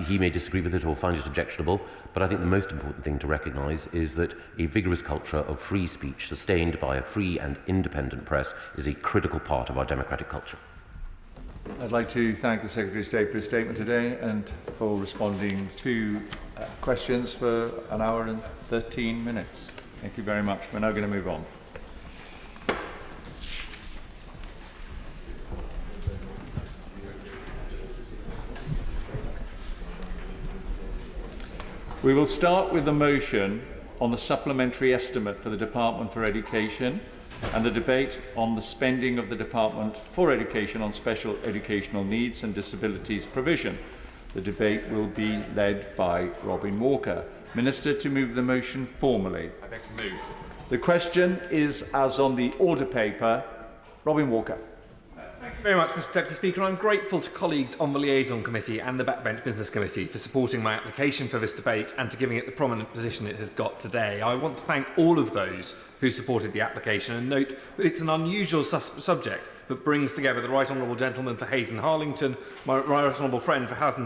He may disagree with it or find it objectionable, but I think the most important thing to recognise is that a vigorous culture of free speech sustained by a free and independent press is a critical part of our democratic culture. I'd like to thank the Secretary of State for his statement today and for responding to questions for an hour and 13 minutes. Thank you very much. We're now going to move on. We will start with the motion on the supplementary estimate for the Department for Education and the debate on the spending of the Department for Education on special educational needs and disabilities provision. The debate will be led by Robin Walker. Minister, to move the motion formally. I beg to move. The question is as on the order paper. Robin Walker. Thank you very much, Mr Deputy Speaker. I'm grateful to colleagues on the Liaison Committee and the Backbench Business Committee for supporting my application for this debate and to giving it the prominent position it has got today. I want to thank all of those who supported the application and note that it's an unusual subject that brings together the Right Honourable Gentleman for Hayes and Harlington, my Right Honourable friend for Houghton